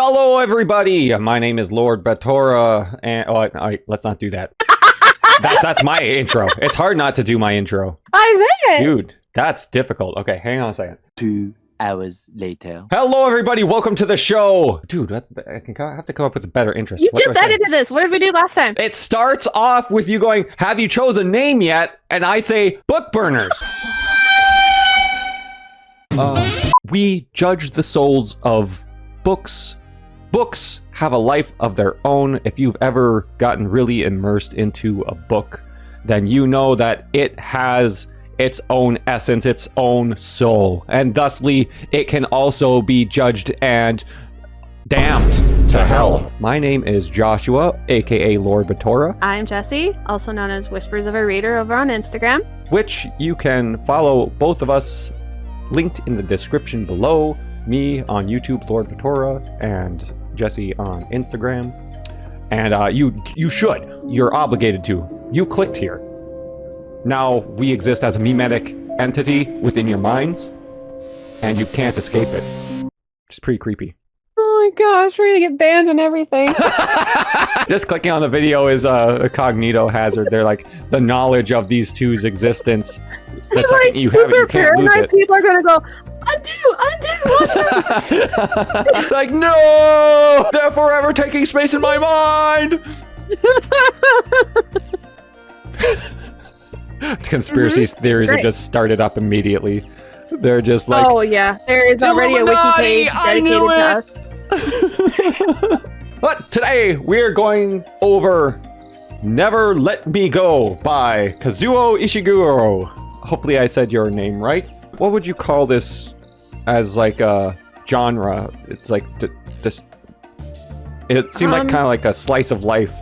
Hello, everybody. My name is Lord Battora, and all right, let's not do that. That's my intro. It's hard not to do my intro. I bet. Dude, that's difficult. Okay, hang on a second. 2 hours later. Hello, everybody. Welcome to the have to come up with a better intro. You just edited this. What did we do last time? It starts off with you going, "Have you chosen a name yet?" And I say, "BookBurners." We judge the souls of books. Books have a life of their own. If you've ever gotten really immersed into a book, then you know that it has its own essence, its own soul, and thusly it can also be judged and damned to hell. My name is Joshua, aka Lord Battora. I'm Jesse, also known as Whispers of a Reader over on Instagram. Which you can follow both of us, linked in the description below. Me on YouTube, Lord Battora, and Jesse on Instagram. And you should. You're obligated to. You clicked here. Now we exist as a memetic entity within your minds, and you can't escape it. It's pretty creepy. Oh my gosh, we're gonna get banned and everything. Just clicking on the video is a cognito hazard. They're like, the knowledge of these two's existence. The second you have it, you can't lose it. People are gonna go, undo. Like, no! They're forever taking space in my mind! Conspiracy theories are just started up immediately. They're just like, oh yeah, there is already a wiki page dedicated to us. But today we're going over Never Let Me Go by Kazuo Ishiguro. Hopefully I said your name right. What would you call this as like a genre? It's like this. It seemed like kind of like a slice of life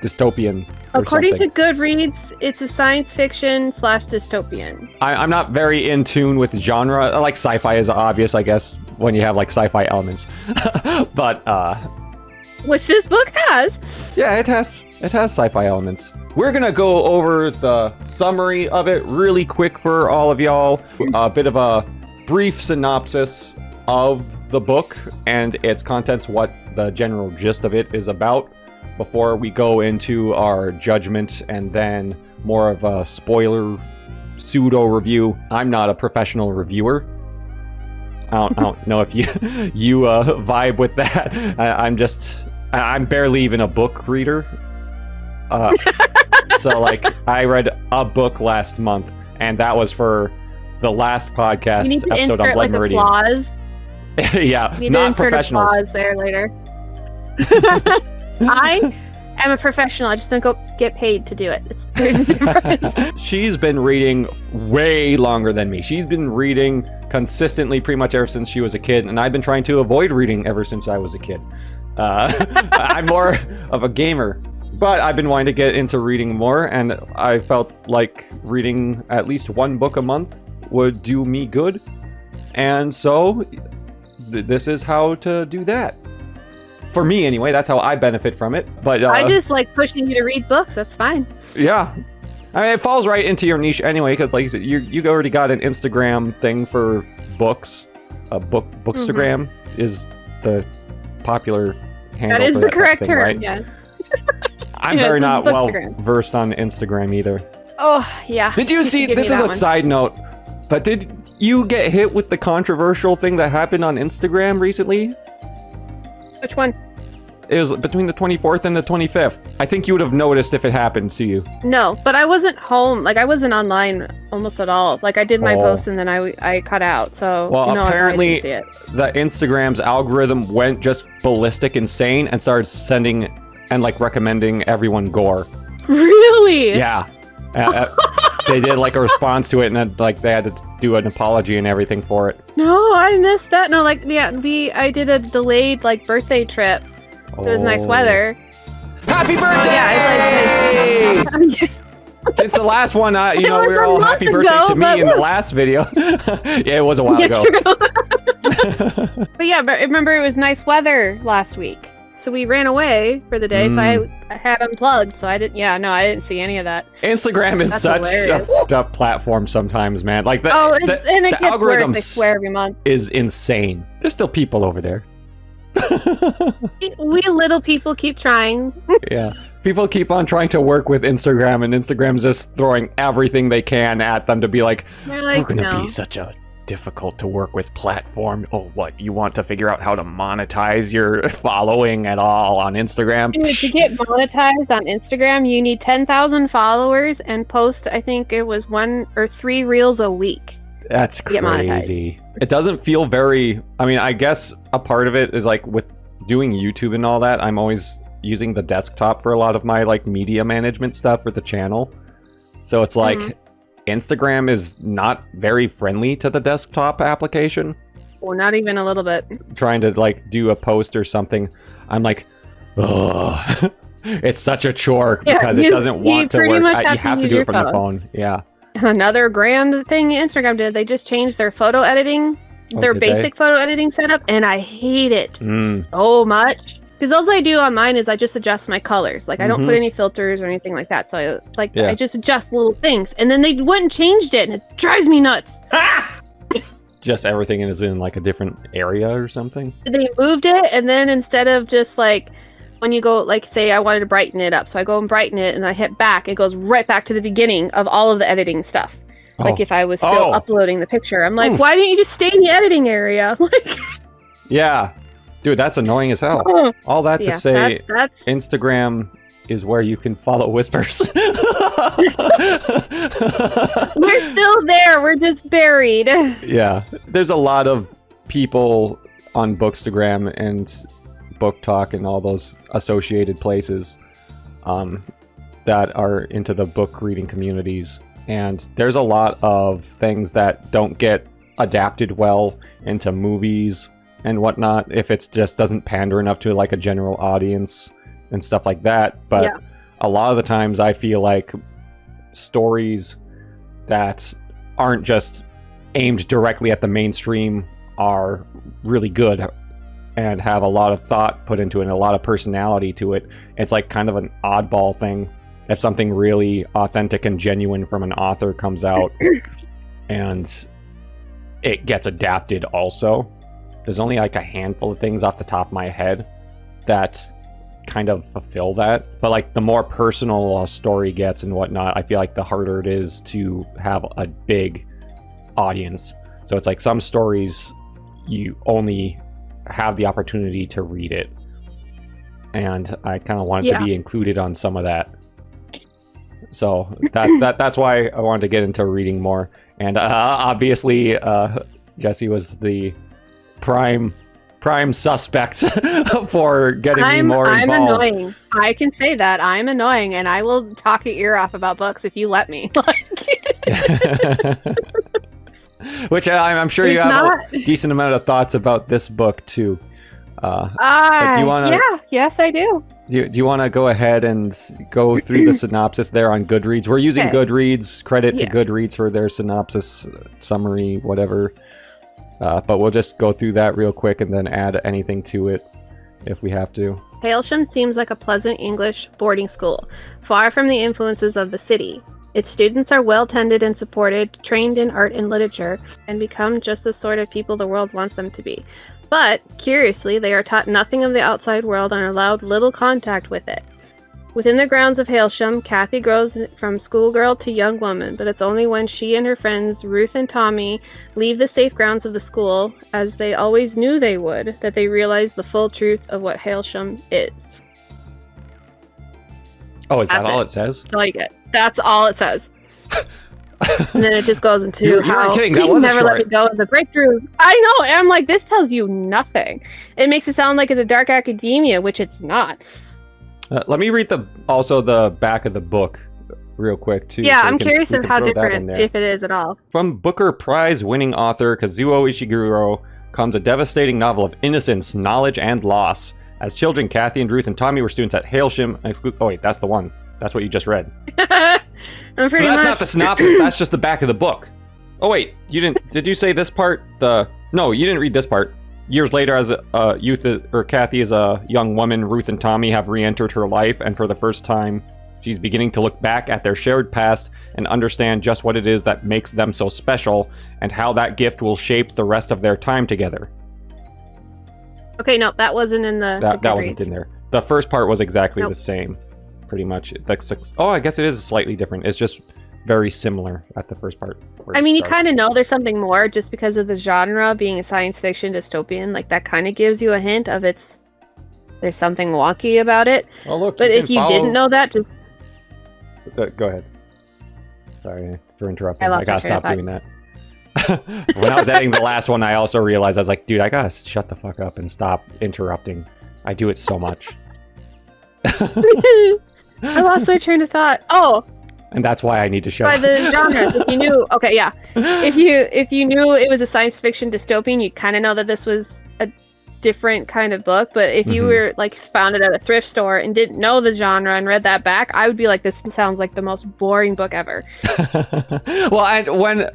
dystopian. According to Goodreads, it's a science fiction / dystopian. I'm not very in tune with genre. Like sci-fi is obvious, I guess, when you have like sci-fi elements. But which this book has. Yeah, it has sci-fi elements. We're gonna go over the summary of it really quick for all of y'all. A bit of a brief synopsis of the book and its contents, what the general gist of it is about, before we go into our judgment and then more of a spoiler pseudo review. I'm not a professional reviewer. I don't know if you vibe with that. I'm barely even a book reader. So like I read a book last month, and that was for the last podcast you need to episode on Blood Meridian. Applause. Yeah, you not professionals. Applause there later. I am a professional. I just don't get paid to do it. There's a difference. She's been reading way longer than me. She's been reading consistently pretty much ever since she was a kid, and I've been trying to avoid reading ever since I was a kid. I'm more of a gamer, but I've been wanting to get into reading more, and I felt like reading at least one book a month would do me good, and so this is how to do that. For me, anyway, that's how I benefit from it. But I just like pushing you to read books. That's fine. Yeah, I mean, it falls right into your niche anyway, because like you said, you already got an Instagram thing for books. Bookstagram is the popular handle. That is for the correct thing, term. Right? Yes. I'm very not well versed on Instagram either. Oh yeah. Did you see? This is a side note, but did you get hit with the controversial thing that happened on Instagram recently? Which one? It was between the 24th and the 25th. I think you would have noticed if it happened to you. No, but I wasn't home. Like, I wasn't online almost at all. Like, I did my post and then I cut out. So, well, no, apparently, I see it. The Instagram's algorithm went just ballistic insane and started sending and, like, recommending everyone gore. Really? Yeah. They did, like, a response to it, and then, like, they had to do an apology and everything for it. No, I missed that. No, like, yeah, I did a delayed, like, birthday trip. It was nice weather. Happy birthday! Yeah, Since the last one, we were all happy birthday to me in the last video. Yeah, it was a while ago. But yeah, but remember it was nice weather last week. So we ran away for the day, so I had unplugged, so I didn't see any of that. Instagram is such a fucked up platform sometimes, man. Like the and it gets algorithm worse, I swear, every month. is insane. There's still people over there. We little people keep trying. Yeah. People keep on trying to work with Instagram, and Instagram's just throwing everything they can at them to be like, They're we're like, going to no. be such a difficult to work with platform. Oh, what? You want to figure out how to monetize your following at all on Instagram? Dude, to get monetized on Instagram, you need 10,000 followers and post, I think it was 1 or 3 reels a week. That's get monetized. crazy. It doesn't feel very... I mean, I guess a part of it is like with doing YouTube and all that, I'm always using the desktop for a lot of my like media management stuff for the channel. So it's like Instagram is not very friendly to the desktop application. Well, not even a little bit. Trying to like do a post or something, I'm like, ugh. It's such a chore because it doesn't want to pretty work. much You have to do it from your phone. Yeah. Another grand thing Instagram did, they just changed their photo editing, their did basic photo editing setup, and I hate it so much. Because all I do on mine is I just adjust my colors. Like, I don't put any filters or anything like that. So, I just adjust little things. And then they went and changed it, and it drives me nuts. Just everything is in like a different area or something. They moved it, and then instead of just like, when you go, like, say I wanted to brighten it up. So I go and brighten it, and I hit back. It goes right back to the beginning of all of the editing stuff. Like, if I was still uploading the picture. I'm like, why didn't you just stay in the editing area? Like, yeah. Dude, that's annoying as hell. All that to say, that's... Instagram is where you can follow whispers. We're still there. We're just buried. Yeah. There's a lot of people on Bookstagram and Book Talk and all those associated places that are into the book reading communities. And there's a lot of things that don't get adapted well into movies and whatnot if it just doesn't pander enough to like a general audience and stuff like that. But a lot of the times I feel like stories that aren't just aimed directly at the mainstream are really good and have a lot of thought put into it and a lot of personality to it. It's like kind of an oddball thing if something really authentic and genuine from an author comes out and it gets adapted also. There's only like a handful of things off the top of my head that kind of fulfill that. But like the more personal a story gets and whatnot, I feel like the harder it is to have a big audience. So it's like some stories you only have the opportunity to read it. And I kind of wanted to be included on some of that. So that's why I wanted to get into reading more. And obviously Jesse was the prime suspect for getting me more involved. I'm annoying. I can say that. I'm annoying, and I will talk your ear off about books if you let me. Which I'm sure you have a decent amount of thoughts about this book too. Do you wanna, yes, I do. Do you want to go ahead and go through the synopsis there on Goodreads? We're using Goodreads. Credit to Goodreads for their synopsis, summary, whatever. But we'll just go through that real quick and then add anything to it if we have to. Hailsham seems like a pleasant English boarding school, far from the influences of the city. Its students are well tended and supported, trained in art and literature, and become just the sort of people the world wants them to be. But, curiously, they are taught nothing of the outside world and are allowed little contact with it. Within the grounds of Hailsham, Kathy grows from schoolgirl to young woman, but it's only when she and her friends, Ruth and Tommy, leave the safe grounds of the school, as they always knew they would, that they realize the full truth of what Hailsham is. Oh, is that all it says? I like it. That's all it says. And then it just goes into how kidding. That was never short. let me go of the breakthrough. I know, and I'm like, this tells you nothing. It makes it sound like it's a dark academia, which it's not. Let me read also the back of the book real quick too. Yeah, so I'm curious of how different, if it is at all. From Booker Prize winning author Kazuo Ishiguro comes a devastating novel of innocence, knowledge, and loss. As children, Kathy and Ruth and Tommy were students at Hailsham. Oh wait, that's the one. That's what you just read. So that's not the synopsis. That's just the back of the book. Oh wait, you didn't? Did you say this part? No, you didn't read this part. Years later, as Kathy is a young woman, Ruth and Tommy have re-entered her life, and for the first time, she's beginning to look back at their shared past and understand just what it is that makes them so special, and how that gift will shape the rest of their time together. Okay, no, that wasn't in the That wasn't in there. The first part was exactly Nope. the same, pretty much. Oh, I guess it is slightly different. It's just very similar at the first part. I mean, you kind of know there's something more just because of the genre being a science fiction dystopian. Like, that kind of gives you a hint of there's something wonky about it. Oh, look. But if you didn't know that, just... Go ahead. Sorry for interrupting. I lost I gotta my train of stop doing that. When I was editing the last one, I also realized I was like, dude, I gotta shut the fuck up and stop interrupting. I do it so much. I lost my train of thought. Oh, And that's why I need to shut by up. the genres. If you knew, okay, yeah. If you knew it was a science fiction dystopian, you'd kind of know that this was a different kind of book. But if you were like found it at a thrift store and didn't know the genre and read that back, I would be like, this sounds like the most boring book ever. Well, and when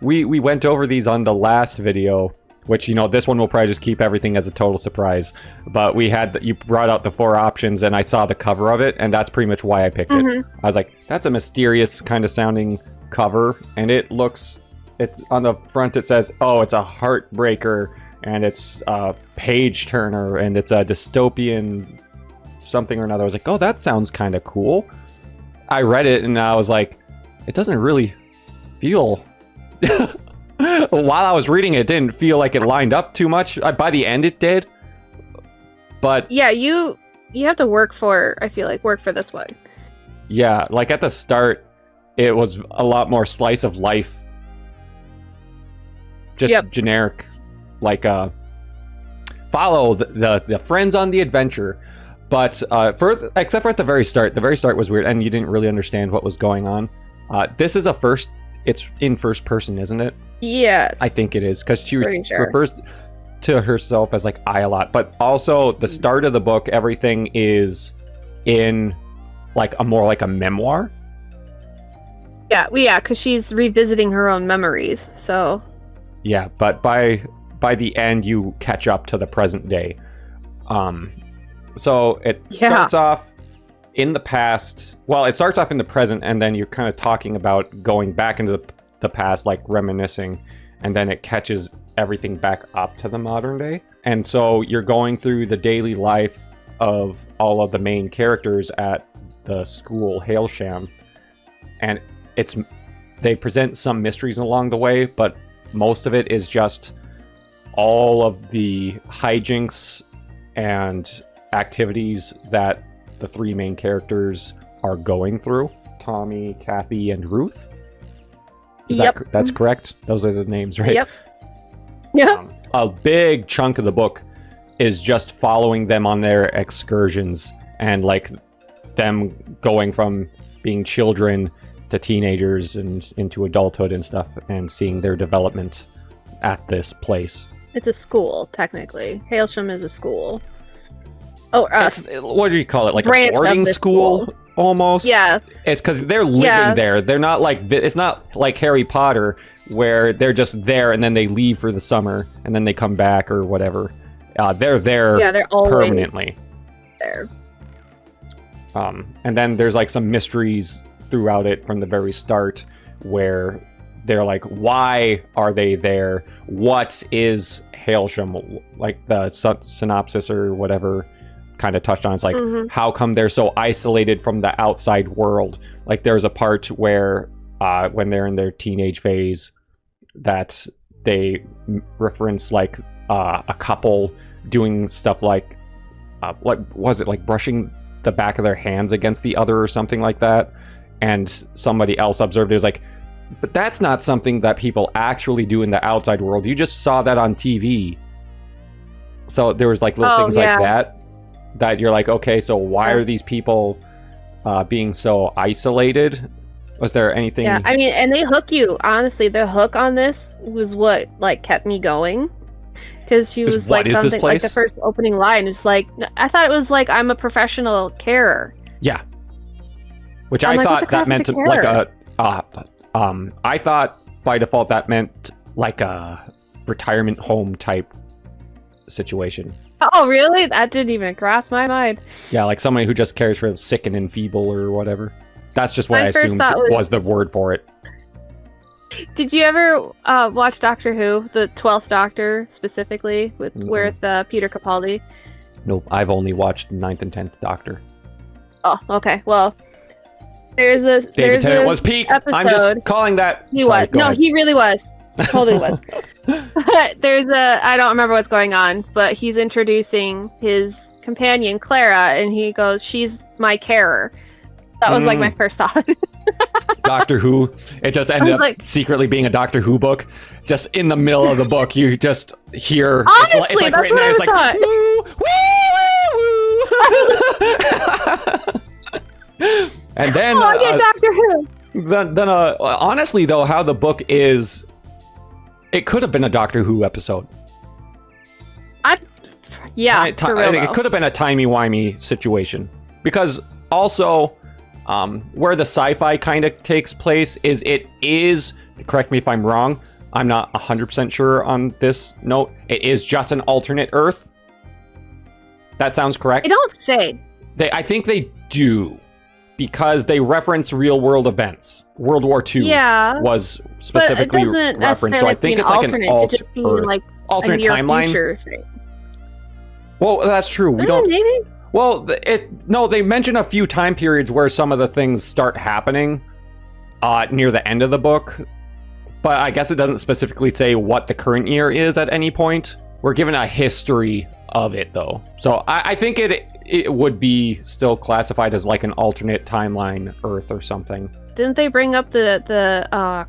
we went over these on the last video, which, you know, this one will probably just keep everything as a total surprise. But you brought out the 4 options, and I saw the cover of it, and that's pretty much why I picked it. I was like, that's a mysterious kind of sounding cover, and it on the front it says, oh, it's a heartbreaker, and it's a page turner, and it's a dystopian something or another. I was like, oh, that sounds kind of cool. I read it, and I was like, it doesn't really feel... While I was reading it, it didn't feel like it lined up too much. By the end, it did. But yeah, you have to work for this one. Yeah, like at the start, it was a lot more slice of life. Just generic, like follow the friends on the adventure. But except for at the very start was weird, and you didn't really understand what was going on. This is it's in first person, isn't it? Yes. I think it is, because she refers to herself as like I a lot. But also the start of the book, everything is in like a more like a memoir. Yeah, because she's revisiting her own memories. So yeah, but by the end you catch up to the present day. So it starts off in the past. Well, it starts off in the present, and then you're kind of talking about going back into the past, like reminiscing, and then it catches everything back up to the modern day. And so you're going through the daily life of all of the main characters at the school Hailsham, and they present some mysteries along the way, but most of it is just all of the hijinks and activities that the 3 main characters are going through: Tommy, Kathy, and Ruth. That's correct? Those are the names, right? Yep. Yeah. A big chunk of the book is just following them on their excursions and like them going from being children to teenagers and into adulthood and stuff, and seeing their development at this place. It's a school, technically. Hailsham is a school. Oh, what do you call it? Like a branch boarding of the school? Almost. Yeah. It's because they're living there. They're not like, it's not like Harry Potter where they're just there and then they leave for the summer and then they come back or whatever. They're there they're always permanently. There. And then there's like some mysteries throughout it from the very start where they're like, why are they there? What is Hailsham? Like the synopsis or whatever kind of touched on. It's like, how come they're so isolated from the outside world? Like there's a part where when they're in their teenage phase that they reference like a couple doing stuff like what was it, like brushing the back of their hands against the other or something like that, and somebody else observed it. Was like, but that's not something that people actually do in the outside world. You just saw that on TV. So there was like little things like that you're like, okay, so why are these people being so isolated? Was there anything? Yeah, I mean, and they hook you. Honestly, the hook on this was what like kept me going, because she was like something like the first opening line is like, I thought it was like, I'm a professional carer. Yeah, which I thought that meant like a I thought by default that meant like a retirement home type situation. Oh, really? That didn't even cross my mind. Yeah, like somebody who just cares for the sick and enfeeble or whatever. That's just what I assumed was the word for it. Did you ever watch Doctor Who, the 12th Doctor specifically, with Peter Capaldi? Nope, I've only watched 9th and 10th Doctor. Oh, okay. Well, David Tennant was peak. Episode. I'm just calling that. He Sorry, was. go No, ahead. he really was. Totally was. But I don't remember what's going on, but he's introducing his companion, Clara, and he goes, "She's my carer." That was like my first thought. Doctor Who. It just ended up secretly being a Doctor Who book. Just in the middle of the book, you just hear. Honestly, it's like that's right what there. I It's like woo, woo, woo. And then, Doctor Who. Then, honestly though, how the book is, it could have been a Doctor Who episode. For real, it could have been a timey-wimey situation, because also, where the sci-fi kind of takes place is correct me if I'm wrong, I'm not 100% sure on this note, it is just an alternate Earth. That sounds correct? I don't say. I think they do, because they reference real-world events. World War II was specifically referenced, so I think it's like an alternate timeline. Well, that's true. We don't. Maybe. Well, they mention a few time periods where some of the things start happening near the end of the book, but I guess it doesn't specifically say what the current year is at any point. We're given a history of it, though. So I think it would be still classified as like an alternate timeline Earth or something. Didn't they bring up the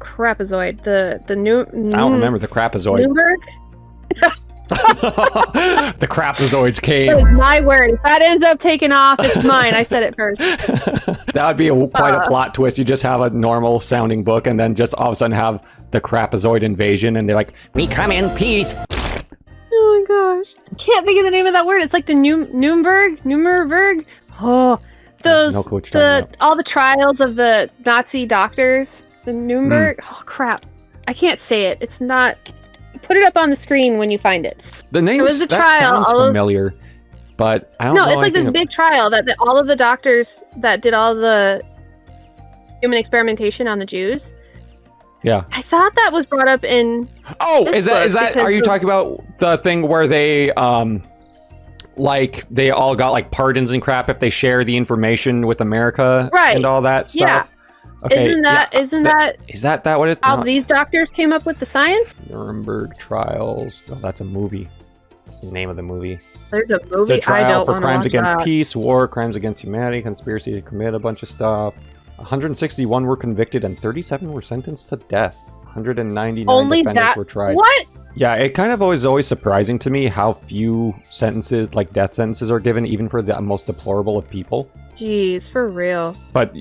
crapazoid? The new. I don't remember the crapazoid. Newberg? The crapazoids came. That is my word. If that ends up taking off, it's mine. I said it first. That would be quite a plot twist. You just have a normal sounding book and then just all of a sudden have the crapazoid invasion and they're like, "We come in peace." Oh my gosh. Can't think of the name of that word. It's like the Nuremberg. Oh, those, no clue what you're talking about. all the trials of the Nazi doctors. The Nuremberg. Oh crap. I can't say it. It's not. Put it up on the screen when you find it. The name that sounds familiar, but I don't know. No, it's like this big trial that all of the doctors that did all the human experimentation on the Jews. Yeah. I thought that was brought up in. Oh, is that? Are you talking about the thing where they they all got like pardons and crap if they share the information with America, right, and all that stuff? Yeah. Okay, isn't that what it is? How these doctors came up with the science? Nuremberg Trials. Oh, that's a movie. That's the name of the movie. There's a movie. It's a trial I don't for want crimes to watch against that. peace, war, crimes against humanity, conspiracy to commit a bunch of stuff. 161 were convicted and 37 were sentenced to death. 199 defendants were tried. What? Yeah, it kind of always surprising to me how few sentences, like death sentences, are given, even for the most deplorable of people. Jeez, for real. But,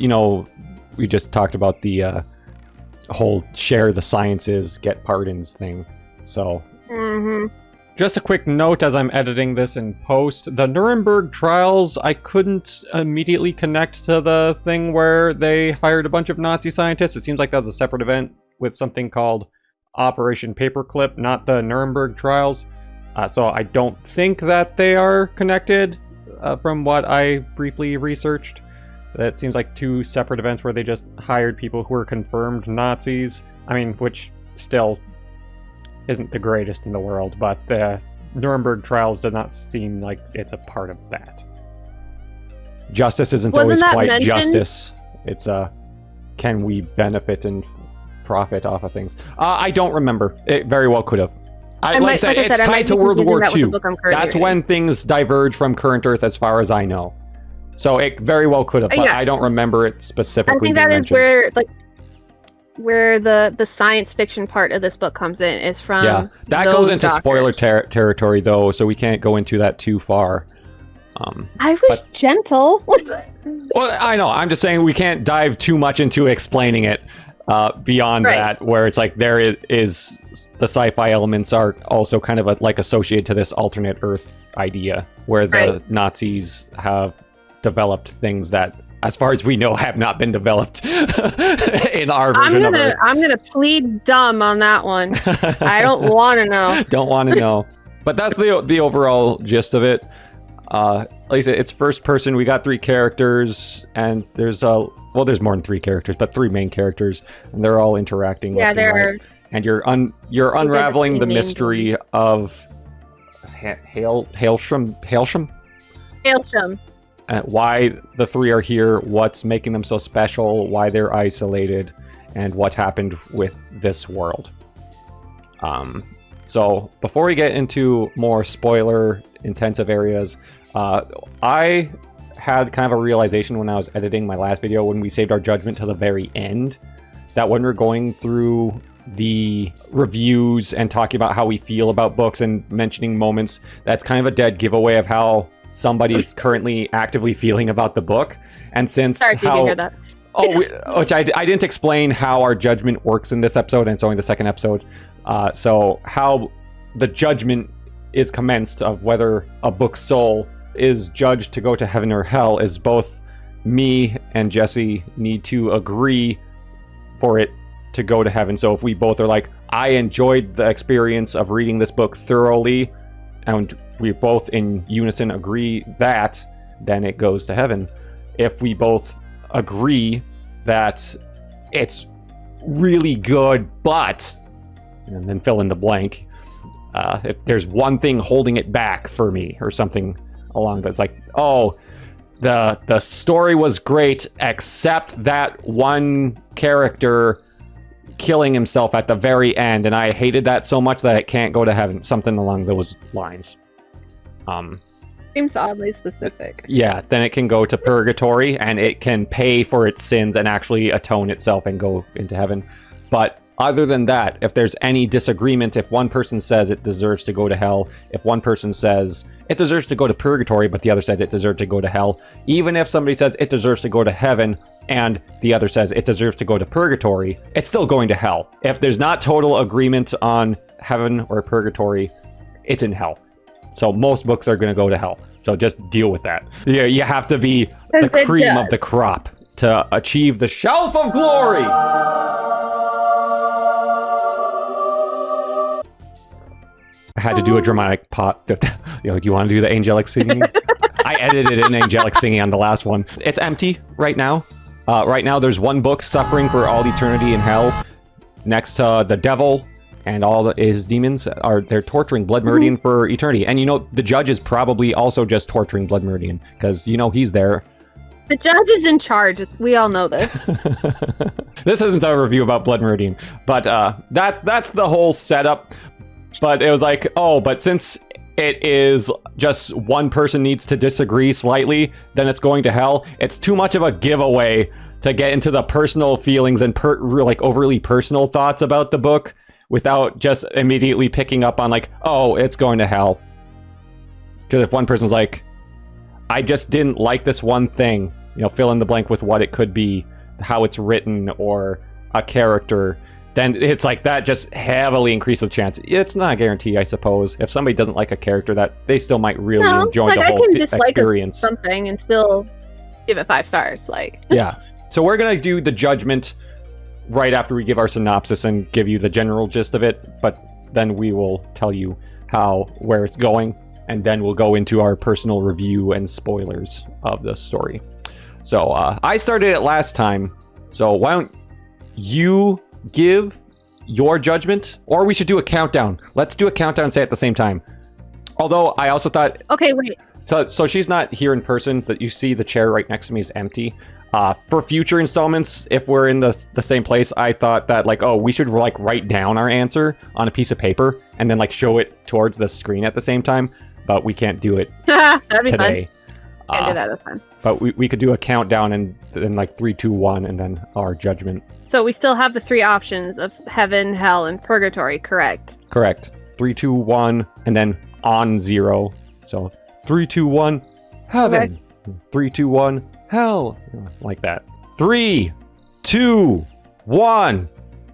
we just talked about the whole share the sciences, get pardons thing. So, just a quick note as I'm editing this in post. The Nuremberg trials, I couldn't immediately connect to the thing where they hired a bunch of Nazi scientists. It seems like that was a separate event with something called Operation Paperclip, not the Nuremberg trials. So I don't think that they are connected from what I briefly researched. That seems like two separate events where they just hired people who were confirmed Nazis. I mean, which still isn't the greatest in the world, but the Nuremberg trials does not seem like it's a part of that. Justice isn't always quite justice. It's can we benefit and profit off of things? I don't remember. It very well could have. Like I said, it's tied to World War II. That's when things diverge from current Earth, as far as I know. So it very well could have, but I don't remember it specifically. I think that is where the science fiction part of this book comes in, is from. Yeah, that goes into spoiler territory, though, so we can't go into that too far. I was gentle. Well, I know. I'm just saying we can't dive too much into explaining it beyond that, where it's like there is the sci-fi elements are also kind of like associated to this alternate Earth idea, where the Nazis have developed things that, as far as we know, have not been developed in our version of Earth. I'm gonna plead dumb on that one. I don't want to know. Don't want to know. But that's the overall gist of it. Like I said, it's first person. We got 3 characters, and there's there's more than 3 characters, but 3 main characters, and they're all interacting. Yeah, there are. And you're unraveling the mystery of Hailsham. Why the 3 are here, what's making them so special, why they're isolated, and what happened with this world. So before we get into more spoiler-intensive areas, I had kind of a realization when I was editing my last video, when we saved our judgment to the very end, that when we're going through the reviews and talking about how we feel about books and mentioning moments, that's kind of a dead giveaway of how somebody's currently actively feeling about the book. And since Sorry if you didn't hear that. Which I didn't explain how our judgment works in this episode, and it's only the second episode. So how the judgment is commenced of whether a book's soul is judged to go to heaven or hell is both me and Jesse need to agree for it to go to heaven. So if we both are like, I enjoyed the experience of reading this book thoroughly, and we both in unison agree that, then it goes to heaven. If we both agree that it's really good, but, and then fill in the blank, if there's one thing holding it back for me or something along that's like, oh, the story was great except that one character killing himself at the very end, and I hated that so much that it can't go to heaven. Something along those lines. Seems oddly specific. Yeah, then it can go to purgatory, and it can pay for its sins and actually atone itself and go into heaven. But other than that, if there's any disagreement, if one person says it deserves to go to hell, if one person says it deserves to go to purgatory, but the other says it deserves to go to hell, even if somebody says it deserves to go to heaven, and the other says it deserves to go to purgatory, it's still going to hell. If there's not total agreement on heaven or purgatory, it's in hell. So most books are going to go to hell. So just deal with that. Yeah, you have to be the cream of the crop to achieve the shelf of glory. I had to do a dramatic pop. Do you want to do the angelic singing? I edited in angelic singing on the last one. It's empty right now. Right now, there's one book suffering for all eternity in hell, next to the devil and all his demons. They're torturing Blood Meridian for eternity. And the judge is probably also just torturing Blood Meridian, because he's there. The judge is in charge. We all know this. This isn't a review about Blood Meridian, but that's the whole setup. But it was like, oh, but since it is just one person needs to disagree slightly, then it's going to hell. It's too much of a giveaway to get into the personal feelings and overly personal thoughts about the book without just immediately picking up on like, oh, it's going to hell. Because if one person's like, I just didn't like this one thing, fill in the blank with what it could be, how it's written, or a character, then it's like that just heavily increases the chance. It's not a guarantee, I suppose. If somebody doesn't like a character, that they still might really enjoy the whole experience. Something and still give it 5 stars. Yeah. So we're gonna do the judgment right after we give our synopsis and give you the general gist of it, but then we will tell you where it's going, and then we'll go into our personal review and spoilers of the story. So I started it last time, so why don't you give your judgment, or we should do a countdown. Let's do a countdown and say it at the same time. Although I also thought, okay, wait, so she's not here in person, but you see the chair right next to me is empty. For future installments, if we're in the same place, I thought that we should write down our answer on a piece of paper and then show it towards the screen at the same time, but we can't do it That'd be today. Fun. Can't do that this time. But we could do a countdown and then 3, 2, 1 and then our judgment. So we still have the 3 options of heaven, hell, and purgatory, correct? Correct. 3, 2, 1, and then on 0. So 3, 2, 1, heaven. Okay. 3, 2, 1, hell. Like that. 3, 2, 1,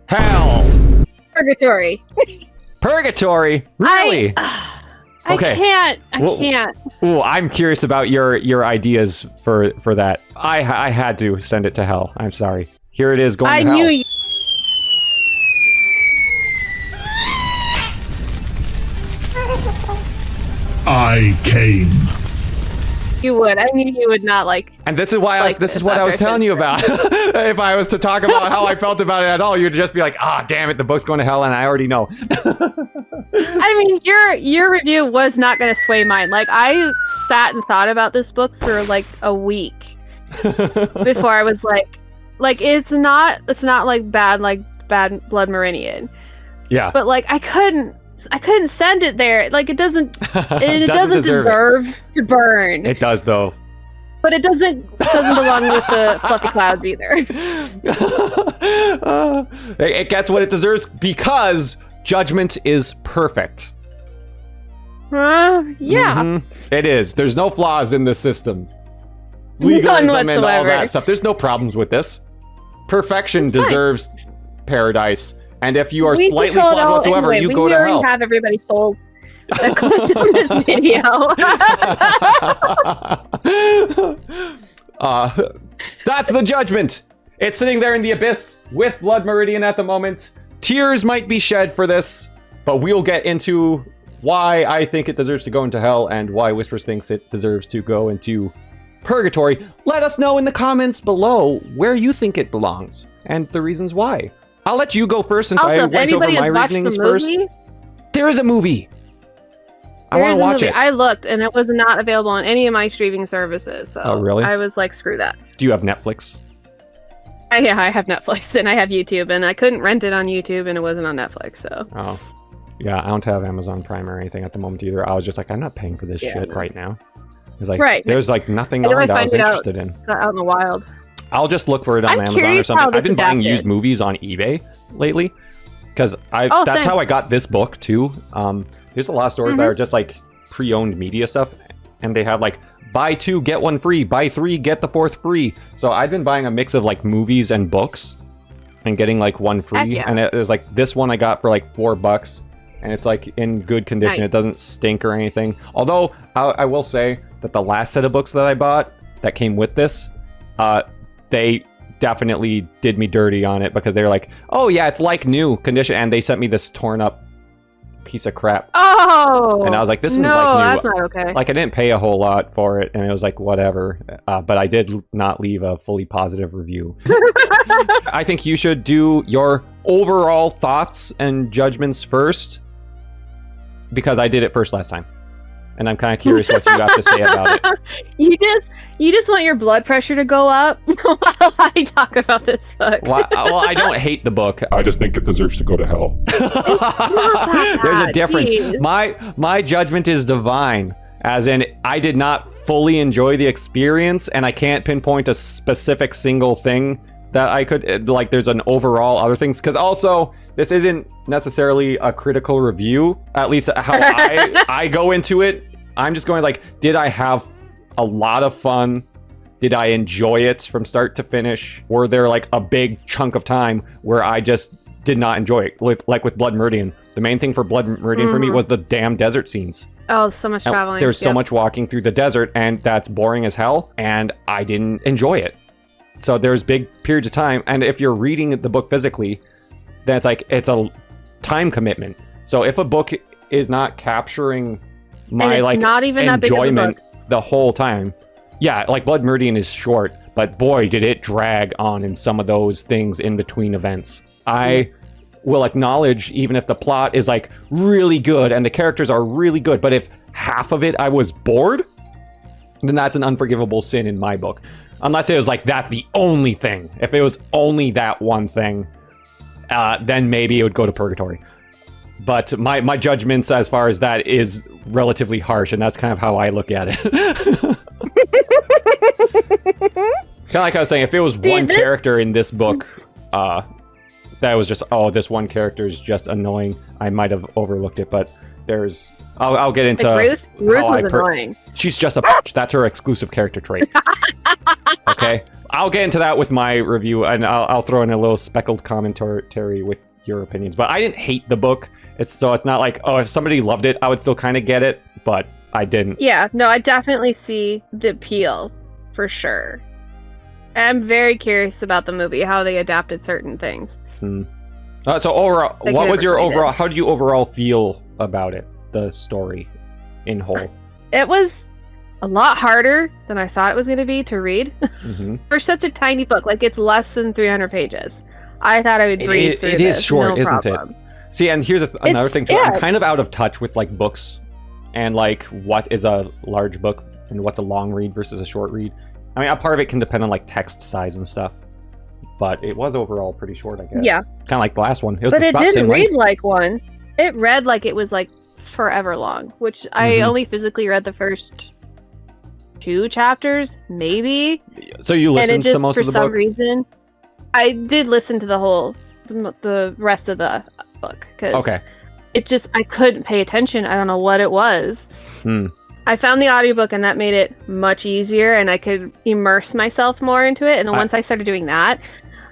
hell. Purgatory. Purgatory? Really? Okay. I can't. Ooh, I'm curious about your ideas for that. I had to send it to hell. I'm sorry. Here it is, going to hell. I knew you. I came you would. I knew you would not like. And this is why this is what I was telling you about. If I was to talk about how I felt about it at all, you'd just be like, damn it, the book's going to hell, and I already know. I mean, your review was not going to sway mine. Like, I sat and thought about this book for like a week before I was like it's not like bad Blood Meridian. Yeah. But like I couldn't send it there. Like it doesn't deserve to burn. It does though. But it doesn't belong with the fluffy clouds either. It gets what it deserves because Judgment is perfect. Yeah. Mm-hmm. It is. There's no flaws in the system. None Legalism and all whatsoever. that stuff. There's no problems with this. Perfection deserves paradise. And if you are slightly flawed whatsoever, you go to hell. We already have everybody sold that clicked on this video. That's the Judgment. It's sitting there in the abyss with Blood Meridian at the moment. Tears might be shed for this, but we'll get into why I think it deserves to go into hell and why Whispers thinks it deserves to go into purgatory. Let us know in the comments below where you think it belongs and the reasons why. I'll let you go first since I went over my reasonings first. There is a movie. I want to watch it. I looked and it was not available on any of my streaming services. So oh, really? I was like, screw that. Do you have Netflix? Yeah, I have Netflix and I have YouTube, and I couldn't rent it on YouTube and it wasn't on Netflix. So. Oh. Yeah, I don't have Amazon Prime or anything at the moment either. I was just like, I'm not paying for this shit right now. It's like, there's like nothing on that I was interested in. Out in the wild. I'll just look for it on Amazon or something. I've been buying used movies on eBay lately because that's how I got this book too. There's a lot of stores that are just like pre-owned media stuff, and they have like buy 2 get 1 free, buy 3 get the 4th free. So I've been buying a mix of like movies and books and getting like 1 free. And it was like this one I got for like $4, and it's like in good condition. It doesn't stink or anything. Although I will say that the last set of books that I bought that came with this, they definitely did me dirty on it because they were like, oh yeah, it's like new condition, and they sent me this torn up piece of crap. Oh! And I was like, this isn't like new. That's not okay. Like I didn't pay a whole lot for it, and it was like whatever. But I did not leave a fully positive review. I think you should do your overall thoughts and judgments first, because I did it first last time. And I'm kind of curious what you have to say about it. You just want your blood pressure to go up while I talk about this book. Well, I don't hate the book. I just think it deserves to go to hell. There's a difference. Geez. My judgment is divine, as in I did not fully enjoy the experience, and I can't pinpoint a specific single thing that I could, like there's an overall other things, because also this isn't necessarily a critical review, at least how I go into it. I'm just going like, did I have a lot of fun? Did I enjoy it from start to finish? Were there like a big chunk of time where I just did not enjoy it? Like with Blood Meridian. The main thing for Blood Meridian for me was the damn desert scenes. Oh, so much traveling. There's so much walking through the desert, and that's boring as hell, and I didn't enjoy it. So there's big periods of time, and if you're reading the book physically, then it's a time commitment. So if a book is not capturing my like not even enjoyment the whole time, yeah, like Blood Meridian is short, but boy, did it drag on in some of those things in between events. I will acknowledge, even if the plot is like really good and the characters are really good, but if half of it I was bored, then that's an unforgivable sin in my book. Unless it was like that's the only thing. If it was only that one thing, then maybe it would go to purgatory. But my judgments as far as that is relatively harsh, and that's kind of how I look at it. Kind of like I was saying, if it was one character in this book that was just, oh, this one character is just annoying, I might have overlooked it, but there's... I'll get into... Like Ruth was annoying. She's just a bitch. That's her exclusive character trait. Okay? I'll get into that with my review, and I'll throw in a little speckled commentary with your opinions. But I didn't hate the book. It's not like, oh, if somebody loved it, I would still kind of get it, but I didn't. Yeah, no, I definitely see the appeal, for sure. I'm very curious about the movie, how they adapted certain things. So overall, what was your overall... How did you overall feel about it? The story in whole. It was a lot harder than I thought it was going to be to read. Mm-hmm. For such a tiny book, like it's less than 300 pages. I thought I would breeze through It this, is short, no isn't problem. it? See, and here's another thing too. yeah. I'm kind of out of touch with like books and like what is a large book and what's a long read versus a short read. I mean, a part of it can depend on like text size and stuff, but it was overall pretty short, I guess. Yeah. Kind of like the last one. It was But it about the didn't same read length. like one. It read like it was like forever long, which I Mhm. only physically read the first 2 chapters, maybe. So you And it listened just, to most for of the some book? reason, I did listen to the rest of the book, because Okay. it just, I couldn't pay attention. I don't know what it was. Hmm. I found the audiobook and that made it much easier and I could immerse myself more into it. And then once I started doing that,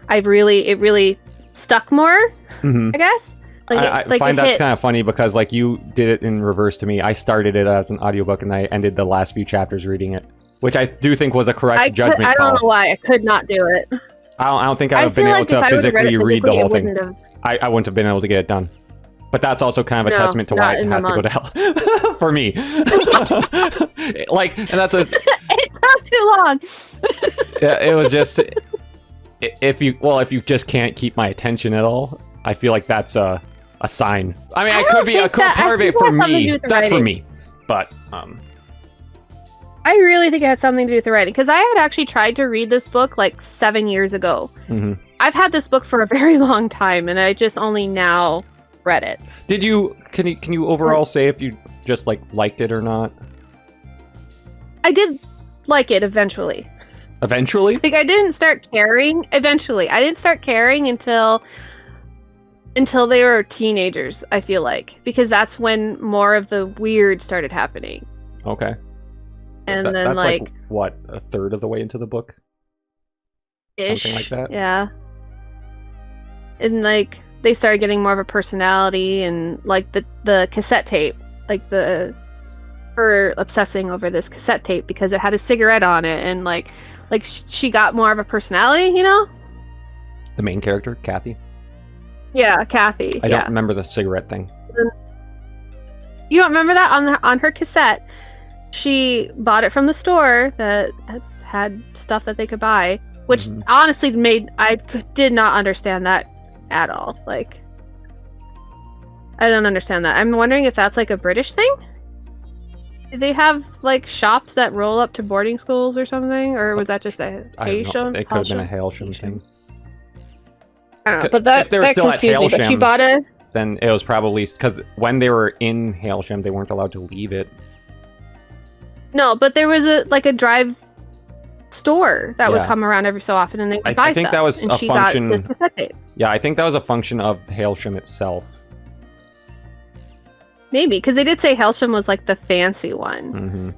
it really stuck more, Mm-hmm. I guess. I find that's kind of funny because like you did it in reverse to me. I started it as an audiobook and I ended the last few chapters reading it, which I do think was a correct judgment I call. don't know why I could not do it. I don't think I would have been feel able like to if I would've read physically it read the physically, whole it thing. wouldn't have- I wouldn't have been able to get it done. But that's also kind of a No, testament to why not it in has a to go to hell. Like, and that's a, It took too long. yeah, it was just if you just can't keep my attention at all, I feel like that's a sign. I mean, I it don't could be a think that- part of I it think for it has something to me. do with the That's for writing. me. But I really think it had something to do with the writing, because I had actually tried to read this book like 7 years ago. mhm. I've had this book for a very long time, and I just only now read it. Can you overall say if you just like liked it or not? I did like it eventually. Eventually? Like, I didn't start caring eventually. I didn't start caring until they were teenagers, I feel like, because that's when more of the weird started happening. Okay. And then that's like what, a third of the way into the book? ish, something like that? Yeah. And like they started getting more of a personality, and like the cassette tape, like her obsessing over this cassette tape because it had a cigarette on it, and like she got more of a personality, you know? The main character, Kathy? Yeah, Kathy. I yeah. don't remember the cigarette thing. You don't remember that on her cassette? She bought it from the store that had stuff that they could buy, which Mhm. honestly did not understand that at all. Like, I don't understand that. I'm wondering if that's like a British thing. Do they have like shops that roll up to boarding schools or something, or was that just a I don't know. Hailsham? It could have been a Hailsham thing. I don't know, but that If they were still at confused me. But she Hailsham, bought a Then it was probably because when they were in Hailsham, they weren't allowed to leave it. no, but there was a drive store that would Yeah. come around every so often, and they would I buy think stuff. that was and a she function- got this cassette tape. Yeah, I think that was a function of Hailsham itself. Maybe, because they did say Hailsham was like the fancy one. Mm-hmm.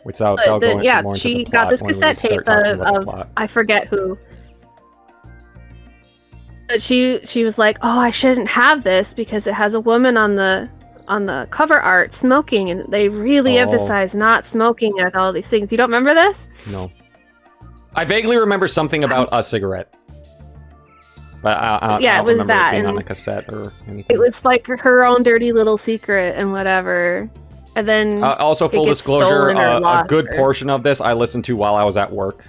Which that'll But go then, into yeah, more into she the got plot this when we cassette start tape talking about the of plot. I forget who. But she was like, "Oh, I shouldn't have this because it has a woman on the cover art smoking, and they really Oh. emphasize not smoking at all these things." You don't remember this? No. I vaguely remember something about a cigarette. But I Yeah, don't it was remember that, it being and on a cassette or anything. It was like her own dirty little secret and whatever. And then Also, full gets disclosure, stolen or a lost good or- portion of this I listened to while I was at work.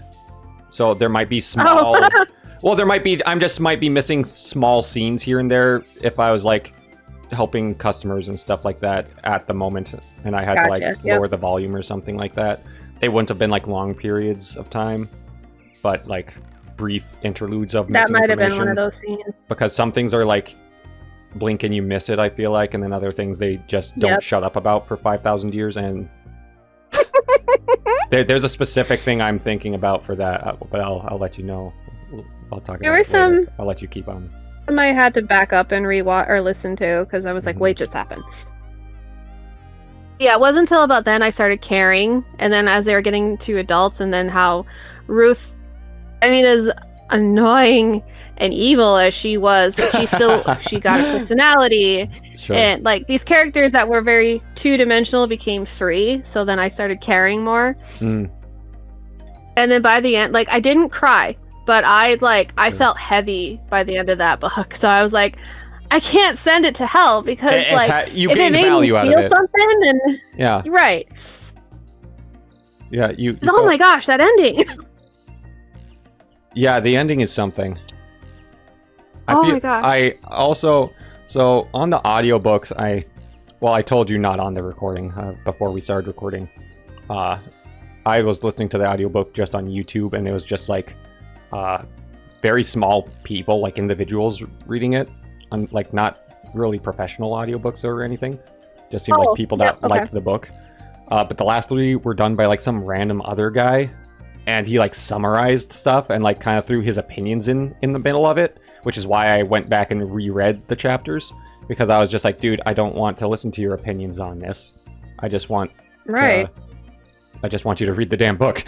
So there might be small... Oh. Well, there might be... might be missing small scenes here and there if I was, like, helping customers and stuff like that at the moment. And I had to, like, Gotcha, yep. lower the volume or something like that. It wouldn't have been, like, long periods of time. But, like, brief interludes of that missing might have been one information. of those scenes. Because some things are, like, blink and you miss it, I feel like. And then other things they just don't Yep. shut up about for 5,000 years. And... there's a specific thing I'm thinking about for that, but I'll let you know. I'll talk There about were it later. some- I'll let you keep on. I had to back up and rewatch or listen to because I was like, Mhm. wait, just happened. Yeah, it wasn't until about then I started caring, and then as they were getting to adults, and then how Ruth, I mean, as annoying and evil as she was, she got a personality, Sure. and like these characters that were very two-dimensional became three. So then I started caring more, Mm. and then by the end, like I didn't cry. But I Sure. felt heavy by the end of that book, so I was like, I can't send it to hell because You it gained made value me out feel of it. something, and Yeah. right. Yeah, Oh my gosh, that ending! Yeah, the ending is something. My gosh. I also, so on the audiobooks, I told you not on the recording, before we started recording. I was listening to the audiobook just on YouTube, and it was just like very small people, like individuals reading it, like not really professional audiobooks or anything. Just seemed like people that liked the book. But the last 3 were done by like some random other guy, and he like summarized stuff and like kind of threw his opinions in the middle of it, which is why I went back and reread the chapters, because I was just like, dude, I don't want to listen to your opinions on this. I just want Right. I just want you to read the damn book.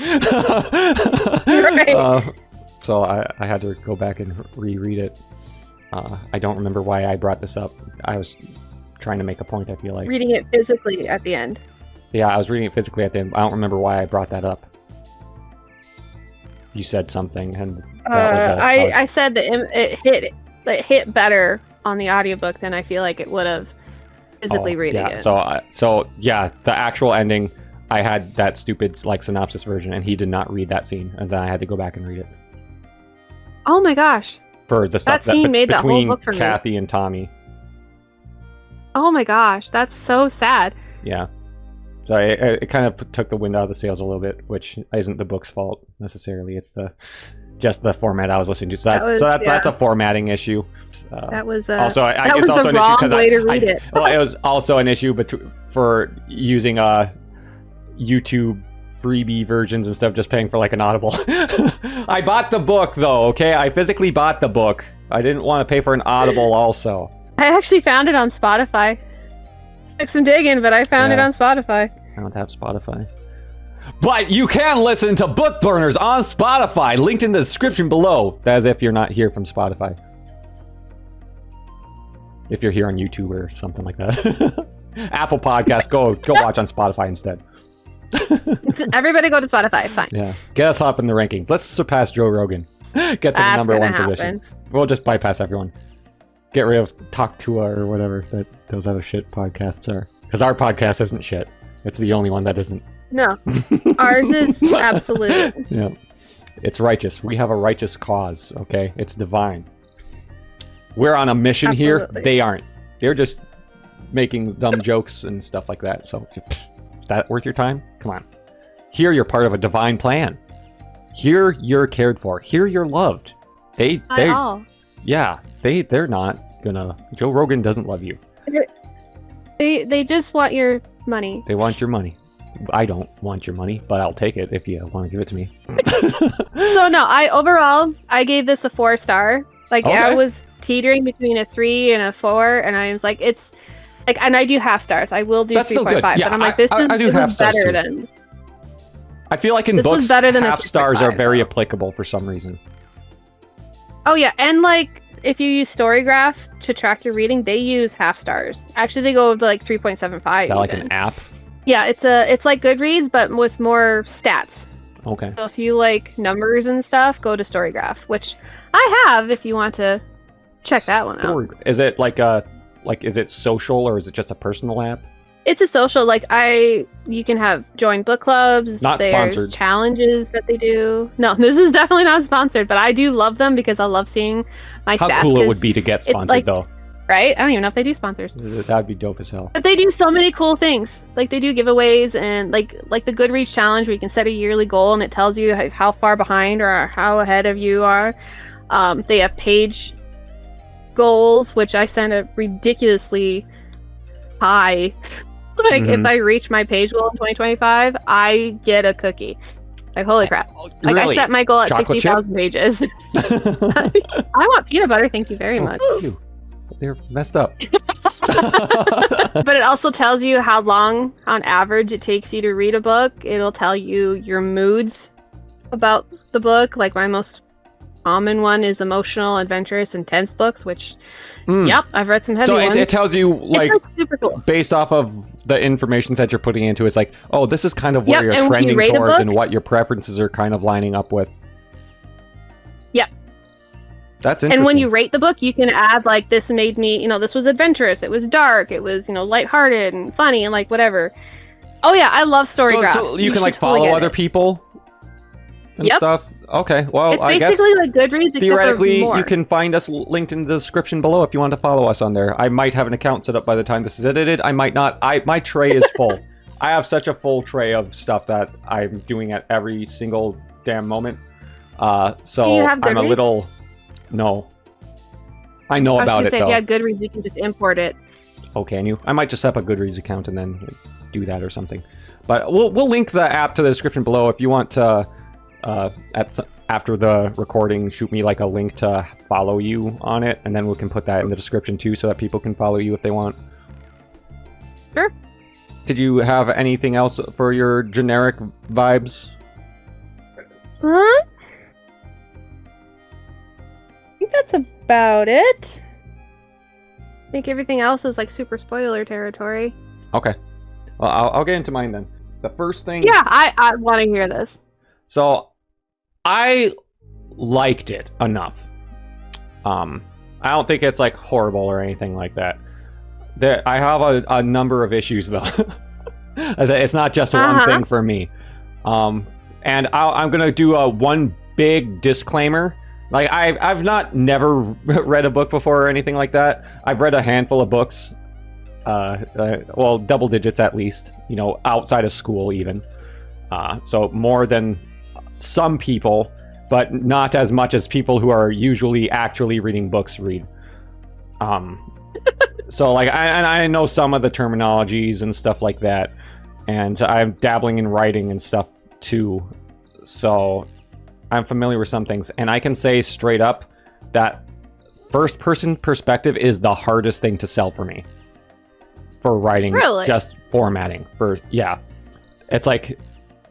Right. So I had to go back and reread it. I don't remember why I brought this up. I was trying to make a point, I feel like. Reading it physically at the end. Yeah, I was reading it physically at the end. I don't remember why I brought that up. You said something, and I said that it hit better on the audiobook than I feel like it would have physically reading it. So yeah, the actual ending, I had that stupid like synopsis version, and he did not read that scene, and then I had to go back and read it. Oh my gosh. For the stuff That scene made that whole between book for me. Kathy and Tommy. Oh my gosh, that's so sad. Yeah. So it kind of took the wind out of the sails a little bit, which isn't the book's fault necessarily. It's just the format I was listening to. So that's a formatting issue. That was also that it's was also the an issue wrong because way to read it. Well, it was also an issue for using YouTube freebie versions and stuff, just paying for like an Audible. I bought the book though, okay? I physically bought the book. I didn't want to pay for an Audible also. I actually found it on Spotify. Took some digging, but I found it on Spotify. I don't have Spotify. But you can listen to BookBurners on Spotify, linked in the description below. As if you're not here from Spotify. If you're here on YouTube or something like that. Apple Podcasts, go watch on Spotify instead. Everybody go to Spotify, it's fine. Yeah. Get us up in the rankings. Let's surpass Joe Rogan. Get to the number 1 position. We'll just bypass everyone. Get rid of Talk to or whatever that those other shit podcasts are. Because our podcast isn't shit. It's the only one that isn't. No. Ours is absolute. Yeah. It's righteous. We have a righteous cause, okay? It's divine. We're on a mission here. They aren't. They're just making dumb jokes and stuff like that. So, is that worth your time? Come on. Here you're part of a divine plan. Here you're cared for. Here you're loved. They're not gonna. Joe Rogan doesn't love you. They just want your money. They want your money. I don't want your money, but I'll take it if you want to give it to me. So no, I gave this a 4-star. Like I was teetering between a 3 and a 4, and I was like, it's like, and I do half stars. I will do 3.5, yeah, but I'm like, this is better than. I feel like in books, half stars are very applicable for some reason. Oh yeah, and like if you use Storygraph to track your reading, they use half stars. Actually, they go to like 3.75. Is that like an app? Yeah, it's like Goodreads, but with more stats. Okay. So if you like numbers and stuff, go to Storygraph, which I have if you want to check that one out. Is it is it social or is it just a personal app? It's a social, you can join book clubs. Not There's sponsored. Challenges that they do. No, this is definitely not sponsored, but I do love them because I love seeing my stats. How cool it would be to get sponsored though. Right? I don't even know if they do sponsors. That'd be dope as hell. But they do so many cool things. Like they do giveaways and like the Goodreads challenge where you can set a yearly goal and it tells you how far behind or how ahead of you are. They have page goals, which I set a ridiculously high. If I reach my page goal in 2025, I get a cookie. Like, holy crap. Like, really? I set my goal at Chocolate 60,000 pages. I want peanut butter, thank you very much. Phew. They're messed up. But it also tells you how long, on average, it takes you to read a book. It'll tell you your moods about the book. Like, my most common one is emotional, adventurous, intense books, which, yep, I've read some heavy ones. So it tells you, like super cool. Based off of the information that you're putting into it, it's like, oh, this is kind of where you're trending towards and what your preferences are kind of lining up with. Yeah. That's interesting. And when you rate the book, you can add, like, this made me, this was adventurous, it was dark, it was, lighthearted and funny and, like, whatever. Oh yeah, I love Storygraph. So you can like should totally follow get other it. people and Yep. stuff. Okay, well, It's I guess basically like Goodreads, except theoretically for more. you can find us linked in the description below if you want to follow us on there. I might have an account set up by the time this is edited. I might not. My tray is full. I have such a full tray of stuff that I'm doing at every single damn moment. So Do you have I'm a Goodreads? little. No. I know I was about gonna it say, though. if you had Goodreads, you can just import it. Oh, can you? I might just set up a Goodreads account and then do that or something. But we'll link the app to the description below if you want to. After the recording, shoot me like a link to follow you on it, and then we can put that in the description too, so that people can follow you if they want. Sure. Did you have anything else for your generic vibes? Huh? I think that's about it. I think everything else is like super spoiler territory. Okay. Well, I'll get into mine then. The first thing. Yeah, I want to hear this. So, I liked it enough. I don't think it's like horrible or anything like that. I have a number of issues though. It's not just one thing for me. And I'm gonna do one big disclaimer. Like I've never read a book before or anything like that. I've read a handful of books. Well, double digits at least. You know, outside of school even. So more than some people, but not as much as people who are usually actually reading books read. So like I know some of the terminologies and stuff like that, and I'm dabbling in writing and stuff too, so I'm familiar with some things, and I can say straight up that first person perspective is the hardest thing to sell for me for writing. Really? Just formatting for it's like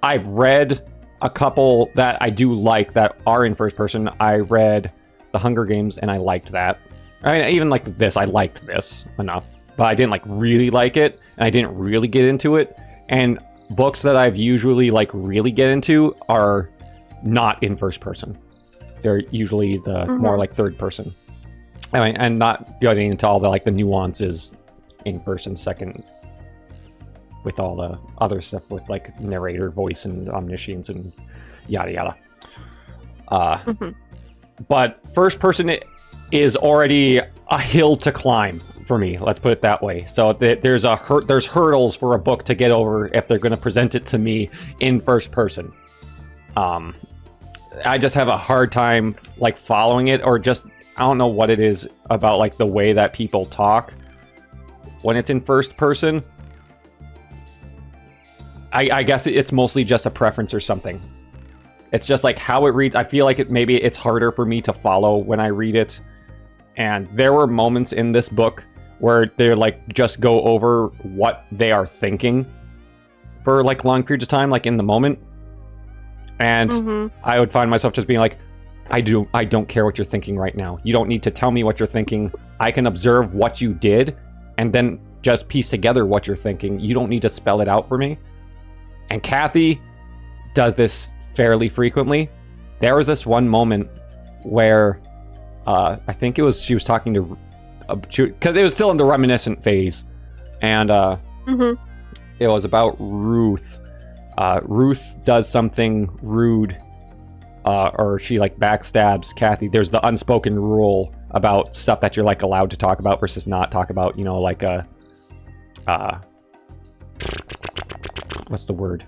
I've read a couple that I do like that are in first person. I read The Hunger Games and I liked that. I mean, even like this, I liked this enough, but I didn't like really like it, and I didn't really get into it. And books that I've usually like really get into are not in first person. They're usually the more like third person. I mean, and not getting into all the like the nuances in first and second with all the other stuff with like narrator voice and omniscience and yada yada. But first person is already a hill to climb for me. Let's put it that way. So there's hurdles for a book to get over if they're going to present it to me in first person. I just have a hard time like following it, or just I don't know what it is about like the way that people talk when it's in first person. I guess it's mostly just a preference or something. It's just like how it reads. I feel like maybe it's harder for me to follow when I read it. And there were moments in this book where they're like just go over what they are thinking for like long periods of time, like in the moment. And I would find myself just being like, I don't care what you're thinking right now. You don't need to tell me what you're thinking. I can observe what you did and then just piece together what you're thinking. You don't need to spell it out for me. And Kathy does this fairly frequently. There was this one moment where I think she was talking to, because it was still in the reminiscent phase, and it was about Ruth. Ruth does something rude, or she like backstabs Kathy. There's the unspoken rule about stuff that you're like allowed to talk about versus not talk about. You know, like what's the word?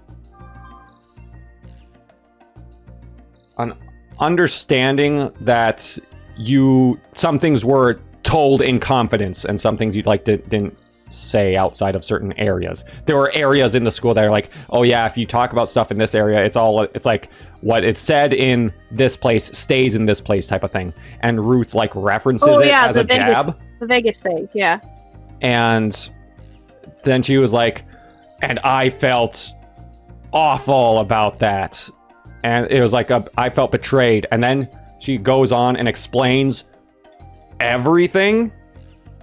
An understanding that some things were told in confidence and some things you'd like didn't say outside of certain areas. There were areas in the school that are like, oh yeah, if you talk about stuff in this area, it's like what is said in this place stays in this place type of thing. And Ruth like references it as a jab. The Vegas thing, yeah. And then she was like, and I felt awful about that. And it was like I felt betrayed. And then she goes on and explains everything.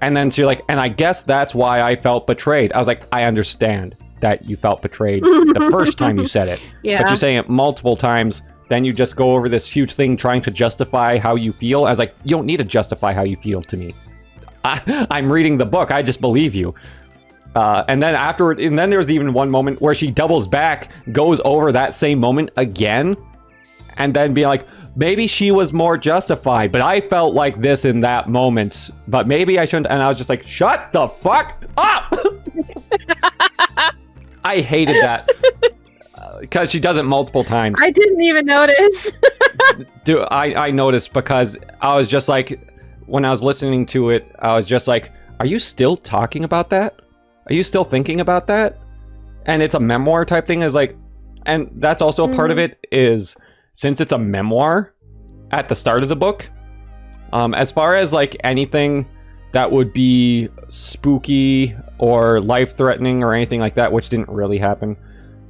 And then she like, and I guess that's why I felt betrayed. I was like, I understand that you felt betrayed the first time you said it. Yeah. But you're saying it multiple times. Then you just go over this huge thing trying to justify how you feel. I was like, you don't need to justify how you feel to me. I'm reading the book. I just believe you. And then afterward, and then there's even one moment where she doubles back, goes over that same moment again, and then be like, maybe she was more justified, but I felt like this in that moment, but maybe I shouldn't. And I was just like, shut the fuck up. I hated that because she does it multiple times. I didn't even notice. I noticed because I was just like, when I was listening to it, I was just like, are you still talking about that? Are you still thinking about that? And it's a memoir type thing. Is like, and that's also part of it is, since it's a memoir at the start of the book, as far as like anything that would be spooky or life-threatening or anything like that, which didn't really happen,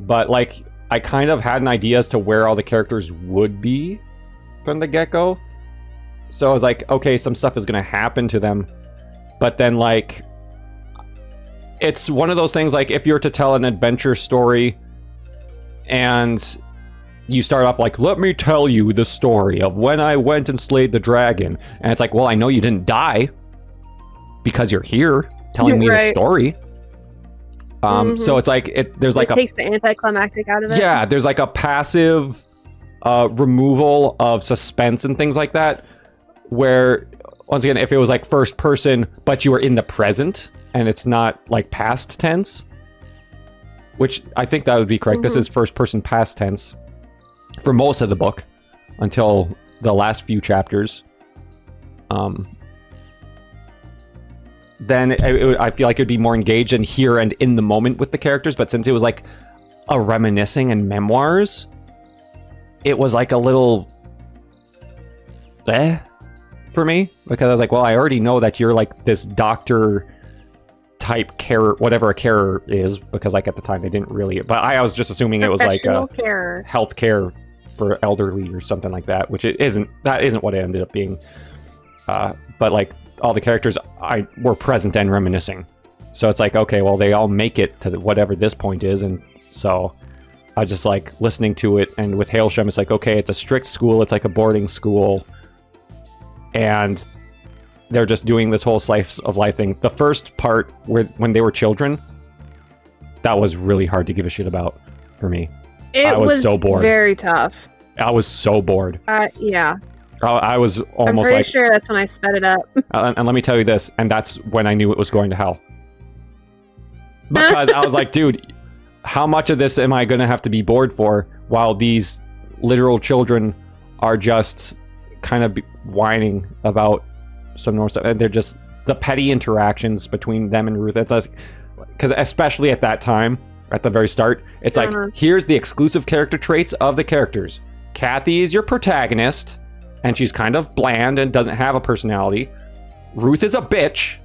but like I kind of had an idea as to where all the characters would be from the get-go. So I was like, okay, some stuff is going to happen to them, but then like, it's one of those things, like if you're to tell an adventure story and you start off like, let me tell you the story of when I went and slayed the dragon, and it's like, well, I know you didn't die because you're here telling me the story. So it's like there's like it takes the anticlimactic out of it. Yeah, there's like a passive removal of suspense and things like that, where once again, if it was like first person but you were in the present and it's not like past tense, which I think that would be correct. This is first person past tense for most of the book until the last few chapters. Then I feel like it'd be more engaged and here and in the moment with the characters. But since it was like a reminiscing and memoirs, it was like a little for me, because I was like, well, I already know that you're like this doctor type care, whatever a carer is, because like at the time they didn't really, but I was just assuming it was like a health care for elderly or something like that, which it isn't. That isn't what it ended up being. But like all the characters were present and reminiscing, so it's like, okay, well, they all make it to whatever this point is, and so I just like listening to it. And with Hailsham, it's like, okay, it's a strict school, it's like a boarding school, and they're just doing this whole slice of life thing. The first part, when they were children, that was really hard to give a shit about for me. I was so bored. Very tough. I was so bored. Yeah. I was almost I'm pretty sure that's when I sped it up. And let me tell you this, and that's when I knew it was going to hell. Because I was like, dude, how much of this am I going to have to be bored for while these literal children are just kind of whining about some normal stuff, and they're just the petty interactions between them and Ruth. It's like, because especially at that time, at the very start, it's like, here's the exclusive character traits of the characters. Kathy is your protagonist, and she's kind of bland and doesn't have a personality. Ruth is a bitch.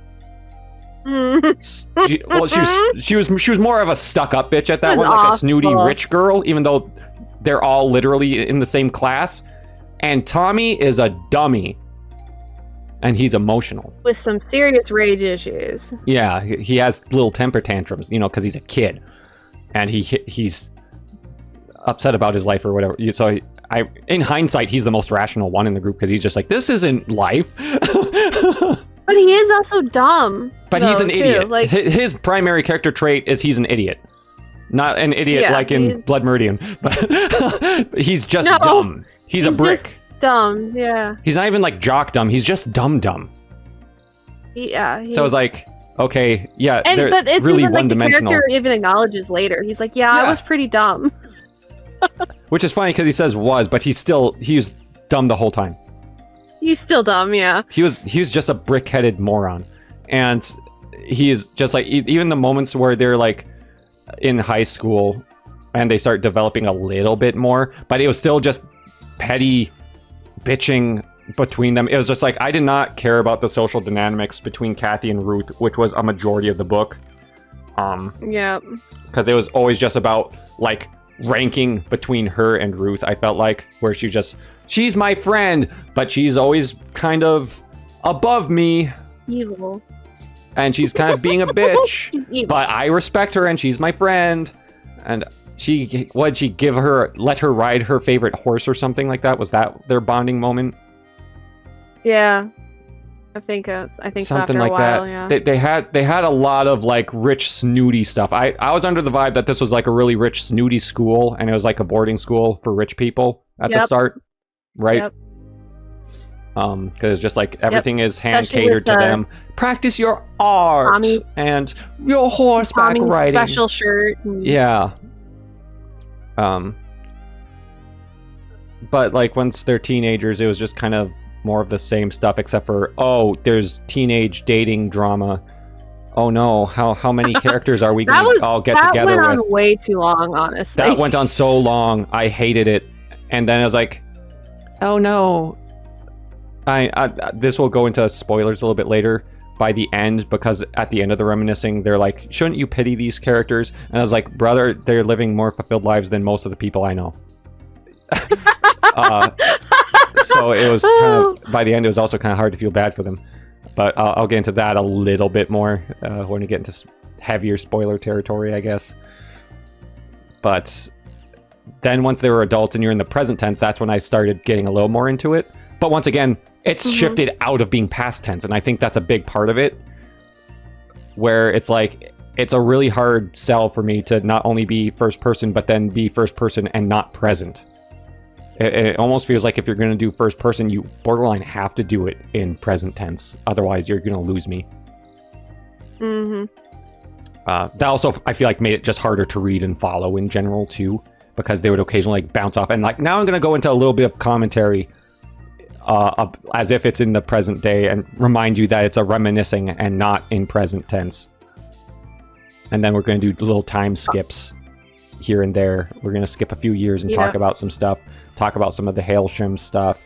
She was more of a stuck-up bitch at that one, like a snooty rich girl, even though they're all literally in the same class. And Tommy is a dummy, and he's emotional with some serious rage issues. Yeah, he has little temper tantrums, because he's a kid, and he's upset about his life or whatever. So in hindsight, he's the most rational one in the group, because he's just like, this isn't life. But he is also dumb. But he's an idiot. Like, his primary character trait is he's an idiot. Not an idiot like in Blood Meridian, but he's just dumb. He's a brick. Dumb, yeah. He's not even like jock dumb. He's just dumb. Yeah. So it's like, okay, yeah, but it's really even like one-dimensional. The character even acknowledges later. He's like, yeah, I was pretty dumb. Which is funny because he says was, but he was dumb the whole time. He's still dumb, yeah. He was just a brick-headed moron, and he is just like, even the moments where they're like in high school and they start developing a little bit more, but it was still just petty bitching between them. It was just like, I did not care about the social dynamics between Kathy and Ruth, which was a majority of the book. Yeah. Because it was always just about like ranking between her and Ruth. I felt like where she's my friend, but she's always kind of above me. Evil. And she's kind of being a bitch. But I respect her and she's my friend. And let her ride her favorite horse or something like that? Was that their bonding moment? Yeah. I think so something after like a while, that. yeah. They had a lot of like rich snooty stuff. I was under the vibe that this was like a really rich snooty school, and it was like a boarding school for rich people at the start, right? Yep. Because just like everything is hand Especially catered with, to them. Practice your art Tommy- and your horseback Tommy's riding. special shirt. Yeah. But like once they're teenagers, it was just kind of more of the same stuff, except for, oh, there's teenage dating drama. Oh no, how many characters are we going to all get together with? That went on way too long, honestly. That went on so long. I hated it. And then I was like, oh no. This will go into spoilers a little bit later by the end, because at the end of the reminiscing, they're like, shouldn't you pity these characters? And I was like, brother, they're living more fulfilled lives than most of the people I know. So it was kind of, by the end, it was also kind of hard to feel bad for them. But I'll get into that a little bit more when we get into heavier spoiler territory, I guess. But then once they were adults and you're in the present tense, that's when I started getting a little more into it. But once again, it's shifted out of being past tense, and I think that's a big part of it. Where it's like, it's a really hard sell for me to not only be first person, but then be first person and not present. It almost feels like if you're going to do first person, you borderline have to do it in present tense. Otherwise, you're going to lose me. That also, I feel like, made it just harder to read and follow in general, too. Because they would occasionally like bounce off. And like now I'm going to go into a little bit of commentary as if it's in the present day and remind you that it's a reminiscing and not in present tense. And then we're going to do little time skips here and there. We're going to skip a few years and talk about some stuff. Talk about some of the Hailsham stuff.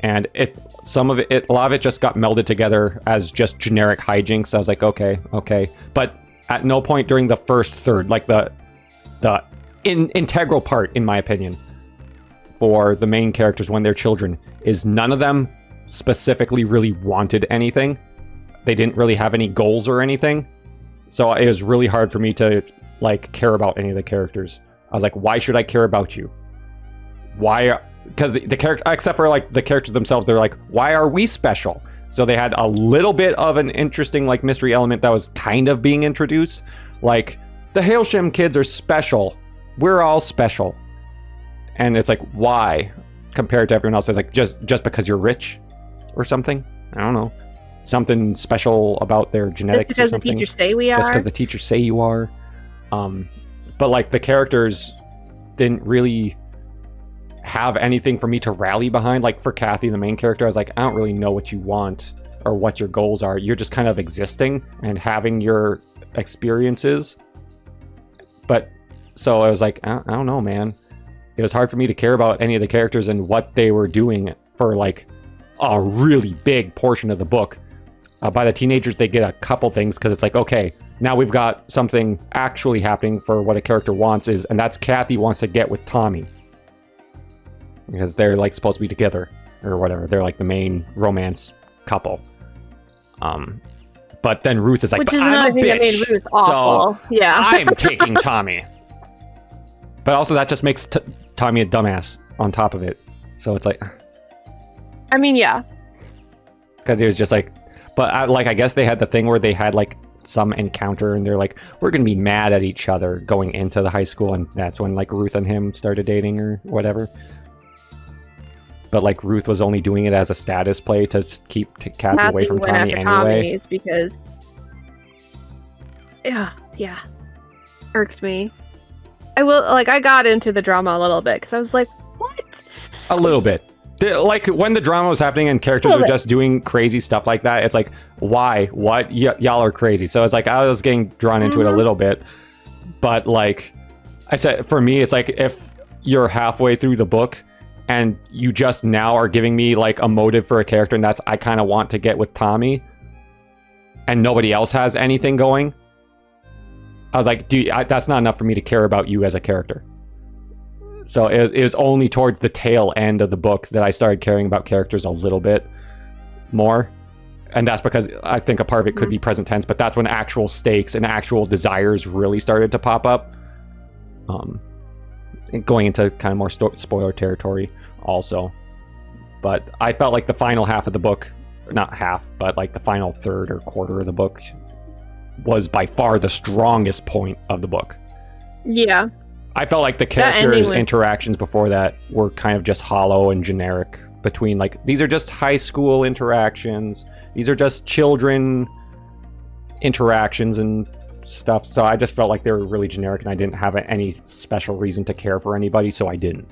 And a lot of it just got melded together as just generic hijinks. I was like, okay. But at no point during the first third, like the integral part, in my opinion, for the main characters when they're children, is none of them specifically really wanted anything. They didn't really have any goals or anything. So it was really hard for me to like care about any of the characters. I was like, why should I care about you? Why? Because the character, except for like the characters themselves, they're like, why are we special? So they had a little bit of an interesting like mystery element that was kind of being introduced. Like, the Hailsham kids are special. We're all special. And it's like, why? Compared to everyone else, it's like, just because you're rich or something? I don't know. Something special about their genetics just because or something. the teachers say we are? Just because the teachers say you are. But like the characters didn't really have anything for me to rally behind. Like for Kathy, the main character, I was like, I don't really know what you want or what your goals are. You're just kind of existing and having your experiences. But so I was like, I don't know, man. It was hard for me to care about any of the characters and what they were doing for like a really big portion of the book. By the teenagers, they get a couple things because it's like, okay, now we've got something actually happening for what a character wants is, and that's Kathy wants to get with Tommy. Because they're like supposed to be together or whatever. They're like the main romance couple. But then Ruth is like, which but is I'm another a thing that made bitch, Ruth awful. so Yeah. I'm taking Tommy. But also that just makes Tommy a dumbass on top of it. So it's like, I mean, yeah. because he was just like, but I guess they had the thing where they had like some encounter and they're like, we're gonna be mad at each other going into the high school, and that's when like Ruth and him started dating or whatever. But like Ruth was only doing it as a status play to keep Kathy away from went Tommy after anyway. Tommy's because yeah, irked me. I got into the drama a little bit because I was like, what? A little bit. Like when the drama was happening and characters were just doing crazy stuff like that, it's like, why? What? Y'all are crazy. So it's like I was getting drawn into it a little bit. But like I said, for me, it's like if you're halfway through the book and you just now are giving me like a motive for a character, and that's I kind of want to get with Tommy, and nobody else has anything going, I was like, dude, that's not enough for me to care about you as a character. So it was only towards the tail end of the book that I started caring about characters a little bit more. And that's because I think a part of it could be present tense, but that's when actual stakes and actual desires really started to pop up. Going into kind of more spoiler territory also. But I felt like the final half of the book not half, but like the final third or quarter of the book was by far the strongest point of the book. Yeah. I felt like the characters' interactions before that were kind of just hollow and generic between, like, these are just high school interactions. These are just children interactions and stuff. So I just felt like they were really generic and I didn't have any special reason to care for anybody, so I didn't.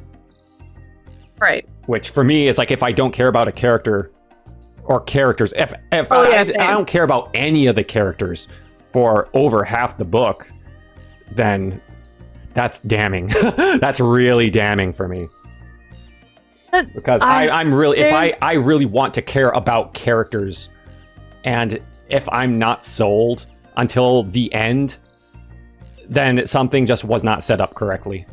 Right. Which for me is like, if I don't care about a character or characters, if I don't care about any of the characters for over half the book, then that's damning. That's really damning for me. Because I'm really, if I really want to care about characters, and if I'm not sold until the end, then something just was not set up correctly.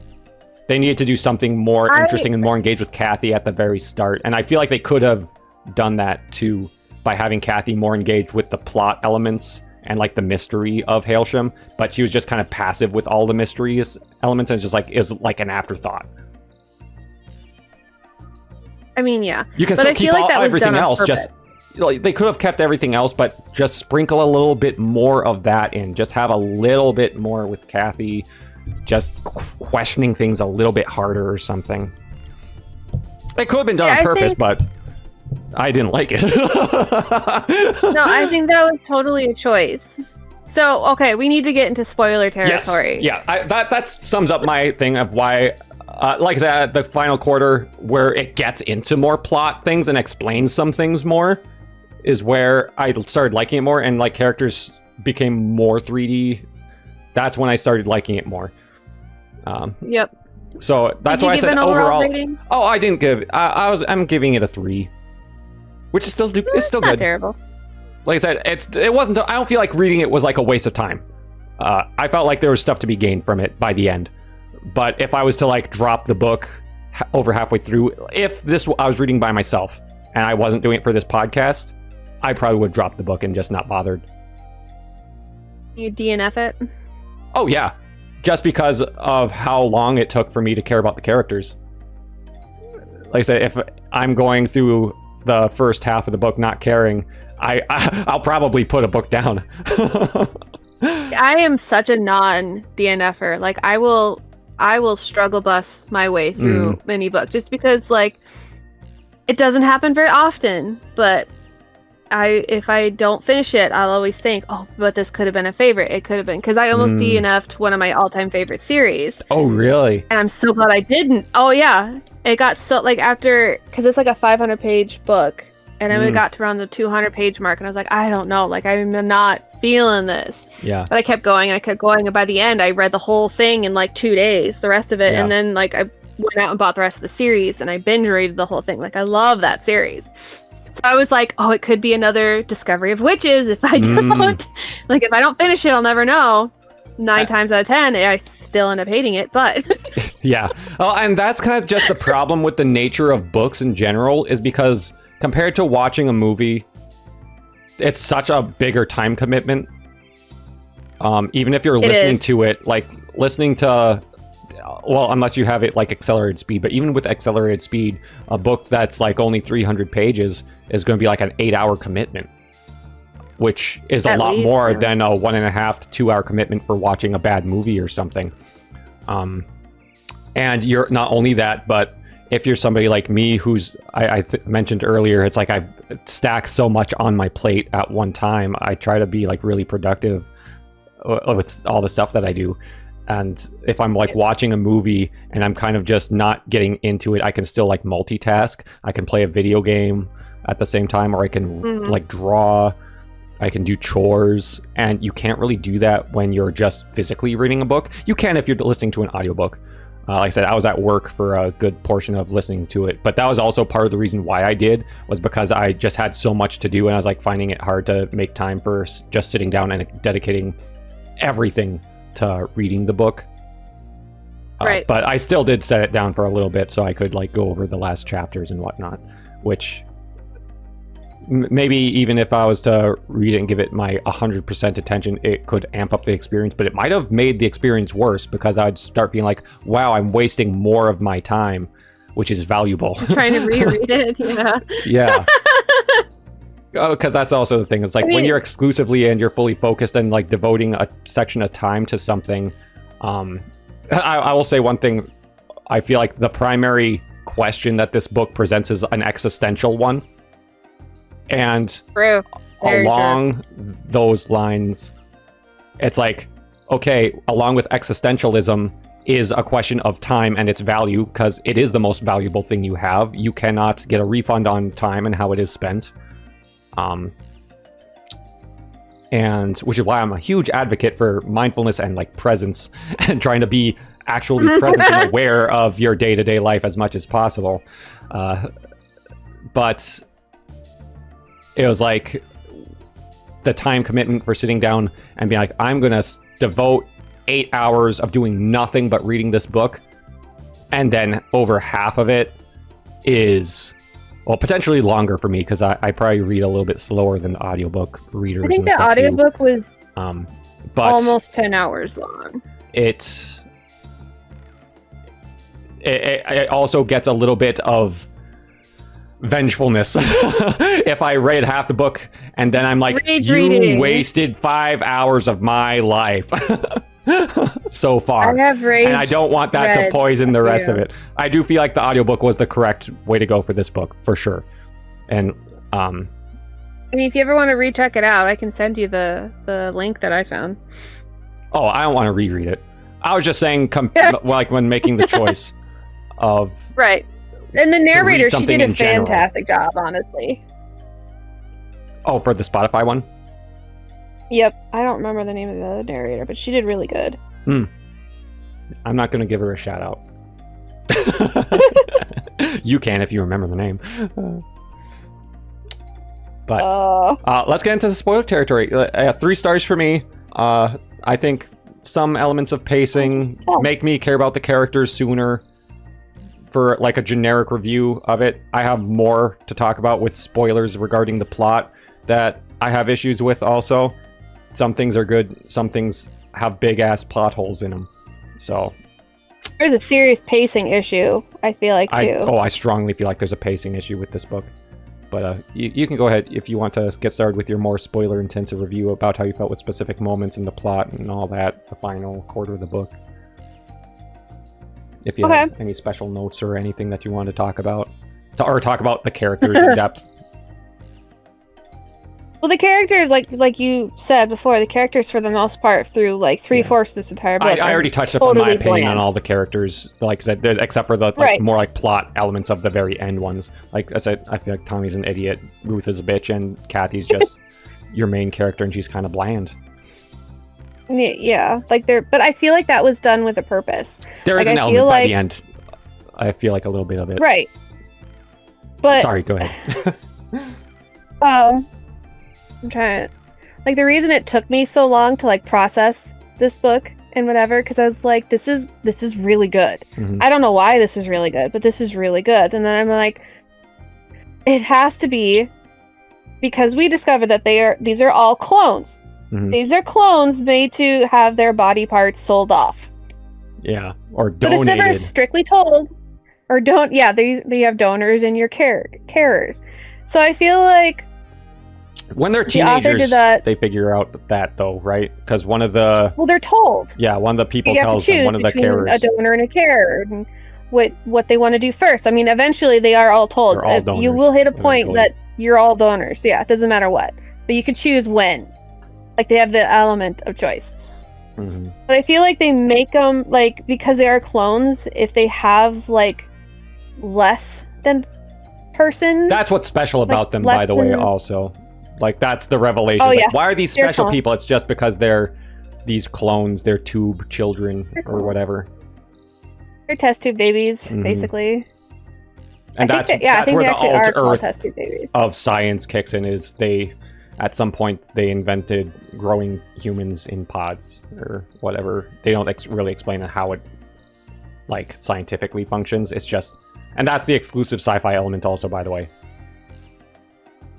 They needed to do something more interesting and more engaged with Kathy at the very start. And I feel like they could have done that too by having Kathy more engaged with the plot elements and like the mystery of Hailsham, but she was just kind of passive with all the mysterious elements and just like is like an afterthought. I mean, yeah. You can still keep everything else. Just like, they could have kept everything else, but just sprinkle a little bit more of that in. Just have a little bit more with Kathy, just questioning things a little bit harder or something. It could have been done on purpose, but I didn't like it. No, I think that was totally a choice. So, okay, we need to get into spoiler territory. Yes. Yeah, that sums up my thing of why, like I said, the final quarter, where it gets into more plot things and explains some things more, is where I started liking it more, and like characters became more 3D. That's when I started liking it more. Yep. So that's why I said overall. Oh, I didn't give. I'm giving it a 3, which is still it's still not good. Terrible. Like I said, it wasn't. I don't feel like reading it was like a waste of time. I felt like there was stuff to be gained from it by the end. But if I was to like drop the book over halfway through, if I was reading by myself and I wasn't doing it for this podcast, I probably would drop the book and just not bothered. You DNF it? Oh yeah, just because of how long it took for me to care about the characters. Like I said, if I'm going through the first half of the book not caring, I'll probably put a book down. I am such a non-DNFer. Like I will struggle bus my way through many books just because like it doesn't happen very often, but if I don't finish it, I'll always think, oh, but this could have been a favorite. It could have been, because I almost DNF'd one of my all-time favorite series. Oh, really? And I'm so glad I didn't. Oh, yeah. It got so, like, after, because it's like a 500-page book, and then we got to around the 200-page mark, and I was like, I don't know, like, I'm not feeling this. Yeah. But I kept going, and I kept going, and by the end, I read the whole thing in, like, 2 days, the rest of it, and then, like, I went out and bought the rest of the series, and I binge-rated the whole thing. Like, I love that series. So I was like, oh, it could be another Discovery of Witches if I don't. Like, if I don't finish it, I'll never know. 9 times out of 10, I still end up hating it, but... Yeah. Oh, and that's kind of just the problem with the nature of books in general, is because compared to watching a movie, it's such a bigger time commitment. Even if you're listening to it, like, listening to... Well, unless you have it like accelerated speed, but even with accelerated speed, a book that's like only 300 pages is going to be like an 8-hour commitment, which is a lot more than a 1.5 to 2 hour commitment for watching a bad movie or something. And you're not only that, but if you're somebody like me, who's I mentioned earlier, it's like I've stacked so much on my plate at one time. I try to be like really productive with all the stuff that I do. And if I'm like watching a movie and I'm kind of just not getting into it, I can still like multitask. I can play a video game at the same time, or I can like draw. I can do chores, and you can't really do that when you're just physically reading a book. You can if you're listening to an audiobook. Like I said, I was at work for a good portion of listening to it, but that was also part of the reason why I did, was because I just had so much to do, and I was like finding it hard to make time for just sitting down and dedicating everything to reading the book. Right. But I still did set it down for a little bit so I could like go over the last chapters and whatnot, which maybe even if I was to read it and give it my 100% attention, it could amp up the experience, but it might have made the experience worse, because I'd start being like, wow, I'm wasting more of my time, which is valuable. Trying to reread it, yeah. Yeah. because that's also the thing. It's like when you're exclusively and you're fully focused and like devoting a section of time to something. I will say one thing. I feel like the primary question that this book presents is an existential one. And along those lines, it's like, okay, along with existentialism is a question of time and its value, because it is the most valuable thing you have. You cannot get a refund on time and how it is spent. And which is why I'm a huge advocate for mindfulness and like presence and trying to be actually present and aware of your day-to-day life as much as possible. But it was like the time commitment for sitting down and being like, I'm going to devote 8 hours of doing nothing but reading this book. And then over half of it is, well, potentially longer for me because I probably read a little bit slower than the audiobook readers. I think the audiobook was but almost 10 hours long. It also gets a little bit of vengefulness if I read half the book and then I'm like, you wasted 5 hours of my life so far. I have and I don't want that to poison the rest of it. I do feel like the audiobook was the correct way to go for this book, for sure. And I mean, if you ever want to recheck it out, I can send you the link that I found. Oh, I don't want to reread it. I was just saying, like when making the choice of... Right. And the narrator, she did a fantastic job, honestly. Oh, for the Spotify one? Yep. I don't remember the name of the other narrator, but she did really good. I'm not going to give her a shout out. You can if you remember the name. But let's get into the spoiler territory. 3 stars for me. I think some elements of pacing make me care about the characters sooner. For like a generic review of it, I have more to talk about with spoilers regarding the plot that I have issues with also. Some things are good, some things have big ass plot holes in them. So there's a serious pacing issue, I feel like, too. I strongly feel like there's a pacing issue with this book. But you can go ahead if you want to get started with your more spoiler intensive review about how you felt with specific moments in the plot and all that, the final quarter of the book. If you have any special notes or anything that you want to talk about. Or talk about the characters in depth. Well, the characters, like you said before, the characters for the most part through like 3/4 this entire book. I already touched upon my opinion on all the characters, like I said, except for the more like plot elements of the very end ones. Like I said, I feel like Tommy's an idiot, Ruth is a bitch, and Kathy's just your main character, and she's kind of bland. Yeah, like but I feel like that was done with a purpose. There is an element by the end. I feel like a little bit of it. Right. But sorry, go ahead. I'm trying to, like, the reason it took me so long to like process this book and whatever, because I was like, this is really good. I don't know why this is really good, but this is really good. And then I'm like, it has to be because we discovered that these are all clones. These are clones made to have their body parts sold off. Yeah, or donated. But it's never strictly told. Or don't, yeah, they have donors and your carers. So I feel like when they're teenagers, they figure out that though, right? Because one of the... Well, they're told. Yeah, one of the people tells them, one of the carers. A donor and a carer, and what they want to do first. I mean, eventually they are all told. They're all donors, you will hit a point that you're all donors. Yeah, it doesn't matter what. But you can choose when. Like, they have the element of choice. But I feel like they make them, like, because they are clones, if they have, like, less than person... That's what's special about them, by the way, also. Like, that's the revelation. Oh, yeah. Like, why are these special people? It's just because they're these clones, they're tube children, or whatever. They're test tube babies, basically. And that's where the alt-earth of science kicks in, is they... At some point, they invented growing humans in pods or whatever. They don't really explain how it, like, scientifically functions. It's just... And that's the exclusive sci-fi element also, by the way.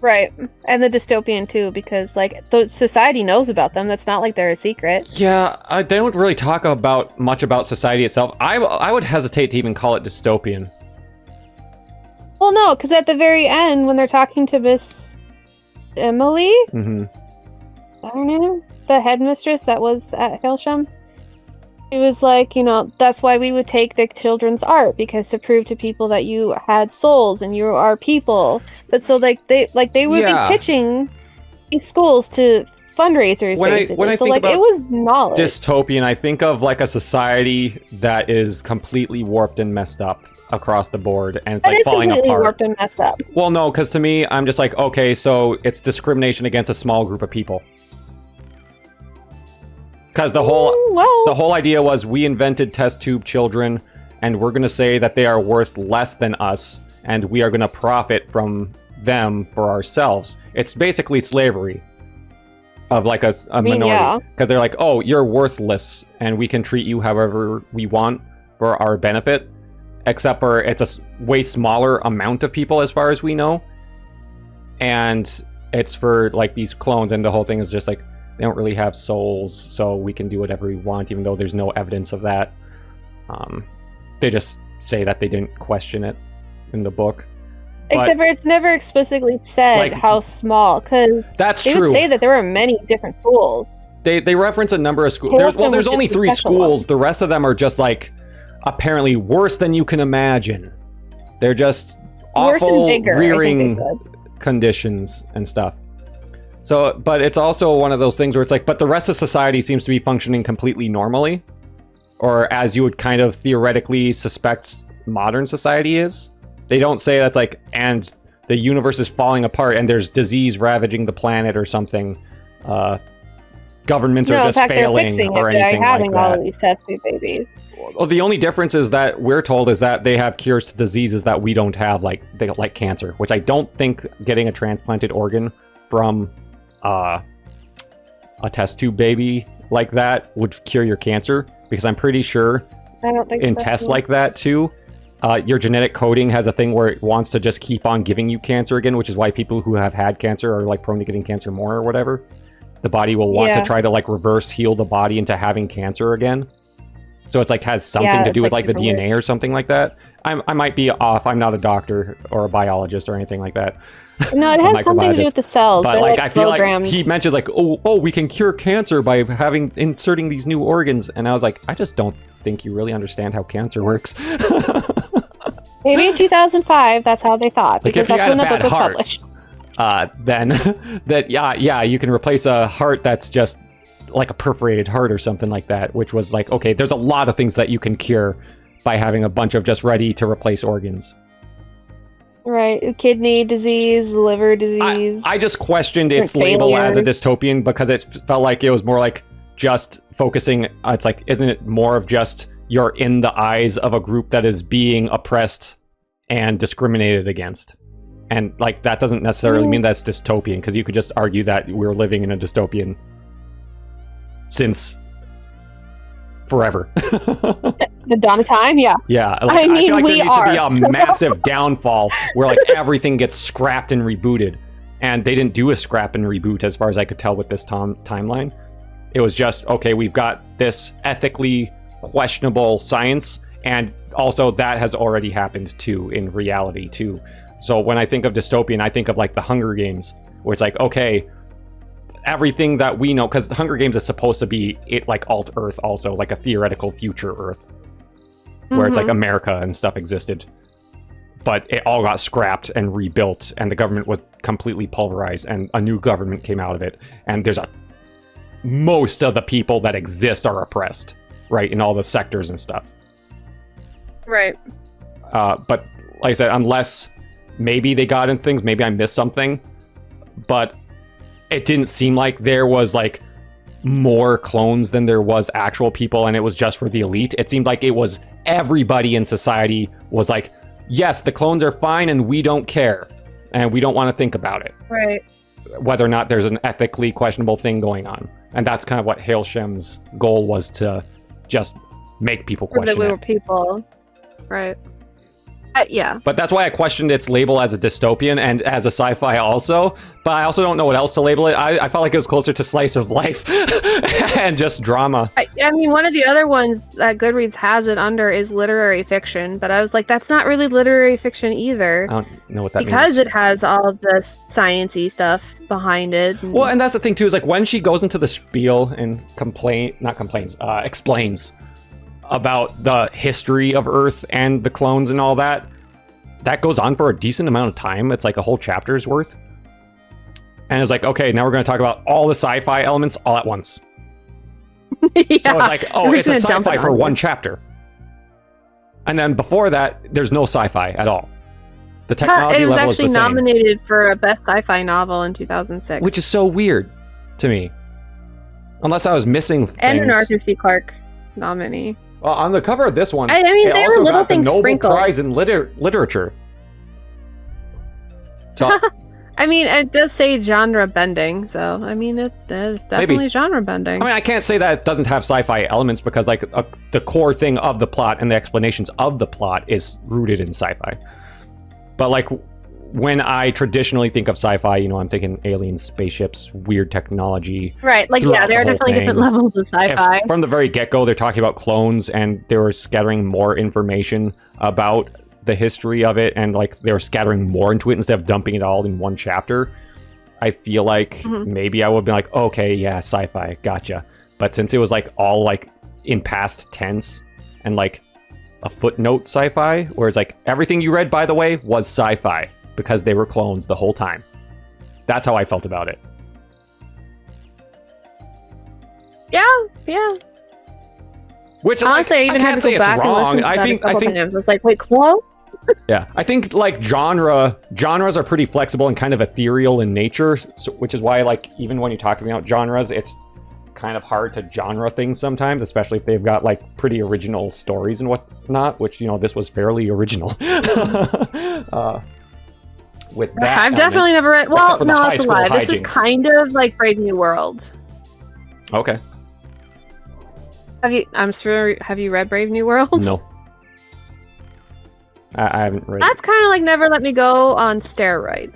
Right. And the dystopian, too, because, like, the society knows about them. That's not like they're a secret. Yeah, they don't really talk much about society itself. I would hesitate to even call it dystopian. Well, no, because at the very end, when they're talking to Miss Emily, Mm-hmm. her name, the headmistress that was at Hailsham. It was like, that's why we would take the children's art, because to prove to people that you had souls and you are people. But so they would be pitching these schools to fundraisers. When I think about it was knowledge. Dystopian, I think of like a society that is completely warped and messed up across the board, and it's like falling apart. Warped and messed up. Well, no, because to me, I'm just like, okay, so it's discrimination against a small group of people. Because the whole idea was we invented test tube children, and we're going to say that they are worth less than us, and we are going to profit from them for ourselves. It's basically slavery of like a minority. Because they're like, oh, you're worthless, and we can treat you however we want for our benefit, except for it's a way smaller amount of people as far as we know. And it's for like these clones, and the whole thing is just like, they don't really have souls, so we can do whatever we want, even though there's no evidence of that. They just say that they didn't question it in the book. Except for it's never explicitly said like, how small, because they would say that there were many different schools. They reference a number of schools. There's only 3 schools. The rest of them are just like apparently worse than you can imagine. They're just awful rearing conditions and stuff. So, but it's also one of those things where it's like, but the rest of society seems to be functioning completely normally, or as you would kind of theoretically suspect modern society is. They don't say that's like, and the universe is falling apart and there's disease ravaging the planet or something. Governments are just failing or anything like that. All of these test tube babies. Well, the only difference is that we're told is that they have cures to diseases that we don't have, like cancer, which I don't think getting a transplanted organ from a test tube baby like that would cure your cancer, because I'm pretty sure in tests like that too, your genetic coding has a thing where it wants to just keep on giving you cancer again, which is why people who have had cancer are like prone to getting cancer more or whatever. The body will want to try to like reverse heal the body into having cancer again. So it's like has something to do with like the DNA or something like that. I might be off. I'm not a doctor or a biologist or anything like that. No, it has something to do with the cells. But like I feel like he mentioned like, oh, we can cure cancer by inserting these new organs, and I was like, I just don't think you really understand how cancer works. Maybe in 2005, that's how they thought, like because that's when the book was published. Then you can replace a heart that's just like a perforated heart or something like that, which was like, okay, there's a lot of things that you can cure by having a bunch of just ready to replace organs. Right, kidney disease, liver disease. I just questioned its label as a dystopian because it felt like it was more like just focusing. It's like, isn't it more of just you're in the eyes of a group that is being oppressed and discriminated against? And like that doesn't necessarily mean that's dystopian, because you could just argue that we're living in a dystopian since forever. The dawn of time, yeah. Yeah, like, I feel like there needs to be a massive downfall where like everything gets scrapped and rebooted, and they didn't do a scrap and reboot as far as I could tell with this timeline. It was just, okay, we've got this ethically questionable science, and also that has already happened too in reality too. So when I think of dystopian, I think of like the Hunger Games, where it's like, okay, everything that we know, because the Hunger Games is supposed to be like alt Earth, also like a theoretical future Earth, where it's like America and stuff existed, but it all got scrapped and rebuilt, and the government was completely pulverized, and a new government came out of it, and most of the people that exist are oppressed, right, in all the sectors and stuff. Right. But like I said, unless maybe they got in things, maybe I missed something, but it didn't seem like there was like more clones than there was actual people, and it was just for the elite. It seemed like it was everybody in society was like, yes, the clones are fine and we don't care, and we don't want to think about it. Right. Whether or not there's an ethically questionable thing going on. And that's kind of what Hailsham's goal was, to just make people question that we were people. Right. Yeah. But that's why I questioned its label as a dystopian and as a sci-fi also. But I also don't know what else to label it. I felt like it was closer to slice of life and just drama. I mean, one of the other ones that Goodreads has it under is literary fiction. But I was like, that's not really literary fiction either. know what that because means. it has all of the science-y stuff behind it. Well, and that's the thing too, is like when she goes into the spiel and explains about the history of Earth and the clones and all that, that goes on for a decent amount of time. It's like a whole chapter's worth. And it's like, okay, now we're going to talk about all the sci-fi elements all at once. Yeah. So it's like, oh, We're it's a just gonna dump sci-fi it for on one you. chapter. And then before that, there's no sci-fi at all. The technology It was level is the actually same. nominated for a best sci-fi novel in 2006. Which is so weird to me. Unless I was missing things. and an Arthur C. Clarke nominee. On the cover of this one, I mean, it there also were little got the things Nobel sprinkled. Prize in Literature. So, I mean, it does say genre bending, so I mean, it is definitely genre bending. I mean, I can't say that it doesn't have sci-fi elements because, like, the core thing of the plot and the explanations of the plot is rooted in sci-fi. But, like, when I traditionally think of sci-fi, you know, I'm thinking aliens, spaceships, weird technology. Right, like, throughout yeah, there are the whole definitely different thing. levels of sci-fi. If from the very get-go, they're talking about clones and they were scattering more information about the history of it, and like they were scattering more into it instead of dumping it all in one chapter. I feel like maybe I would be like, okay, yeah, sci-fi, gotcha. But since it was like all like in past tense and like a footnote sci-fi, where it's like everything you read, by the way, was sci-fi because they were clones the whole time. That's how I felt about it. Yeah. Which Honestly, I like, even I had can't to say go it's back and wrong. listen to that I a think couple times. I was like, wait, quote? Yeah, I think like genres are pretty flexible and kind of ethereal in nature, so, which is why like even when you're talking about genres, it's kind of hard to genre things sometimes, especially if they've got like pretty original stories and whatnot. Which, you know, this was fairly original. With that, I've definitely never read. Well, for the no, high that's a school lie. This is hijinks. kind of like Brave New World. Okay, Have you? I'm sure. Have you read Brave New World? no, I haven't read. That's kind of like Never Let Me Go on steroids.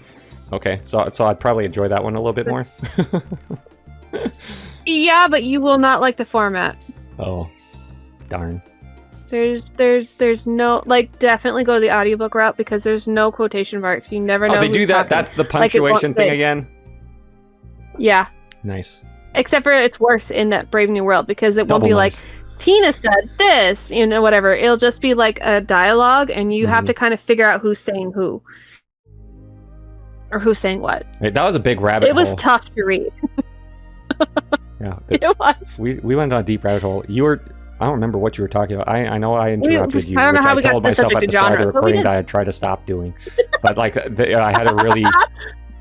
Okay, so I'd probably enjoy that one a little bit more. Yeah, but you will not like the format. Oh, darn. There's no, like, definitely go the audiobook route because there's no quotation marks. You never know. Oh, they do who's that. talking. That's the Like, it won't punctuation thing say- again. Yeah. Nice. Except for it's worse in that Brave New World because it won't Double be like, nice. Tina said this, you know, whatever. It'll just be like a dialogue and you have to kind of figure out who's saying who. Or who's saying what. Wait, that was a big rabbit It was hole. tough to read. Yeah, It was. we went on a deep rabbit hole. You were, I don't remember what you were talking about. I know I interrupted you, I don't know which how I we got told to the myself at subject the of start of the genres, but we recording did. that I'd try to stop doing. But like, I had a really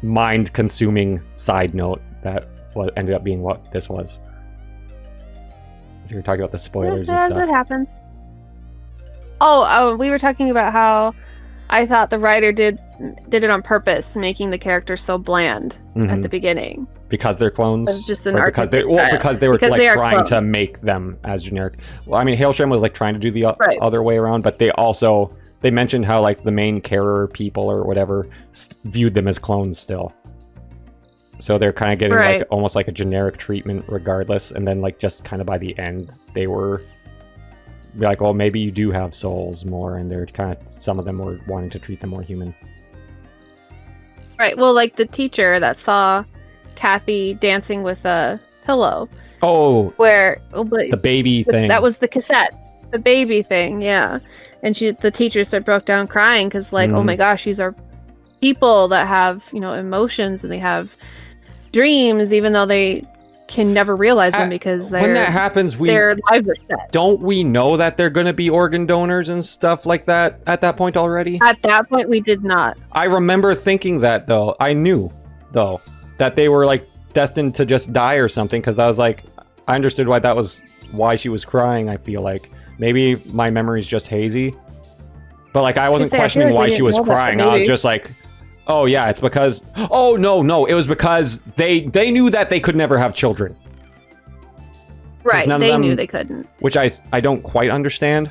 mind-consuming side note that ended up being what this was. So we were talking about the spoilers and That stuff. happens. Oh, we were talking about how I thought the writer did it on purpose, making the characters so bland at Mhm. the beginning. Because they're clones, It's just an or because they, artistic style. because they were Because like they are trying to clones. make them as generic. Well, I mean, Hailsham was like trying to do the Right. other way around, but they mentioned how like the main carer people or whatever viewed them as clones still. So they're kind of getting Right. like almost like a generic treatment regardless, and then like just kind of by the end they were like, well, maybe you do have souls more, and they're kind of, some of them were wanting to treat them more human. Right. Well, like the teacher that saw Kathy dancing with a pillow, Oh, where the baby thing. that was the cassette, the baby thing, yeah. And the teacher said broke down crying because, like, oh my gosh, these are people that have, you know, emotions and they have dreams, even though they can never realize them because when that happens, their lives are set. don't we know that they're going to be organ donors and stuff like that at that point already? At that point, we did not. I remember thinking that, though. I knew, though, that they were like destined to just die or something, because I was like, I understood why she was crying. I feel like maybe my memory's just hazy, but like I wasn't I feel questioning like we why she didn't was know that, crying. but I was maybe. just like, oh yeah, it's because, oh no, it was because they knew that they could never have children, Right. none of They them- knew they couldn't. which I don't quite understand.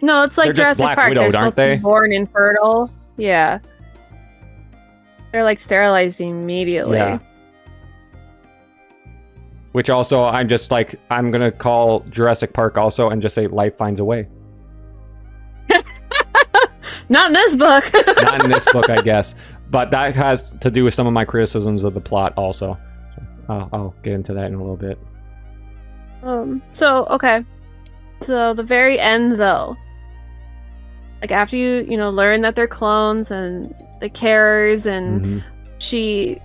No, it's like They're just Jurassic Black Park. Widowed, They're aren't supposed to they? be born infertile. Yeah. They're like sterilized immediately. Yeah. Which also, I'm just like, I'm gonna call Jurassic Park also and just say life finds a way. Not in this book. Not in this book, I guess. But that has to do with some of my criticisms of the plot also. I'll get into that in a little bit. Okay. So the very end, though. Like, after you learn that they're clones and the carers, and she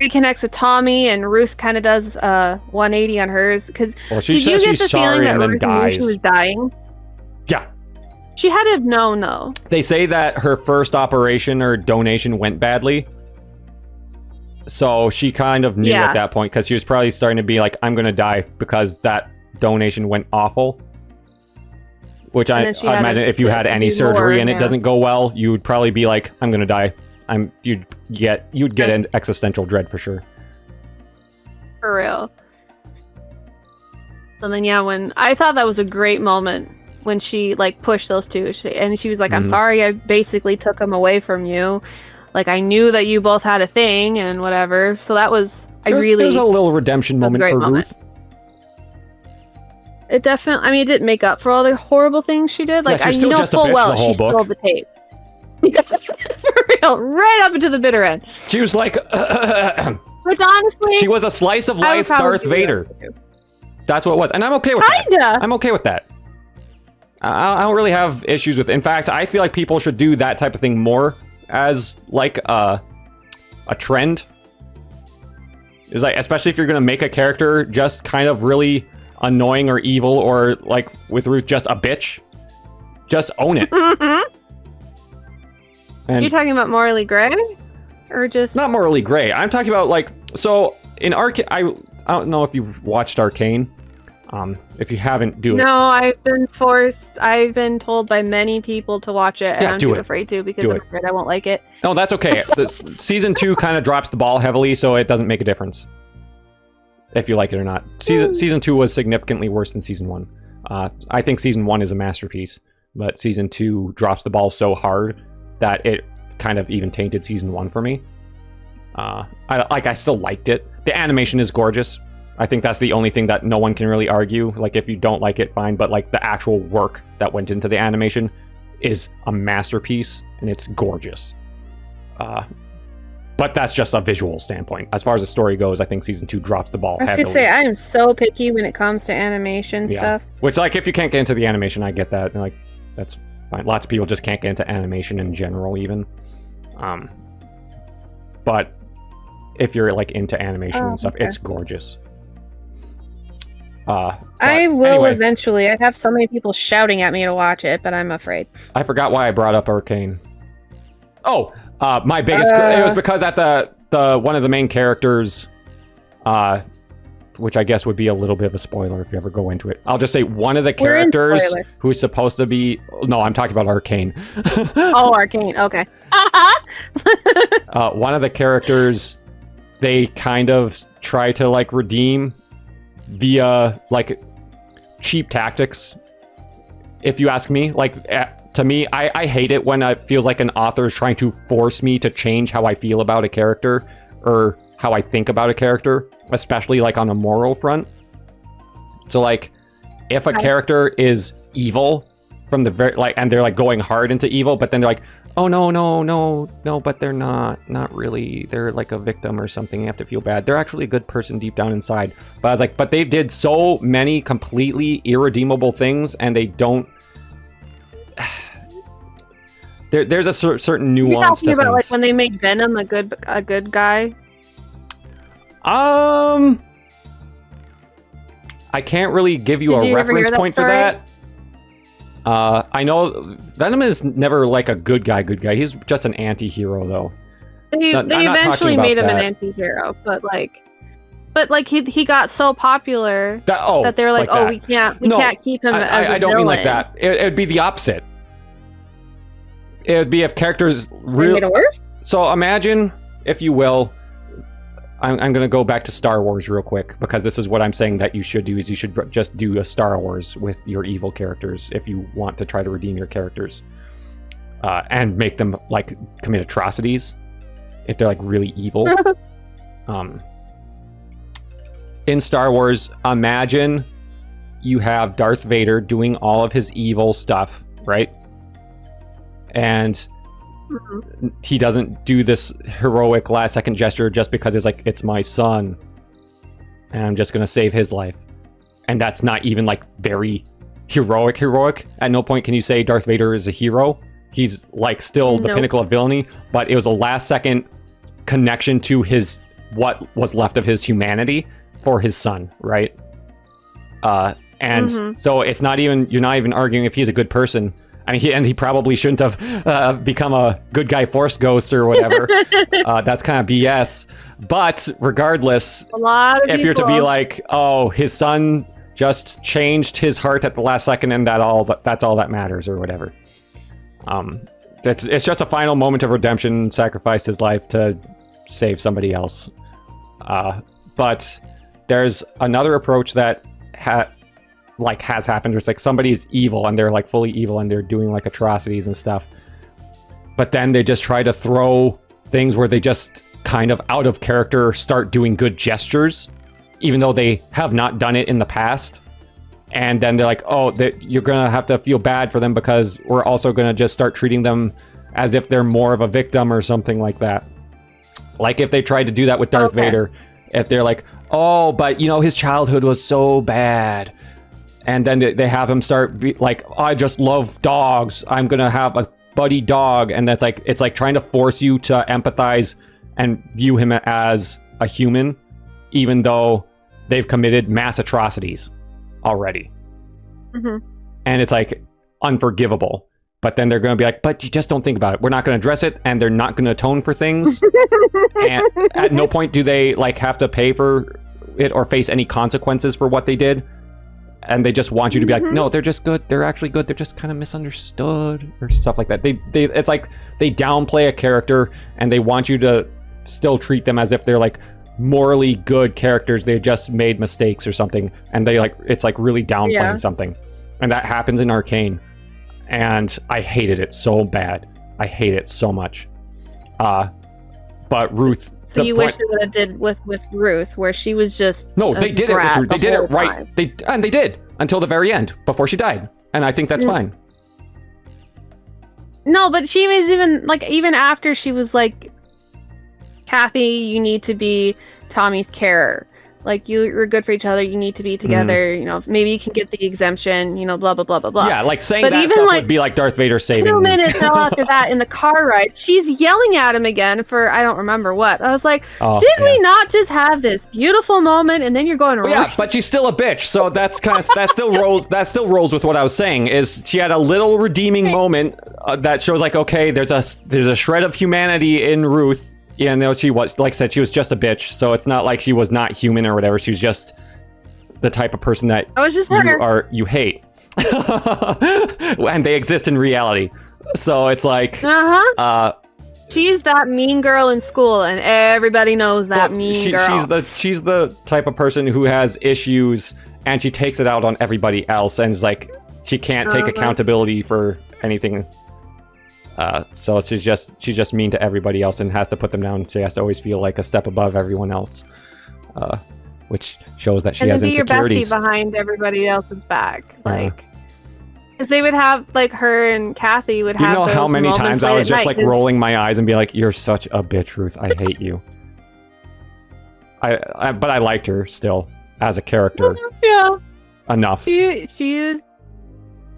reconnects with Tommy, and Ruth kind of does 180 on hers. Because she did you says get she's the sorry feeling that and then Ruth dies. knew she was dying? Yeah. She had to have known, though. They say that her first operation or donation went badly. So she kind of knew at that point, because she was probably starting to be like, I'm going to die because that donation went awful. Which I imagine if you had any surgery and it doesn't go well, you would probably be like, I'm going to die. You'd get an existential dread for sure. For real. So then, when I thought that was a great moment when she like pushed those two, and she was like, I'm sorry, I basically took them away from you. Like, I knew that you both had a thing and whatever. So that was, it was a little redemption moment for Ruth. It definitely, it didn't make up for all the horrible things she did. Like, I know full well she stole the tape. For real, right up into the bitter end. She was like, which honestly, she was a slice of life Darth Vader. That's what it was, and I'm okay with that. I'm okay with that. I don't really have issues with it. In fact, I feel like people should do that type of thing more as like a trend. Is like, especially if you're gonna make a character just kind of really annoying or evil, or like with Ruth, just a bitch. Just own it. And you're talking about morally gray, or just not morally gray? I'm talking about like, so in Arcane. I don't know if you've watched Arcane. If you haven't, do it. No, I've been told by many people to watch it, and I'm too afraid to, because I'm afraid I won't like it. No, that's okay. Season 2 kind of drops the ball heavily, so it doesn't make a difference if you like it or not. Season 2 was significantly worse than Season 1. I think Season 1 is a masterpiece, but Season 2 drops the ball so hard that it kind of even tainted Season 1 for me. I still liked it. The animation is gorgeous. I think that's the only thing that no one can really argue. Like, if you don't like it, fine, but like the actual work that went into the animation is a masterpiece, and it's gorgeous. But that's just a visual standpoint. As far as the story goes, I think Season 2 drops the ball heavily. I should say, I am so picky when it comes to animation stuff. Which, like, if you can't get into the animation, I get that. Like, that's fine. Lots of people just can't get into animation in general, even. But if you're, like, into animation and stuff, it's gorgeous. I will eventually. I have so many people shouting at me to watch it, but I'm afraid. I forgot why I brought up Arcane. Oh, my biggest... it was because at the one of the main characters, which I guess would be a little bit of a spoiler if you ever go into it. I'll just say one of the characters who's supposed to be... No, I'm talking about Arcane. Oh, Arcane. Okay. One of the characters, they kind of try to, like, redeem via, like, cheap tactics, if you ask me. Like, to me, I hate it when it feels like an author is trying to force me to change how I feel about a character or how I think about a character, especially like on a moral front. So, like, if a character is evil from the very, like, and they're like going hard into evil, but then they're like, oh no, but they're not really. They're like a victim or something. You have to feel bad. They're actually a good person deep down inside. But I was like, but they did so many completely irredeemable things, and they don't. There's a certain nuance. You're talking about like when they make Venom a good guy. I can't really give you a reference point for that. I know Venom is never like a good guy. He's just an anti-hero, though. They eventually made him an anti-hero, but he got so popular that they're like, we can't keep him as a villain. I don't mean like that. It'd be the opposite. It would be if characters really made it worse. So imagine, if you will, I'm going to go back to Star Wars real quick, because this is what I'm saying that you should do, is you should just do a Star Wars with your evil characters if you want to try to redeem your characters. And make them, like, commit atrocities if they're, like, really evil. In Star Wars, imagine you have Darth Vader doing all of his evil stuff, right? and he doesn't do this heroic last second gesture just because it's like, it's my son and I'm just gonna save his life. And that's not even like very heroic. At no point can you say Darth Vader is a hero. He's like still the pinnacle of villainy, but it was a last second connection to his what was left of his humanity for his son, right? So it's not even, you're not even arguing if he's a good person. I mean, he probably shouldn't have become a good guy Force Ghost or whatever. That's kind of BS. But regardless, if you're to be like, oh, his son just changed his heart at the last second, and that's all that matters, or whatever. It's just a final moment of redemption. Sacrificed his life to save somebody else. But there's another approach that has happened. It's like somebody's evil and they're like fully evil and they're doing like atrocities and stuff, but then they just try to throw things where they just kind of out of character start doing good gestures even though they have not done it in the past, and then they're like, oh, you're gonna have to feel bad for them because we're also gonna just start treating them as if they're more of a victim or something like that. Like if they tried to do that with Darth Vader, if they're like, oh, but his childhood was so bad. And then they have him start like, I just love dogs. I'm going to have a buddy dog. And it's like trying to force you to empathize and view him as a human, even though they've committed mass atrocities already. And it's like unforgivable. But then they're going to be like, but you just don't think about it. We're not going to address it. And they're not going to atone for things. And at no point do they like have to pay for it or face any consequences for what they did. And they just want you to be like, no, they're just good. They're actually good. They're just kind of misunderstood or stuff like that. It's like they downplay a character and they want you to still treat them as if they're like morally good characters. They just made mistakes or something. And it's like really downplaying something. And that happens in Arcane. And I hated it so bad. I hate it so much. But Ruth... So you wish they would have did with Ruth, where she was just they did it with Ruth. They did it right. They did until the very end, before she died, and I think that's fine. No, but she was even after she was like, Kathy, you need to be Tommy's carer. Like, you're good for each other. You need to be together. Maybe you can get the exemption. Blah blah blah blah blah. Yeah, like saying that stuff would be like Darth Vader saving. 2 minutes after that, in the car ride, she's yelling at him again for I don't remember what. I was like, did we not just have this beautiful moment, and then you're going? Yeah, but she's still a bitch. So that still rolls. That still rolls with what I was saying. Is she had a little redeeming moment that shows like, okay, there's a shred of humanity in Ruth. Yeah, no, she was, like I said, she was just a bitch. So it's not like she was not human or whatever. She was just the type of person that you hate. And they exist in reality. So it's like... she's that mean girl in school, and everybody knows that mean girl. She's the type of person who has issues, and she takes it out on everybody else, and is like, she can't take accountability for anything. So she's just mean to everybody else and has to put them down. She has to always feel like a step above everyone else, which shows that she has insecurities. And to be your bestie behind everybody else's back, like, because they would have like her and Kathy would have. You know how many times I was just like rolling my eyes and be like, "You're such a bitch, Ruth. I hate you." But I liked her still as a character. Yeah. Enough.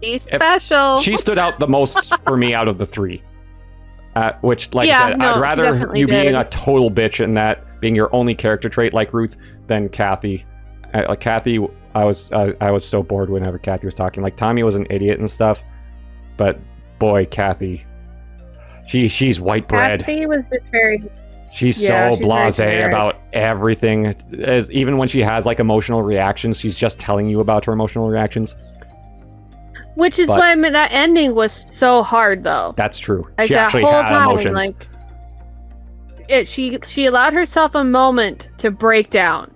She's special. She stood out the most for me out of the three. Which, like I said, I'd rather you being a total bitch and that being your only character trait like Ruth than Kathy. Like Kathy, I was so bored whenever Kathy was talking. Like Tommy was an idiot and stuff, but boy, Kathy, she's white bread. Kathy was just very. She's so blasé about everything. Even when she has like emotional reactions, she's just telling you about her emotional reactions. Which is why that ending was so hard, though. That's true. Like, she actually had emotions. Like, she allowed herself a moment to break down.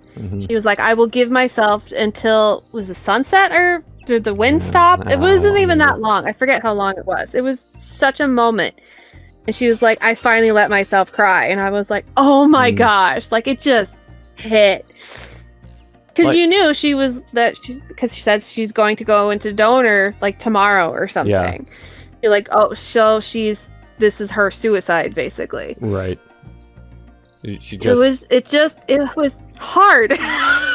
She was like, I will give myself until, was it sunset or did the wind stop? It wasn't even that long. I forget how long it was. It was such a moment. And she was like, I finally let myself cry. And I was like, oh my gosh. Like, it just hit. Because you knew she was because she said she's going to go into donor like tomorrow or something. You're like, oh, so this is her suicide, basically. Right. She It was hard.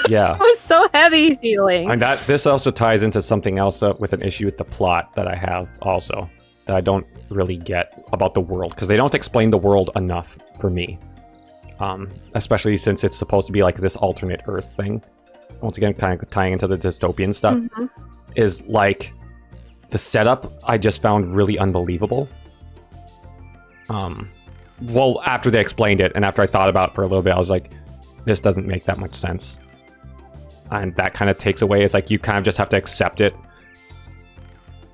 Yeah. It was so heavy feeling. And this also ties into something else with an issue with the plot that I have also, that I don't really get about the world, because they don't explain the world enough for me. Especially since it's supposed to be like this alternate Earth thing. Once again, kind of tying into the dystopian stuff, is like the setup I just found really unbelievable. Well, after they explained it, and after I thought about it for a little bit, I was like, this doesn't make that much sense. And that kind of takes away, it's like you kind of just have to accept it.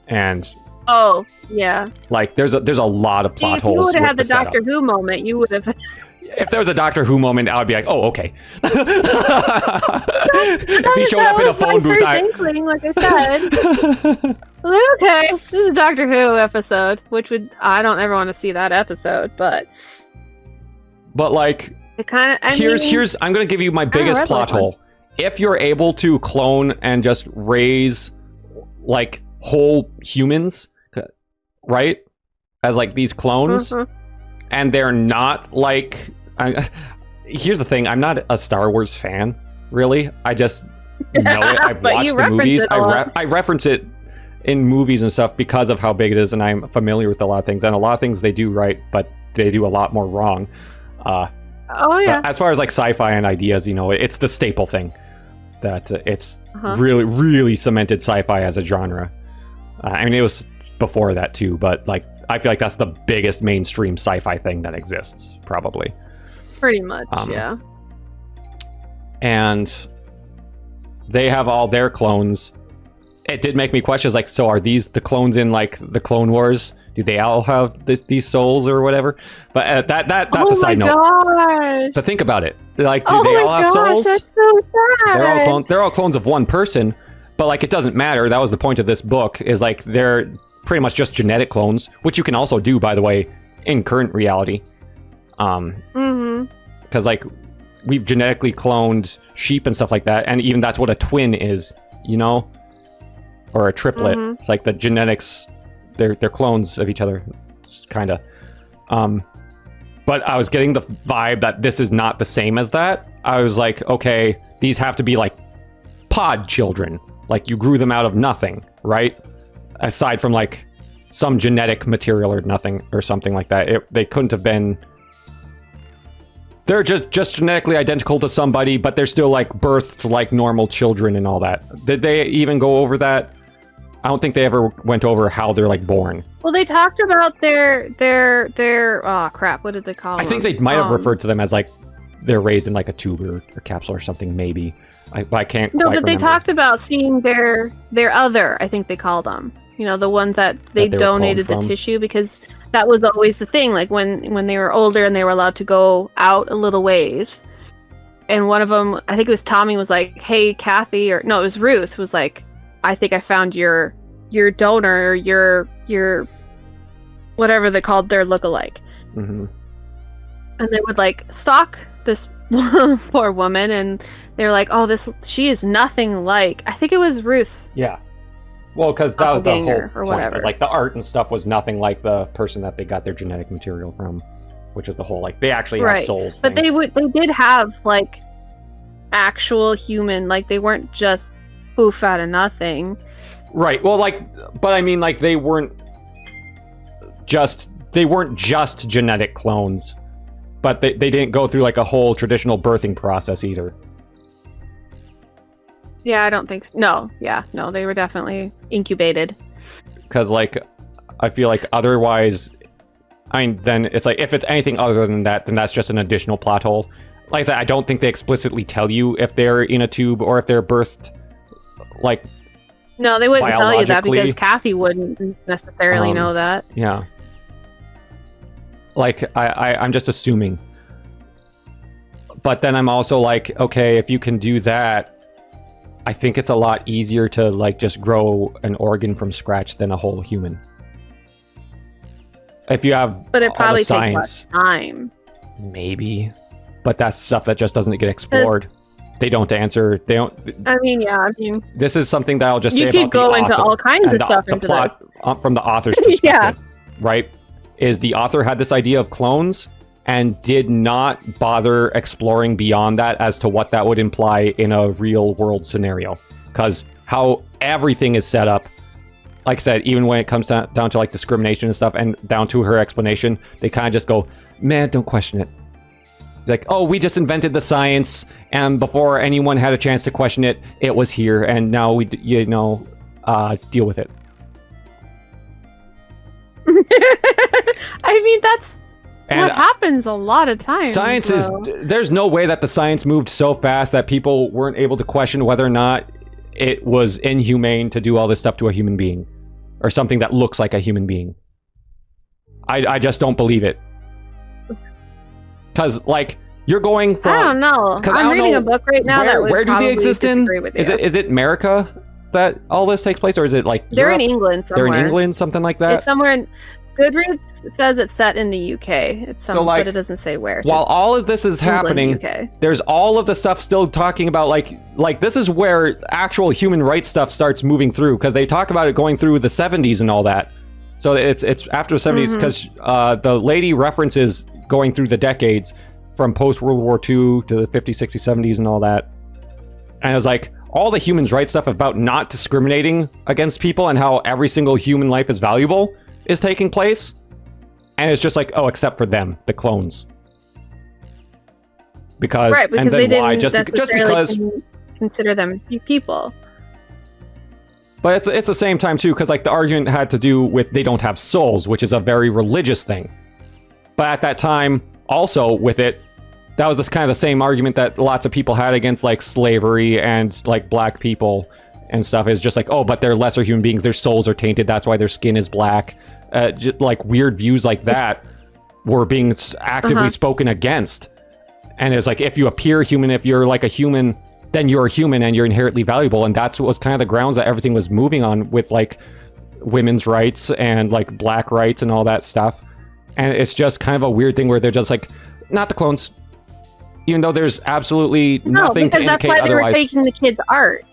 And oh, yeah. like there's a lot of plot holes. If you would have had the setup. Doctor Who moment, you would have. If there was a Doctor Who moment, I would be like, oh, okay. If he showed up in a phone booth, inkling, like I said. Okay, this is a Doctor Who episode, I don't ever want to see that episode, but like, it kind of. Here's I'm gonna give you my biggest plot hole. If you're able to clone and just raise like whole humans, right, as like these clones, and they're not like. Here's the thing: I'm not a Star Wars fan, really. I just know it. I've watched the movies. I reference it in movies and stuff because of how big it is, and I'm familiar with a lot of things. And a lot of things they do right, but they do a lot more wrong. Oh yeah. As far as like sci-fi and ideas, it's the staple thing that it's really, really cemented sci-fi as a genre. I mean, it was before that too, but like I feel like that's the biggest mainstream sci-fi thing that exists, probably. Pretty much, yeah. And they have all their clones. It did make me question, like, so are these the clones in like the Clone Wars? Do they all have these souls or whatever? But that's a side note. Gosh. But think about it. Like, do they all have souls? That's so sad. They're all clones of one person. But like, it doesn't matter. That was the point of this book. Is like they're pretty much just genetic clones, which you can also do, by the way, in current reality. Because like we've genetically cloned sheep and stuff like that, and even that's what a twin is, or a triplet. It's like the genetics, they're clones of each other, kind of. But I was getting the vibe that this is not the same as that. I was like, okay, these have to be like pod children, like you grew them out of nothing, right? Aside from like some genetic material or nothing or something like that, they couldn't have been. They're just genetically identical to somebody, but they're still like birthed like normal children and all that. Did they even go over that? I don't think they ever went over how they're like born. Well, they talked about their oh crap, what did they call them? I think they might have referred to them as like they're raised in like a tube or capsule or something, maybe. I can't. No, quite but they remember. talked about seeing their other. I think they called them. The ones that they donated the tissue, because that was always the thing. Like when they were older and they were allowed to go out a little ways, and one of them, I think it was Tommy, was like, "Hey, Kathy," or no, it was Ruth, was like, "I think I found your donor, your whatever they called their lookalike." And they would like stalk this poor woman, and they were like, "Oh, she is nothing like." I think it was Ruth. Yeah. Well, because that was the whole or point. whatever. Was like the art and stuff was nothing like the person that they got their genetic material from, which is the whole like they actually have souls. But thing. they did have like actual human, like they weren't just poof out of nothing. Right. Well, like, but I mean, like they weren't just genetic clones, but they didn't go through like a whole traditional birthing process either. Yeah, I don't think so. No, they were definitely incubated. Because, like, I feel like otherwise, I mean, then it's like, if it's anything other than that, then that's just an additional plot hole. Like I said, I don't think they explicitly tell you if they're in a tube or if they're birthed, like, no, they wouldn't tell you that because Kathy wouldn't necessarily know that. Yeah. Like, I'm just assuming. But then I'm also like, okay, if you can do that, I think it's a lot easier to like just grow an organ from scratch than a whole human. If you have but it probably science, takes less time. Maybe. But that's stuff that just doesn't get explored. They don't answer. They don't. I mean, yeah. I mean, This is something that I'll just say you about could go the into author all kinds and of stuff the into plot from the author's perspective, Yeah. right? Is the author had this idea of clones and did not bother exploring beyond that as to what that would imply in a real world scenario. Because how everything is set up, like I said, even when it comes down to like discrimination and stuff, and down to her explanation, they kind of just go, man, don't question it. Like, oh, we just invented the science, and before anyone had a chance to question it, it was here, and now we, deal with it. I mean, that's And what happens a lot of times. science though. there's no way that the science moved so fast that people weren't able to question whether or not it was inhumane to do all this stuff to a human being, or something that looks like a human being. I just don't believe it. Because, like, you're going from... I don't know. 'cause I I'm don't reading know a book right now that would where do they probably exist in? disagree with you. Is it America that all this takes place, or is it like They're in Europe? England They're somewhere. in England, something like that? It's somewhere in... Goodreads says it's set in the UK. It's So, like, but it doesn't say where. While all of this is happening, UK. there's all of the stuff still talking about, like this is where actual human rights stuff starts moving through, because they talk about it going through the 70s and all that. So it's after the 70s, because the lady references going through the decades from post-World War II to the 50s, 60s, 70s and all that. And it was like, all the human rights stuff about not discriminating against people and how every single human life is valuable is taking place. And it's just like, oh, except for them, the clones. Because, Right, because and then they why? didn't Just because... consider them people. But it's the same time, too, because like the argument had to do with they don't have souls, which is a very religious thing. But at that time, also with it, that was this kind of the same argument that lots of people had against like slavery and like black people and stuff. Is just like, oh, but they're lesser human beings. Their souls are tainted. That's why their skin is black. Just like weird views like that were being actively spoken against. And it's like, if you appear human, if you're like a human, then you're a human and you're inherently valuable. And that's what was kind of the grounds that everything was moving on with like women's rights and like black rights and all that stuff. And it's just kind of a weird thing where they're just like, not the clones. Even though there's absolutely nothing to indicate that's why otherwise. they were taking the kids' art.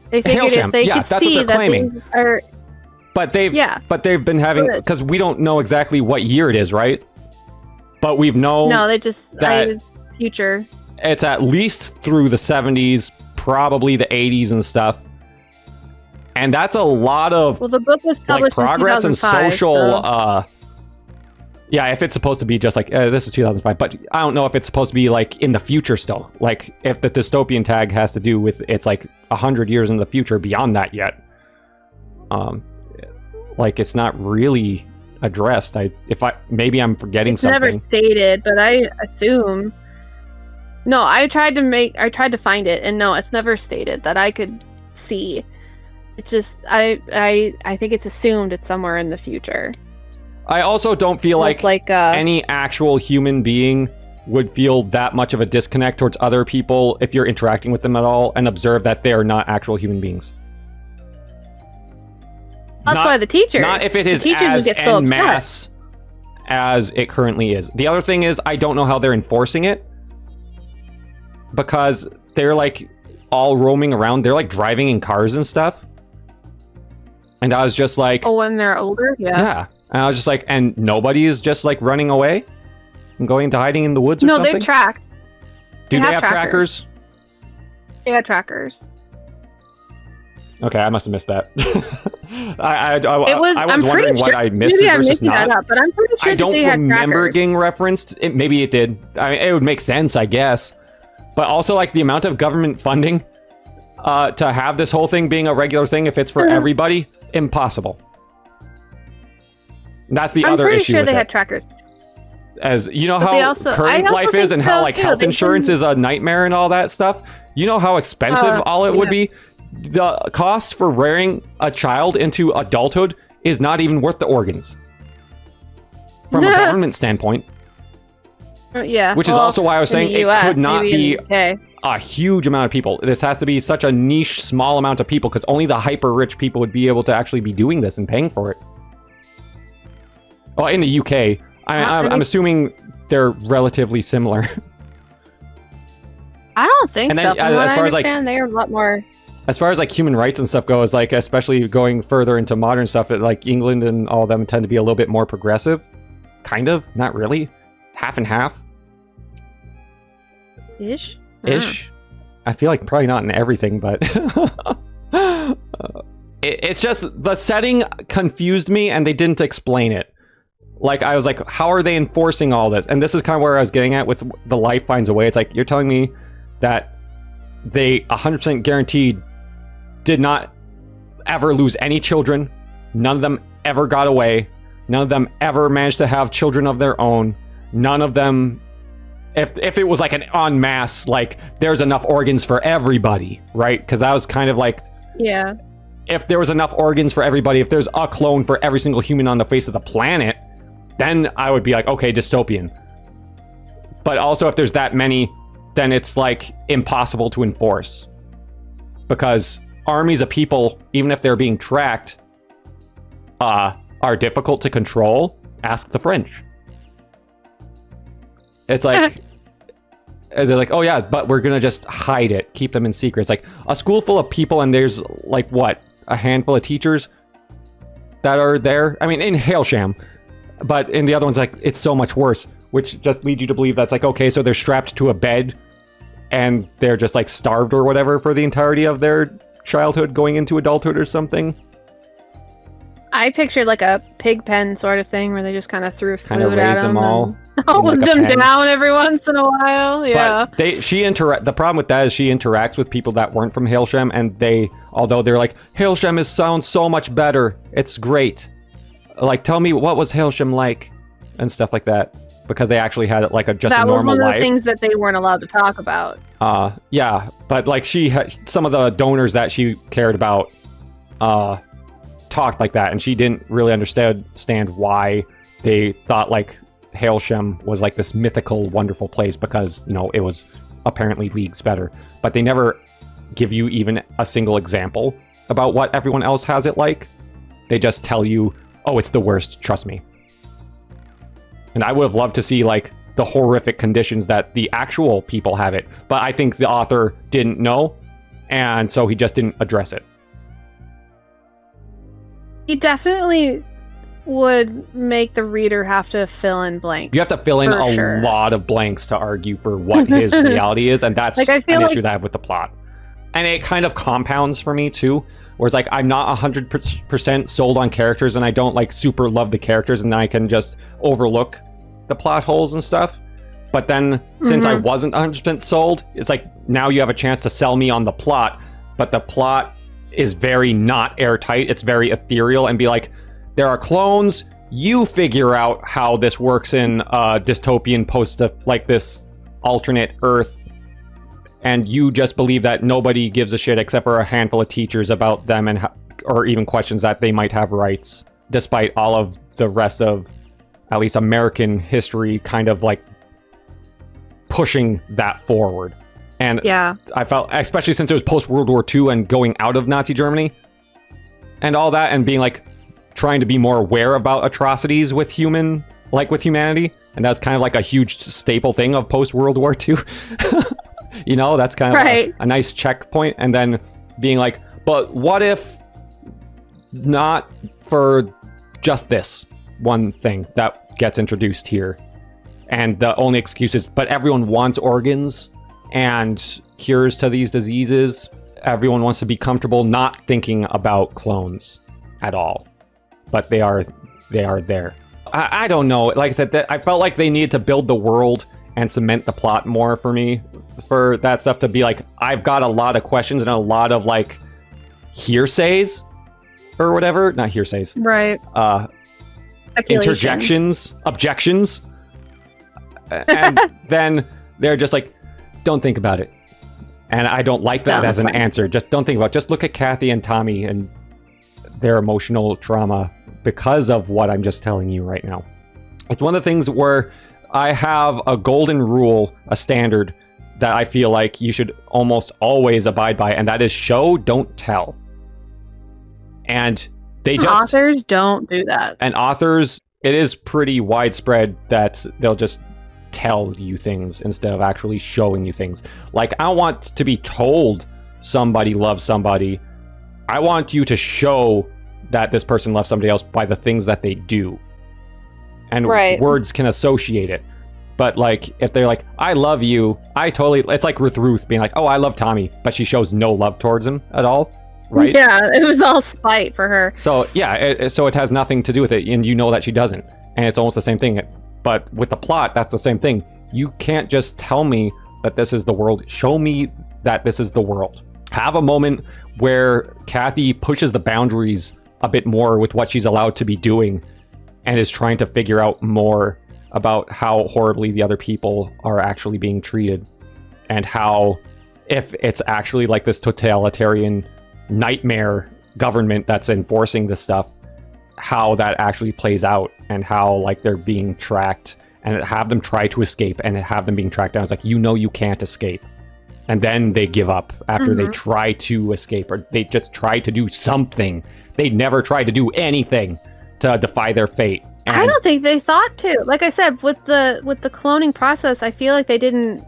They figured if they could that's see what they're that claiming. these are... But they've been having, Good. because we don't know exactly what year it is, right? But we've known No, they just... that- future. it's at least through the 70s, probably the 80s and stuff. And that's a lot of Well, the book was like published progress in and 2005, social so... yeah, if it's supposed to be just like this is 2005, but I don't know if it's supposed to be like in the future still, like if the dystopian tag has to do with it's like 100 years in the future beyond that yet. Like it's not really addressed. Maybe I'm forgetting It's something. never stated, but I assume... No, I tried to find it, and no, it's never stated that I could see. It's just, I think it's assumed it's somewhere in the future. I also don't feel Just like any actual human being would feel that much of a disconnect towards other people if you're interacting with them at all and observe that they are not actual human beings. That's why the teachers... Not if it is the teachers as would get so en upset. masse as it currently is. The other thing is, I don't know how they're enforcing it. Because they're like all roaming around. They're like driving in cars and stuff. And I was just like... Oh, when they're older? Yeah. And I was just like, and nobody is just like running away? And going into hiding in the woods or No, something? they're tracked. Do they have trackers? They had trackers. Okay, I must have missed that. I was I'm wondering pretty what sure, I missed maybe I'm versus making that not. up, but I'm pretty sure I don't that they had remember trackers. getting referenced. Maybe it did. I mean, it would make sense, I guess. But also, like, the amount of government funding to have this whole thing being a regular thing, if it's for everybody, impossible. That's the other issue I'm pretty sure with they it. had trackers. As you know But how they also- current I also life is think and how so, like too. health They insurance can- is a nightmare and all that stuff. You know how expensive all it would yeah. be? The cost for rearing a child into adulthood is not even worth the organs. From a government standpoint. Yeah. Which is also why I was in the saying it US, could not maybe be in the UK. a huge amount of people. This has to be such a niche, small amount of people because only the hyper rich people would be able to actually be doing this and paying for it. Well, in the UK, I'm assuming they're relatively similar. I don't think And so. then, From what as I far as, like- understand, they are a lot more. As far as like human rights and stuff goes, like especially going further into modern stuff, like England and all of them tend to be a little bit more progressive. Kind of, not really. Half and half Ish? ish. I feel like probably not in everything, but it's just the setting confused me and they didn't explain it. Like I was like, how are they enforcing all this? And this is kind of where I was getting at with the life finds a way. It's like you're telling me that they 100% guaranteed did not ever lose any children. None of them ever got away. None of them ever managed to have children of their own. None of them, if it was like an en masse, like there's enough organs for everybody, right? Because that was kind of like, Yeah. if there was enough organs for everybody, if there's a clone for every single human on the face of the planet, then I would be like, okay, dystopian. But also if there's that many, then it's like impossible to enforce. Because armies of people, even if they're being tracked, are difficult to control. Ask the French. It's like, they're like, oh yeah, but we're gonna just hide it, keep them in secret. It's like a school full of people and there's like what, a handful of teachers that are there. I mean, in Hailsham, but in the other ones, like it's so much worse, which just leads you to believe that's like, okay, so they're strapped to a bed and they're just like starved or whatever for the entirety of their childhood going into adulthood or something. I pictured like a pig pen sort of thing where they just kind of threw food Kind of at raised them all. hold like a them pen. down every once in a while. Yeah. But the problem with that is she interacts with people that weren't from Hailsham, and although they're like, Hailsham sounds so much better, it's great. Like, tell me what was Hailsham like, and stuff like that, because they actually had like just a normal life. That was one of the things that they weren't allowed to talk about. Yeah, but like some of the donors that she cared about, talked like that, and she didn't really understand why they thought like Hailsham was like this mythical, wonderful place, because it was apparently leagues better. But they never give you even a single example about what everyone else has it like. They just tell you, oh, it's the worst, trust me. And I would have loved to see like the horrific conditions that the actual people have it, but I think the author didn't know, and so he just didn't address it. He definitely would make the reader have to fill in blanks. You have to fill in a lot of blanks to argue for what his reality is, and that's Like, I feel an issue that I have with the plot. And it kind of compounds for me too, where it's like I'm not 100% sold on characters, and I don't like super love the characters, and then I can just overlook the plot holes and stuff. But then since I wasn't 100% sold, it's like now you have a chance to sell me on the plot, but the plot is very not airtight. It's very ethereal, and be like, there are clones, you figure out how this works in dystopian post like this alternate Earth, and you just believe that nobody gives a shit except for a handful of teachers about them, and or even questions that they might have rights, despite all of the rest of at least American history kind of like pushing that forward. And Yeah. I felt, especially since it was post World War II and going out of Nazi Germany and all that, and being like trying to be more aware about atrocities with humanity, and that's kind of like a huge staple thing of post World War II. That's kind of Right. a nice checkpoint. And then being like, but what if not for just this one thing that gets introduced here, and the only excuse is, but everyone wants organs and cures to these diseases. Everyone wants to be comfortable not thinking about clones at all, but they are there. I don't know. Like I said, I felt like they needed to build the world and cement the plot more for me, for that stuff to be like, I've got a lot of questions and a lot of like hearsays or whatever. Not hearsays. Right. Speculation. Interjections, objections. And then they're just like, don't think about it. And I don't like that as an answer. Just don't think about it. Just look at Kathy and Tommy and their emotional trauma because of what I'm just telling you right now. It's one of the things where I have a golden rule, a standard that I feel like you should almost always abide by, and that is show, don't tell. And authors don't do that. And authors, it is pretty widespread that they'll just tell you things instead of actually showing you things. Like, I don't want to be told somebody loves somebody. I want you to show that this person loves somebody else by the things that they do. And words can associate it. But like, if they're like, I love you, it's like with Ruth being like, oh, I love Tommy, but she shows no love towards him at all, right? Yeah, it was all spite for her. So yeah, so it has nothing to do with it, and you know that she doesn't. And it's almost the same thing. But with the plot, that's the same thing. You can't just tell me that this is the world. Show me that this is the world. Have a moment where Kathy pushes the boundaries a bit more with what she's allowed to be doing and is trying to figure out more about how horribly the other people are actually being treated, and how, if it's actually like this totalitarian nightmare government that's enforcing this stuff, how that actually plays out, and how like they're being tracked, and have them try to escape and have them being tracked down. It's like, you can't escape, and then they give up after they try to escape, or they just try to do something. They never tried to do anything to defy their fate. And I don't think they thought to. Like I said, with the cloning process, I feel like they didn't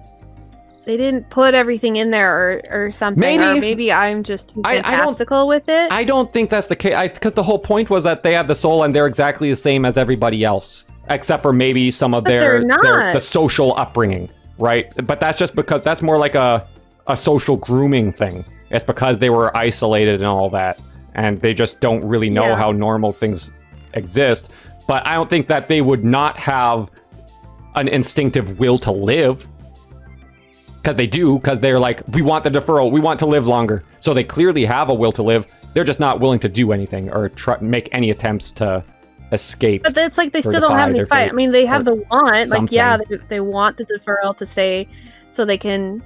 put everything in there or something. Or maybe I'm just too fantastical with it. I don't think that's the case, because the whole point was that they have the soul and they're exactly the same as everybody else, except for maybe some of the social upbringing, right? But that's just because that's more like a social grooming thing. It's because they were isolated and all that, and they just don't really know how normal things exist. But I don't think that they would not have an instinctive will to live. Because they do, because they're like, we want the deferral, we want to live longer. So they clearly have a will to live. They're just not willing to do anything or make any attempts to escape. But it's like they still don't have any fight. I mean, they have the want. Something. Like, yeah, they want the deferral to stay so they can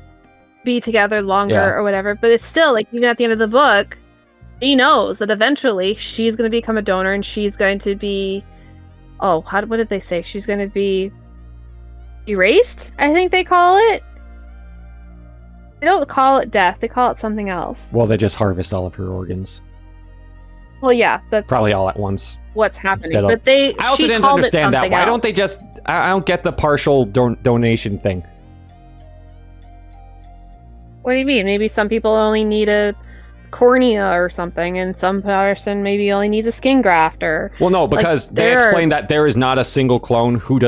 be together longer or whatever. But it's still, like, even at the end of the book, he knows that eventually she's going to become a donor, and she's going to be... what did they say? She's going to be erased, I think they call it. They don't call it death. They call it something else. Well, they just harvest all of her organs. Well, yeah. That's probably all at once. What's happening. But I also didn't understand that. Why don't they just... I don't get the partial donation thing. What do you mean? Maybe some people only need a cornea or something, and some person maybe only needs a skin graft, or... Well, no, because they explain that there is not a single clone who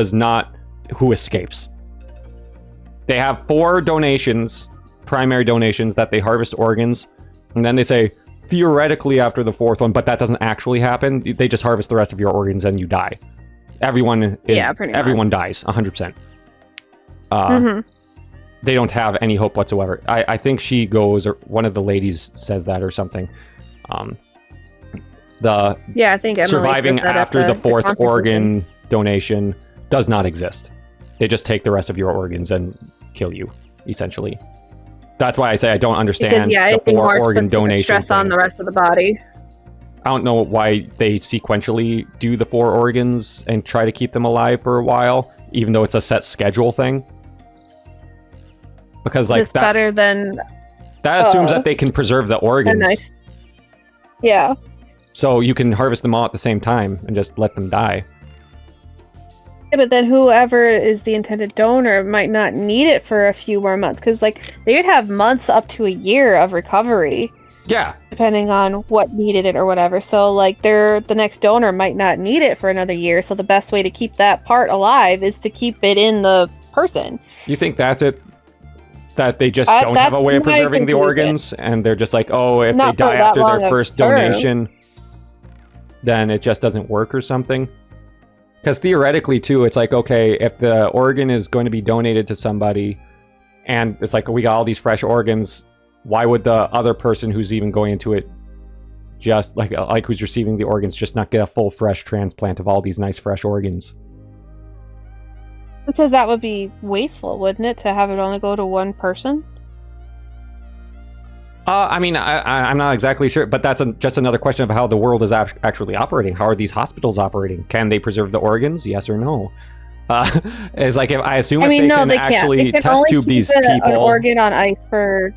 escapes. They have 4 donations, primary donations, that they harvest organs, and then they say, theoretically after the 4th one, but that doesn't actually happen. They just harvest the rest of your organs and you die. Everyone dies, 100%. They don't have any hope whatsoever. I think she goes, or one of the ladies says that or something. I think Emily surviving after the 4th organ donation does not exist. They just take the rest of your organs and kill you, essentially. That's why I say I don't understand the 4 organ donation stress on the rest of the body. I don't know why they sequentially do the 4 organs and try to keep them alive for a while, even though it's a set schedule thing. Because like it's better than that assumes that they can preserve the organs. Nice. Yeah. So you can harvest them all at the same time and just let them die. Yeah, but then whoever is the intended donor might not need it for a few more months, because like they would have months up to a year of recovery. Yeah. Depending on what needed it or whatever. So like the next donor might not need it for another year. So the best way to keep that part alive is to keep it in the person. You think that's it? That they just don't have a way of preserving the organs, and they're just like, oh, if they die after their first donation, then it just doesn't work or something? Because theoretically, too, it's like, okay, if the organ is going to be donated to somebody, and it's like, we got all these fresh organs, why would the other person who's even going into it, just like who's receiving the organs, just not get a full fresh transplant of all these nice fresh organs? Because that would be wasteful, wouldn't it, to have it only go to one person? I mean, I'm not exactly sure, but that's just another question of how the world is actually operating. How are these hospitals operating? Can they preserve the organs? Yes or no? It's like, if I assume they can actually test tube these people. An organ on ice for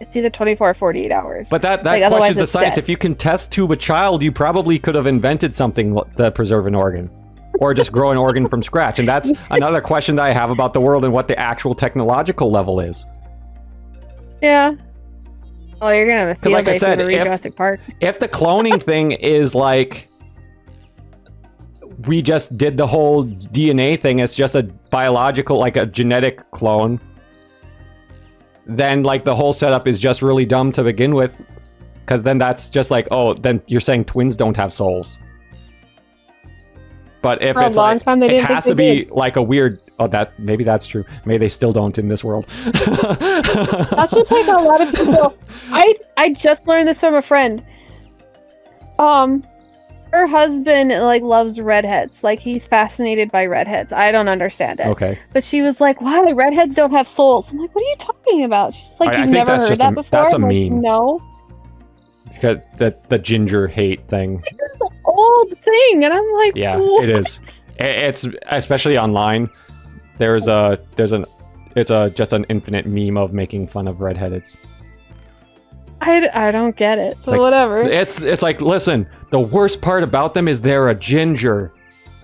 it's either 24 or 48 hours. But that questions the science. Dead. If you can test tube a child, you probably could have invented something to preserve an organ. or just grow an organ from scratch. And that's another question that I have about the world and what the actual technological level is. Yeah. Oh, you're gonna have a field like I day said, for the Jurassic Park. If the cloning thing is like, we just did the whole DNA thing, it's just a biological, like a genetic clone, then like the whole setup is just really dumb to begin with, because then that's just like, oh, then you're saying twins don't have souls. But if For a it's long like, time, they it didn't has think to they be like a weird, oh, that maybe that's true. Maybe they still don't in this world. That's just like a lot of people. I just learned this from a friend. Her husband like loves redheads. Like he's fascinated by redheads. I don't understand it. Okay. But she was like, "Why redheads don't have souls?" I'm like, "What are you talking about?" She's like, I "You've think never that's heard just that a- before?" that's a I'm like, meme. No. Because the ginger hate thing. It's an old thing, and I'm like, Yeah, what? it is. It's especially online. It's just an infinite meme of making fun of redheads. I don't get it. So like- whatever. It's like, listen, the worst part about them is they're a ginger,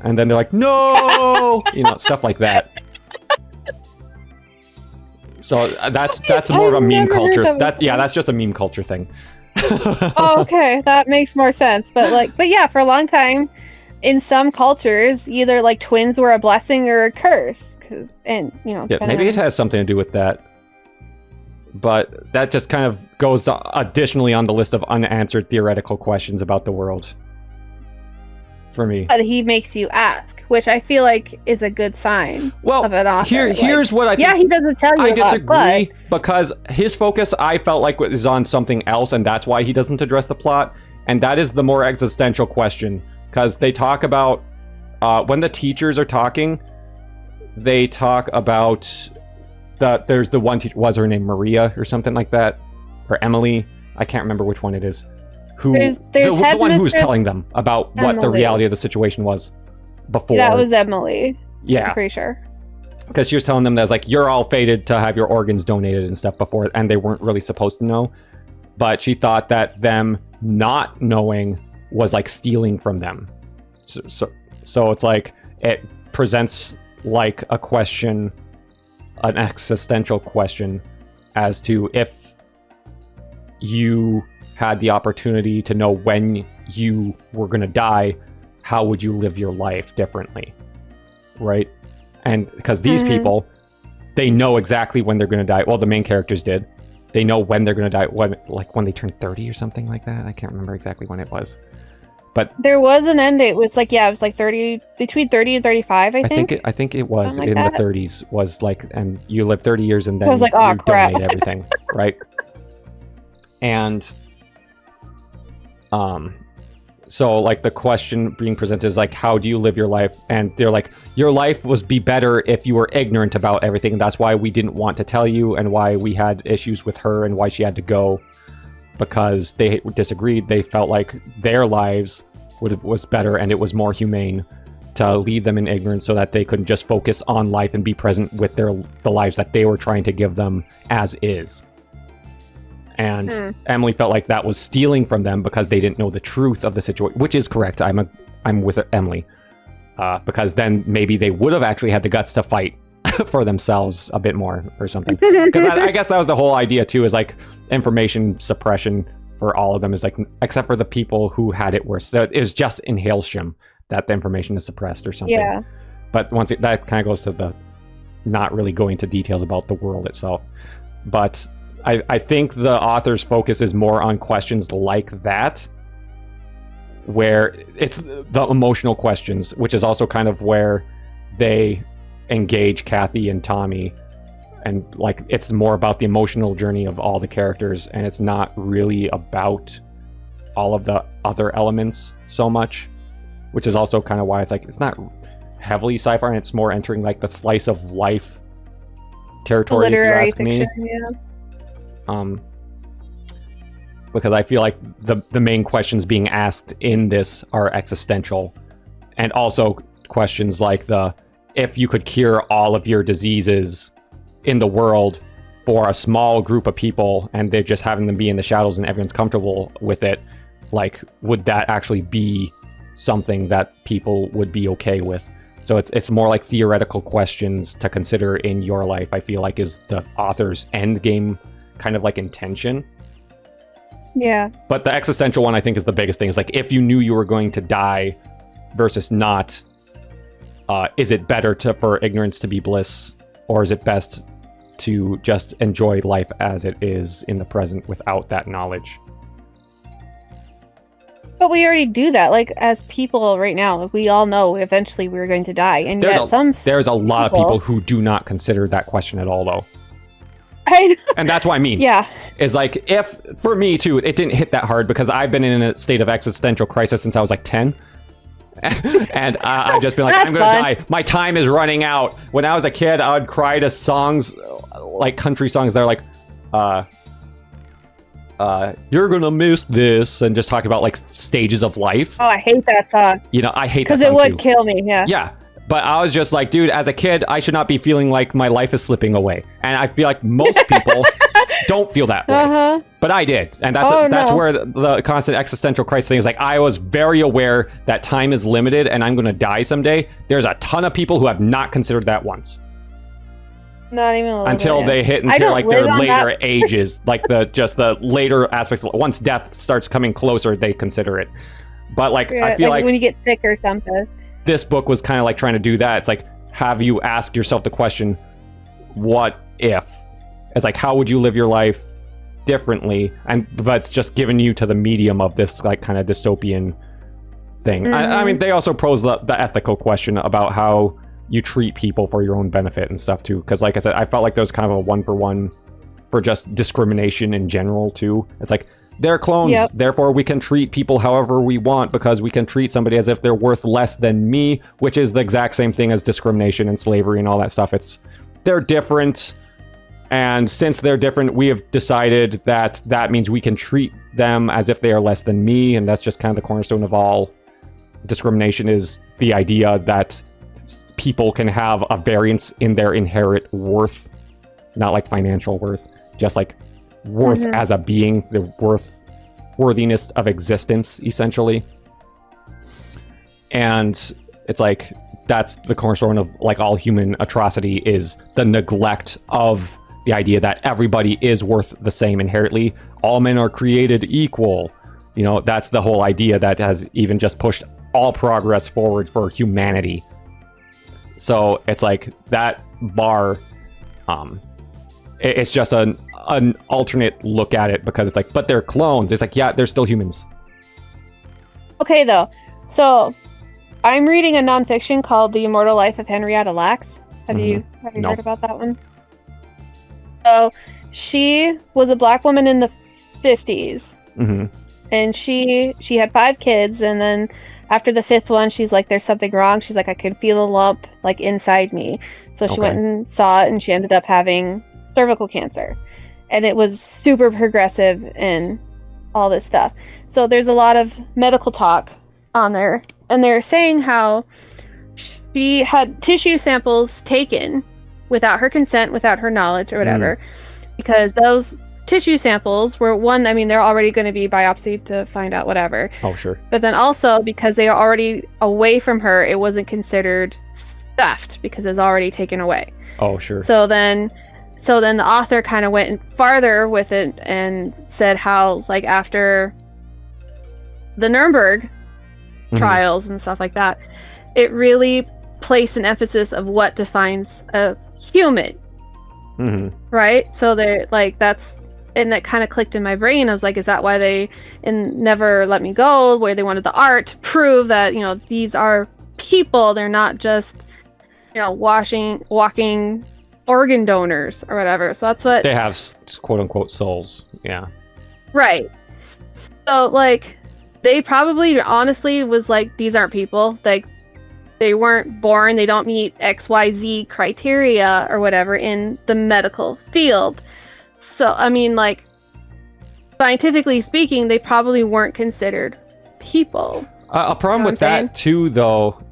and then they're like, no, stuff like that. So that's more of a I've meme never heard culture. that before. That's just a meme culture thing. Oh, okay, that makes more sense. But yeah, for a long time, in some cultures, either like twins were a blessing or a curse. Yeah, depending maybe it on- has something to do with that. But that just kind of goes additionally on the list of unanswered theoretical questions about the world. For me. But he makes you ask, which I feel like is a good sign Well, of an author. here's what I think. Yeah, he doesn't tell you I about, disagree because his focus, I felt like, is on something else, and that's why he doesn't address the plot. And that is the more existential question, because they talk about when the teachers are talking, they talk about there's the one teacher, was her name Maria or something like that, or Emily? I can't remember which one it is. Who There's the one who's headmistress telling them about what the Emily. reality of the situation was before. That was Emily. Yeah. I'm pretty sure. Because she was telling them that, like, you're all fated to have your organs donated and stuff before, and they weren't really supposed to know. But she thought that them not knowing was like stealing from them. So it's like it presents like a question, an existential question, as to if you had the opportunity to know when you were going to die, how would you live your life differently, right? And because these people, they know exactly when they're going to die. Well, the main characters did. They know when they're going to die, when they turn 30 or something like that. I can't remember exactly when it was. But there was an end date. It was like, it was like 30, between 30 and 35, I think. I think it was Something like in that. the 30s, was like, and you live 30 years and then I was like, oh, you crap. donate everything, right? And so like the question being presented is like, how do you live your life? And they're like, your life would be better if you were ignorant about everything. And that's why we didn't want to tell you, and why we had issues with her, and why she had to go, because they disagreed. They felt like their lives was better, and it was more humane to leave them in ignorance so that they could just focus on life and be present with the lives that they were trying to give them as is. And Emily felt like that was stealing from them because they didn't know the truth of the situation, which is correct. I'm with Emily, because then maybe they would have actually had the guts to fight for themselves a bit more or something. Because I guess that was the whole idea too, is like information suppression for all of them, is like, except for the people who had it worse. So it was just in Hailsham that the information is suppressed or something. Yeah. But that kind of goes to the not really going into details about the world itself. But I think the author's focus is more on questions like that, where it's the emotional questions, which is also kind of where they engage Kathy and Tommy, and like it's more about the emotional journey of all the characters, and it's not really about all of the other elements so much, which is also kind of why it's like it's not heavily sci-fi, and it's more entering like the slice of life territory, if you Literary ask fiction, me. yeah. Because I feel like the main questions being asked in this are existential, and also questions like if you could cure all of your diseases in the world for a small group of people, and they're just having them be in the shadows and everyone's comfortable with it, like, would that actually be something that people would be okay with. So it's more like theoretical questions to consider in your life, I feel like, is the author's end game kind of like intention. Yeah. But the existential one, I think, is the biggest thing. It's like, if you knew you were going to die versus not, is it better for ignorance to be bliss, or is it best to just enjoy life as it is in the present without that knowledge? But we already do that, like, as people right now. Like, we all know eventually we're going to die, and there's a lot of people who do not consider that question at all, though. And that's what I mean. Yeah. Is like, if, for me too, it didn't hit that hard because I've been in a state of existential crisis since I was like 10. And I've just been like, I'm going to die. My time is running out. When I was a kid, I would cry to songs, like country songs that are like, you're gonna miss this, and just talk about like stages of life. Oh, I hate that song. You know, I hate that song because it would kill me. Yeah. Yeah, but I was just like, dude, as a kid, I should not be feeling like my life is slipping away, and I feel like most people don't feel that way. But I did, and that's where the constant existential crisis thing is. Like, I was very aware that time is limited, and I'm gonna die someday. There's a ton of people who have not considered that once. Not even a little until bit. They hit into like their later ages, like the later aspects. Once death starts coming closer, they consider it. But like, I feel like when you get sick or something. This book was kind of like trying to do that. It's like, have you asked yourself the question, what if? It's like, how would you live your life differently? But it's just giving you to the medium of this like kind of dystopian thing. I mean, they also pose the ethical question about how you treat people for your own benefit and stuff too, because like I said, I felt like there was kind of a 1-for-1 for just discrimination in general too. It's like, they're clones, therefore we can treat people however we want, because we can treat somebody as if they're worth less than me, which is the exact same thing as discrimination and slavery and all that stuff. They're different, and since they're different, we have decided that means we can treat them as if they are less than me, and that's just kind of the cornerstone of all discrimination, is the idea that people can have a variance in their inherent worth, not like financial worth, just like worth as a being, the worthiness of existence, essentially. And it's like, that's the cornerstone of like all human atrocity, is the neglect of the idea that everybody is worth the same inherently. All men are created equal. You know, that's the whole idea that has even just pushed all progress forward for humanity. So it's like that bar, it's just an alternate look at it, because it's like, but they're clones. It's like, yeah, they're still humans. Okay, though. So I'm reading a nonfiction called The Immortal Life of Henrietta Lacks. Have you heard about that one? So she was a black woman in the 50s. And she had 5 kids, and then after the 5th one, she's like, there's something wrong. She's like, I could feel a lump like inside me. So she went and saw it, and she ended up having cervical cancer. And it was super progressive and all this stuff. So there's a lot of medical talk on there. And they're saying how she had tissue samples taken without her consent, without her knowledge or whatever. Because those tissue samples were they're already going to be biopsied to find out whatever. Oh, sure. But then also, because they are already away from her, it wasn't considered theft because it's already taken away. Oh, sure. So then the author kind of went farther with it and said how, like, after the Nuremberg trials and stuff like that, it really placed an emphasis of what defines a human. Right? So they're like, and that kind of clicked in my brain. I was like, is that why they Never Let Me Go, where they wanted the art to prove that, you know, these are people, they're not just, you know, walking organ donors or whatever. So that's what they have, quote unquote, souls. Yeah. Right. So like, they probably honestly was like, these aren't people. Like, they weren't born, they don't meet XYZ criteria or whatever in the medical field. So, I mean, like, scientifically speaking, they probably weren't considered people. A problem with that, too, though,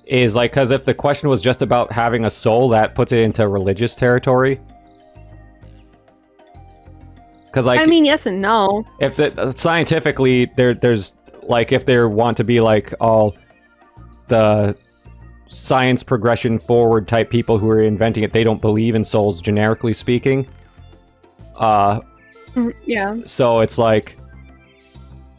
is, like, because if the question was just about having a soul, that puts it into religious territory. Because, like... I mean, yes and no. If scientifically, there's like if they want to be like all the science progression forward type people who are inventing it, they don't believe in souls, generically speaking. Yeah. So it's like,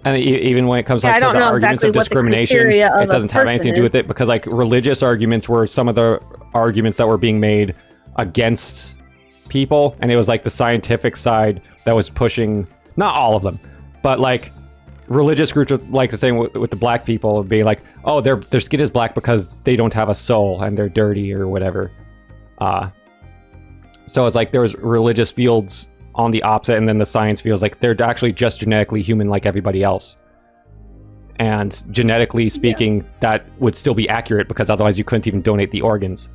and even when it comes like, to the arguments of discrimination, it doesn't have anything to do with it, because like religious arguments were some of the arguments that were being made against people, and it was like the scientific side that was pushing, not all of them, but like religious groups would like the same with the black people, would be like, oh, their skin is black because they don't have a soul and they're dirty or whatever. So it's like there was religious fields on the opposite, and then the science feels like they're actually just genetically human like everybody else. And genetically speaking, that would still be accurate, because otherwise you couldn't even donate the organs.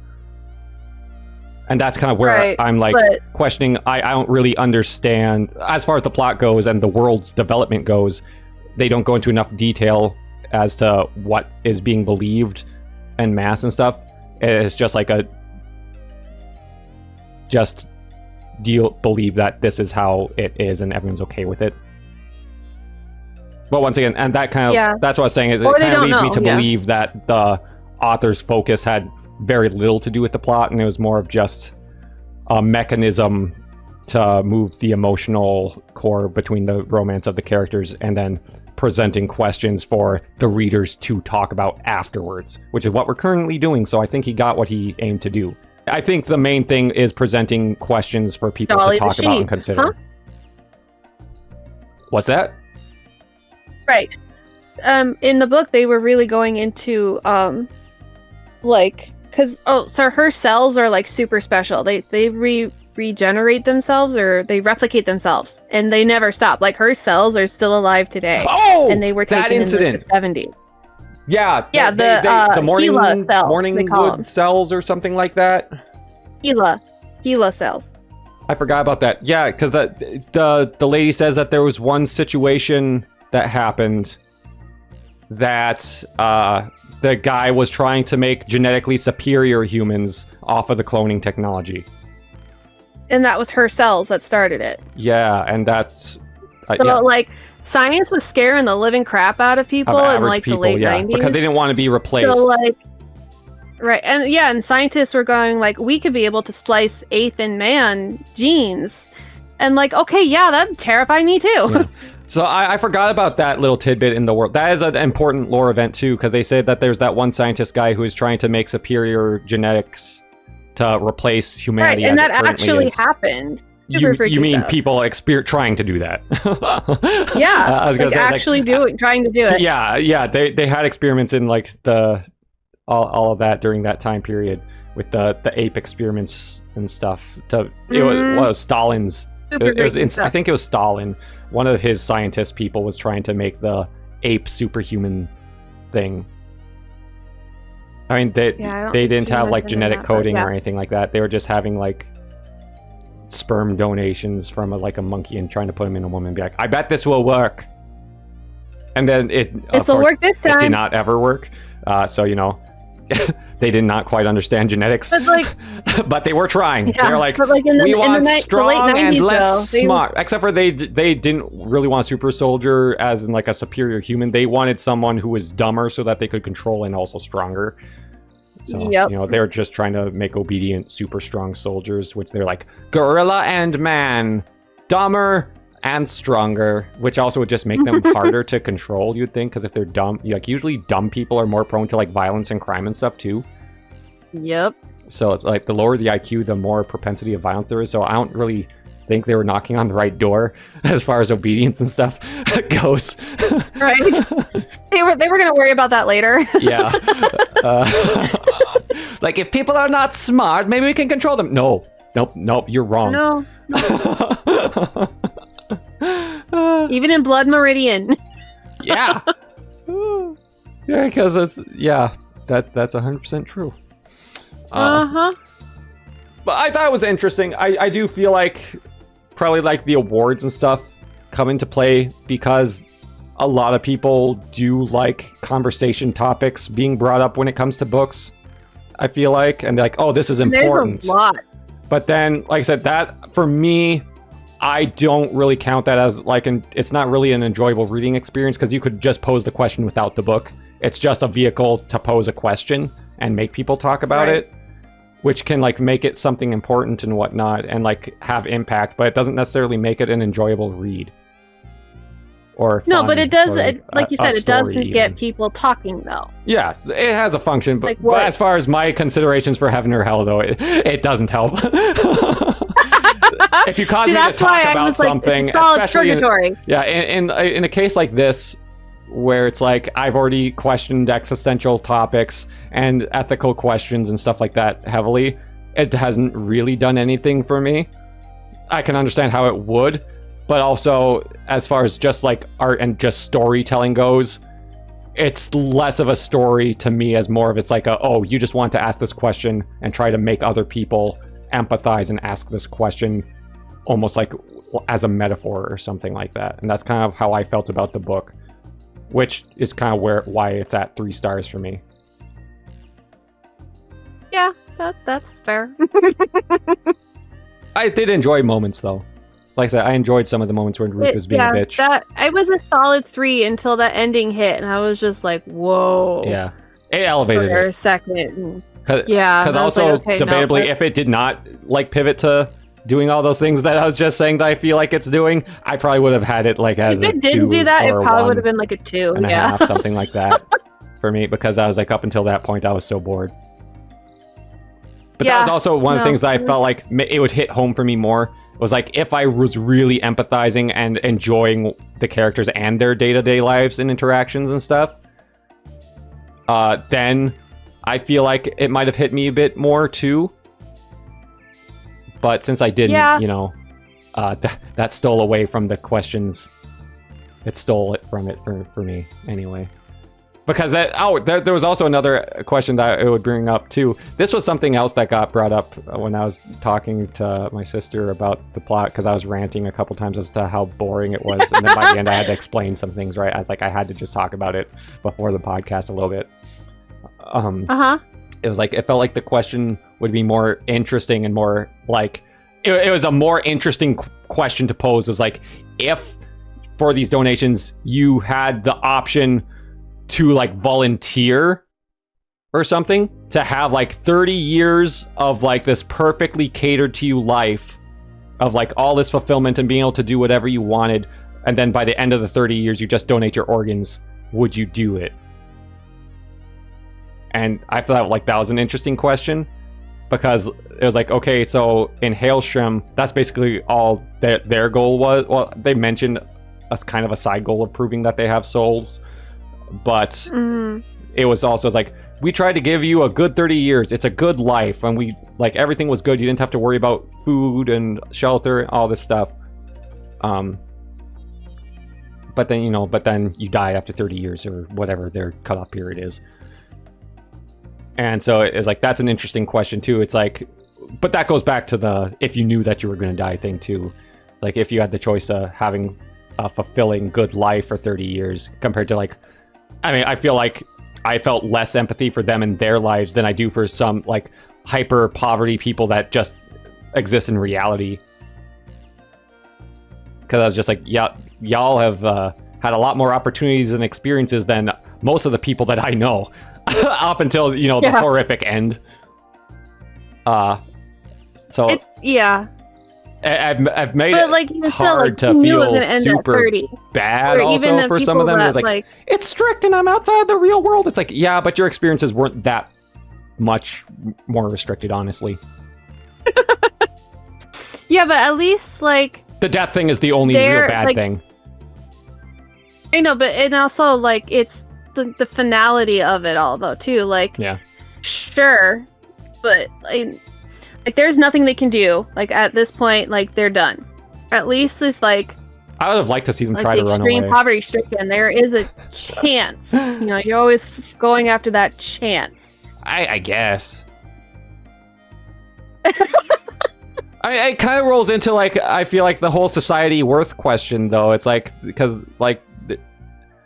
And that's kind of where I'm like questioning. I don't really understand, as far as the plot goes and the world's development goes, they don't go into enough detail as to what is being believed en masse and stuff. It's just like believe that this is how it is and everyone's okay with it. But once again, and that kind of, that's what I was saying, is it kind of leads me to believe that the author's focus had very little to do with the plot, and it was more of just a mechanism to move the emotional core between the romance of the characters, and then presenting questions for the readers to talk about afterwards, which is what we're currently doing. So I think he got what he aimed to do. I think the main thing is presenting questions for people to talk about and consider. Huh? What's that? Right. In the book, they were really going into, like, so her cells are like super special. They regenerate themselves, or they replicate themselves, and they never stop. Like, her cells are still alive today. Oh, and they were taken in the 70s. Yeah, the morning wood cells or something like that. Gila cells. I forgot about that. Yeah, because the lady says that there was one situation that happened that the guy was trying to make genetically superior humans off of the cloning technology. And that was her cells that started it. Yeah, and that's... like, science was scaring the living crap out of people in, like, the late 90s. Because they didn't want to be replaced. So, like... Right, and scientists were going, like, we could be able to splice ape and man genes. And, like, okay, yeah, that'd terrify me, too. Yeah. So I forgot about that little tidbit in the world. That is an important lore event, too, because they said that there's that one scientist guy who is trying to make superior genetics to replace humanity. Right, and that actually happened. You mean people trying to do that? Yeah, I was gonna say, actually trying to do it. Yeah. They had experiments in like all of that during that time period with the ape experiments and stuff. It was Stalin's. I think it was Stalin. One of his scientist people was trying to make the ape superhuman thing. I mean, they didn't have like genetic coding or anything like that. They were just having like sperm donations from a monkey and trying to put him in a woman and be like, I bet this will work. And then this will work this time. It did not ever work. So, they did not quite understand genetics, but they were trying. Yeah, they're like, we want strong and less smart. Except for they didn't really want a super soldier as in like a superior human. They wanted someone who was dumber so that they could control and also stronger. So, they're just trying to make obedient, super strong soldiers, which they're like, gorilla and man, dumber and stronger, which also would just make them harder to control, you'd think, because if they're dumb, usually dumb people are more prone to like violence and crime and stuff too. Yep. So it's like the lower the IQ, the more propensity of violence there is. So I don't really think they were knocking on the right door as far as obedience and stuff goes. Right. They were gonna worry about that later. Yeah. Like, if people are not smart, maybe we can control them. Nope, you're wrong. No. Even in Blood Meridian. Yeah. Yeah, because that's 100% true. Uh-huh. But I thought it was interesting. I do feel like probably like the awards and stuff come into play because a lot of people do like conversation topics being brought up when it comes to books, I feel like. And they're like, oh, this is important. There's a lot. But then, like I said, that for me I don't really count that as it's not really an enjoyable reading experience because you could just pose the question without the book. It's just a vehicle to pose a question and make people talk about it, which can like make it something important and whatnot and like have impact, but it doesn't necessarily make it an enjoyable read. Or no, but it does, like you said, it does even. get people talking though. Yeah, it has a function, but, Like but as far as my considerations for heaven or hell, though, it doesn't help. If you cause me to talk about something, especially in a case like this, where it's like I've already questioned existential topics and ethical questions and stuff like that heavily, it hasn't really done anything for me. I can understand how it would, but also as far as just like art and just storytelling goes, it's less of a story to me as more of it's like you just want to ask this question and try to make other people empathize and ask this question almost like as a metaphor or something like that. And that's kind of how I felt about the book, which is kind of why it's at 3 stars for me. Yeah, that's fair. I did enjoy moments though. Like I said, I enjoyed some of the moments when Ruth was being a bitch. I was a solid 3 until that ending hit, and I was just like, whoa. Yeah, it elevated for it. a second. Because also, like, okay, debatably, if it did not like pivot to doing all those things that I was just saying that I feel like it's doing, I probably would have had it like as if it didn't do that, it probably would have been like a 2 and a half, something like that for me, because I was like up until that point I was so bored. But that was also one of the things that I felt like it would hit home for me more. Was like if I was really empathizing and enjoying the characters and their day-to-day lives and interactions and stuff, then I feel like it might have hit me a bit more too. But since I didn't, you know, that stole away from the questions. It stole it from it for me anyway. Because there was also another question that it would bring up too. This was something else that got brought up when I was talking to my sister about the plot, because I was ranting a couple times as to how boring it was, and then by the end I had to explain some things. Right, I was like, I had to just talk about it before the podcast a little bit. It was like it felt like the question would be more interesting and more like it was a more interesting question to pose. It was like if for these donations you had the option to like volunteer or something, to have like 30 years of like this perfectly catered to you life of like all this fulfillment and being able to do whatever you wanted, and then by the end of the 30 years you just donate your organs, would you do it? And I thought like that was an interesting question, because it was like, okay, so in Hailstrom, that's basically all their goal was. Well, they mentioned as kind of a side goal of proving that they have souls, but it was also like, we tried to give you a good 30 years. It's a good life, and we like everything was good. You didn't have to worry about food and shelter and all this stuff. But then you died after 30 years or whatever their cutoff period is. And so it's like, that's an interesting question too. It's like, but that goes back to the if you knew that you were going to die thing too. Like if you had the choice of having a fulfilling good life for 30 years compared to like, I mean, I feel like I felt less empathy for them and their lives than I do for some like hyper poverty people that just exist in reality. Because I was just like, yeah, y'all have had a lot more opportunities and experiences than most of the people that I know up until, the horrific end. So it's, I've made it like, hard to feel super bad also for some of them. It's like, it's strict and I'm outside the real world. It's like, yeah, but your experiences weren't that much more restricted, honestly. Yeah, but at least like the death thing is the only real bad thing. I know, but and also like it's the finality of it all though too. Like, sure, but like there's nothing they can do. Like at this point, like they're done. At least if like I would have liked to see them try to run away. Extreme poverty stricken, there is a chance. You're always going after that chance. I guess. It kind of rolls into like, I feel like the whole society worth question though. It's like, because like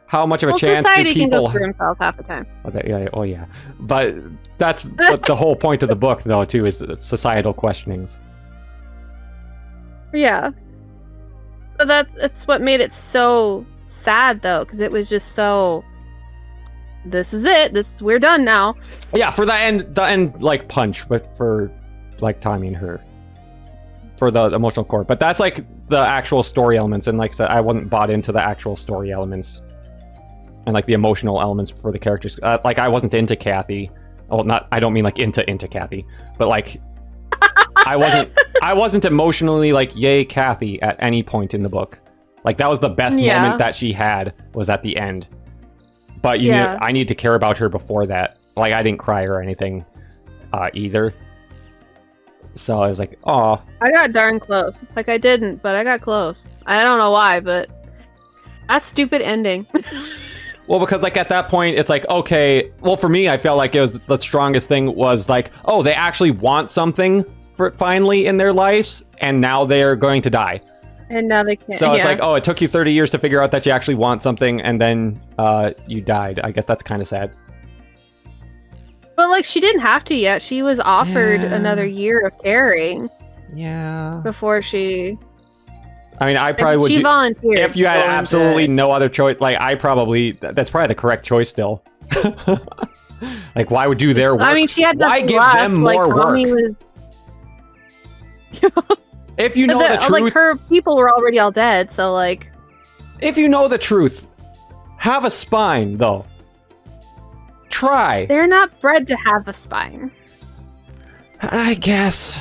how much of a chance do people... Society can go screw himself half the time. Yeah. But that's the whole point of the book, though, too, is societal questionings. Yeah. But it's what made it so sad, though, because it was just so. This is it. We're done now. Yeah, for the end like punch, but for like Tommy and her, for the emotional core. But that's like the actual story elements, and like I said, I wasn't bought into the actual story elements and like the emotional elements for the characters. Like I wasn't into Kathy. Well, not. I don't mean like into Kathy, but like I wasn't emotionally like yay Kathy at any point in the book. Like that was the best moment that she had was at the end. But I need to care about her before that. Like, I didn't cry or anything either. So I was like, oh. I got darn close. Like, I didn't, but I got close. I don't know why, but that stupid ending. Well, because, like, at that point, it's like, okay. Well, for me, I felt like it was the strongest thing was, like, oh, they actually want something finally in their lives, and now they're going to die. And now they can't. So it's like, oh, it took you 30 years to figure out that you actually want something, and then you died. I guess that's kind of sad. But, like, she didn't have to yet. She was offered another year of caring. Yeah. Before she... I mean, I probably would... She volunteered. If you had absolutely no other choice, like, I probably... That's probably the correct choice still. Like, why would do their work? I mean, she had why give left. them more work? Was... If you know the truth... Like, her people were already all dead, so, like... If you know the truth, have a spine, though. Try. They're not bred to have a spine. I guess.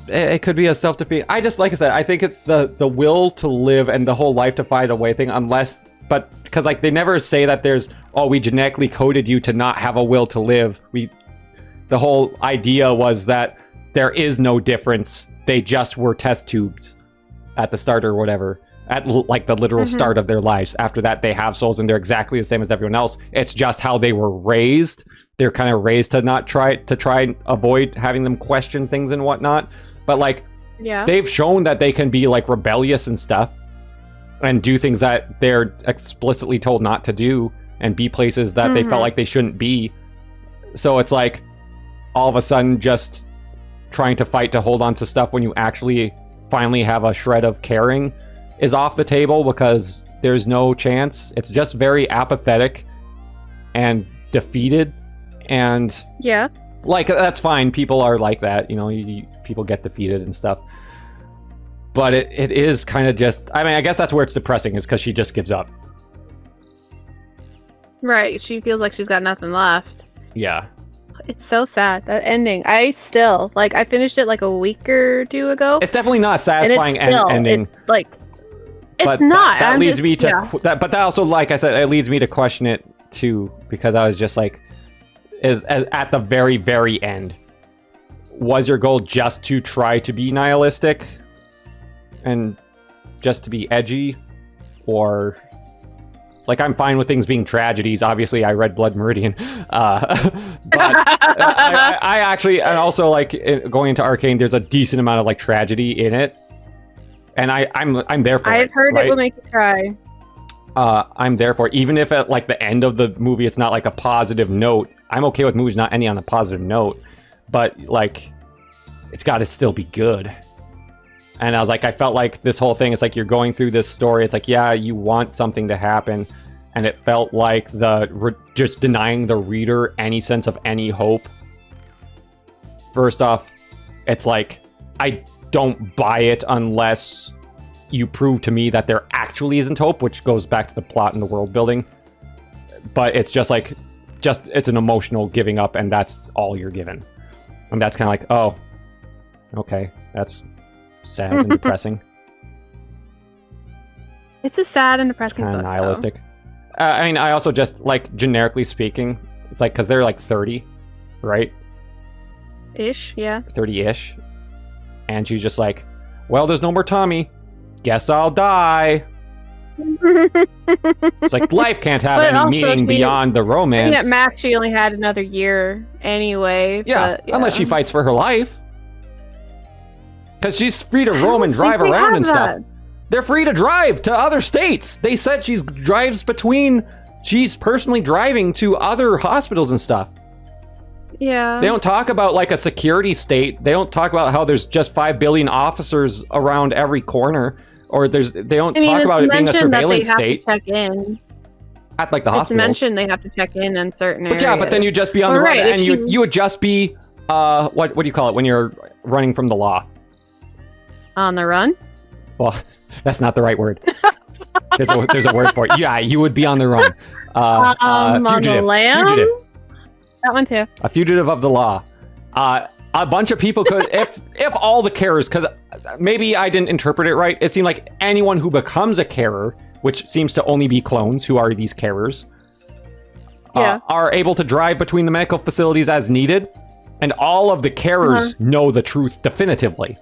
It could be a self-defeat. I just, like I said, I think it's the will to live and the whole life to find a way thing, unless... But, because, like, they never say that there's... Oh, we genetically coded you to not have a will to live. The whole idea was that there is no difference. They just were test tubes at the start or whatever, at like the literal start of their lives. After that, they have souls and they're exactly the same as everyone else. It's just how they were raised. They're kind of raised to not try and avoid having them question things and whatnot. But like, they've shown that they can be like rebellious and stuff and do things that they're explicitly told not to do and be places that they felt like they shouldn't be. So it's like all of a sudden just trying to fight to hold on to stuff when you actually finally have a shred of caring is off the table because there's no chance. It's just very apathetic and defeated, and like that's fine. People are like that, you know. People get defeated and stuff, but it is kind of just. I mean, I guess that's where it's depressing is because she just gives up. Right, she feels like she's got nothing left. Yeah. It's so sad, that ending. I still, like, I finished it like a week or two ago. It's definitely not a satisfying ending. It's, like, it's not. That leads me to... But that also, like I said, it leads me to question it, too. Because I was just like... at the very, very end, was your goal just to try to be nihilistic? And just to be edgy? Or... Like, I'm fine with things being tragedies. Obviously, I read Blood Meridian. But I actually... And also, like, going into Arcane, there's a decent amount of, like, tragedy in it. And I'm there for it. I've heard it will make you cry. I'm there for it. Even if at, like, the end of the movie, it's not, like, a positive note. I'm okay with movies not ending on a positive note. But, like, it's got to still be good. And I was like, I felt like this whole thing, it's like you're going through this story. It's like, yeah, you want something to happen. And it felt like just denying the reader any sense of any hope. First off, it's like, I don't buy it unless you prove to me that there actually isn't hope, which goes back to the plot and the world building. But it's just like, it's an emotional giving up, and that's all you're given. And that's kind of like, oh, okay, that's sad and depressing. It's a sad and depressing kind of book, nihilistic. I mean, I also just, like, generically speaking, it's like, because they're like 30, right? Ish, yeah. 30-ish. And she's just like, well, there's no more Tommy. Guess I'll die. It's like, life can't have any meaning beyond the romance. I mean, at max, she only had another year anyway. Yeah, but, unless she fights for her life. Because she's free to roam and drive around and stuff. They're free to drive to other states. They said she's personally driving to other hospitals and stuff. Yeah. They don't talk about, like, a security state. They don't talk about how there's just 5 billion officers around every corner. or they don't I mean, talk about it being a surveillance that they state have to check in. at like the It's hospital. mentioned they have to check in certain areas. But yeah, but then you'd just be on the run, and you would just be what do you call it when you're running from the law? On the run? Well, that's not the right word. There's a word for it. Yeah, you would be on the run. On the lam? Fugitive. That one too. A fugitive of the law. A bunch of people could, if all the carers, because maybe I didn't interpret it right. It seemed like anyone who becomes a carer, which seems to only be clones who are these carers, are able to drive between the medical facilities as needed, and all of the carers know the truth definitively.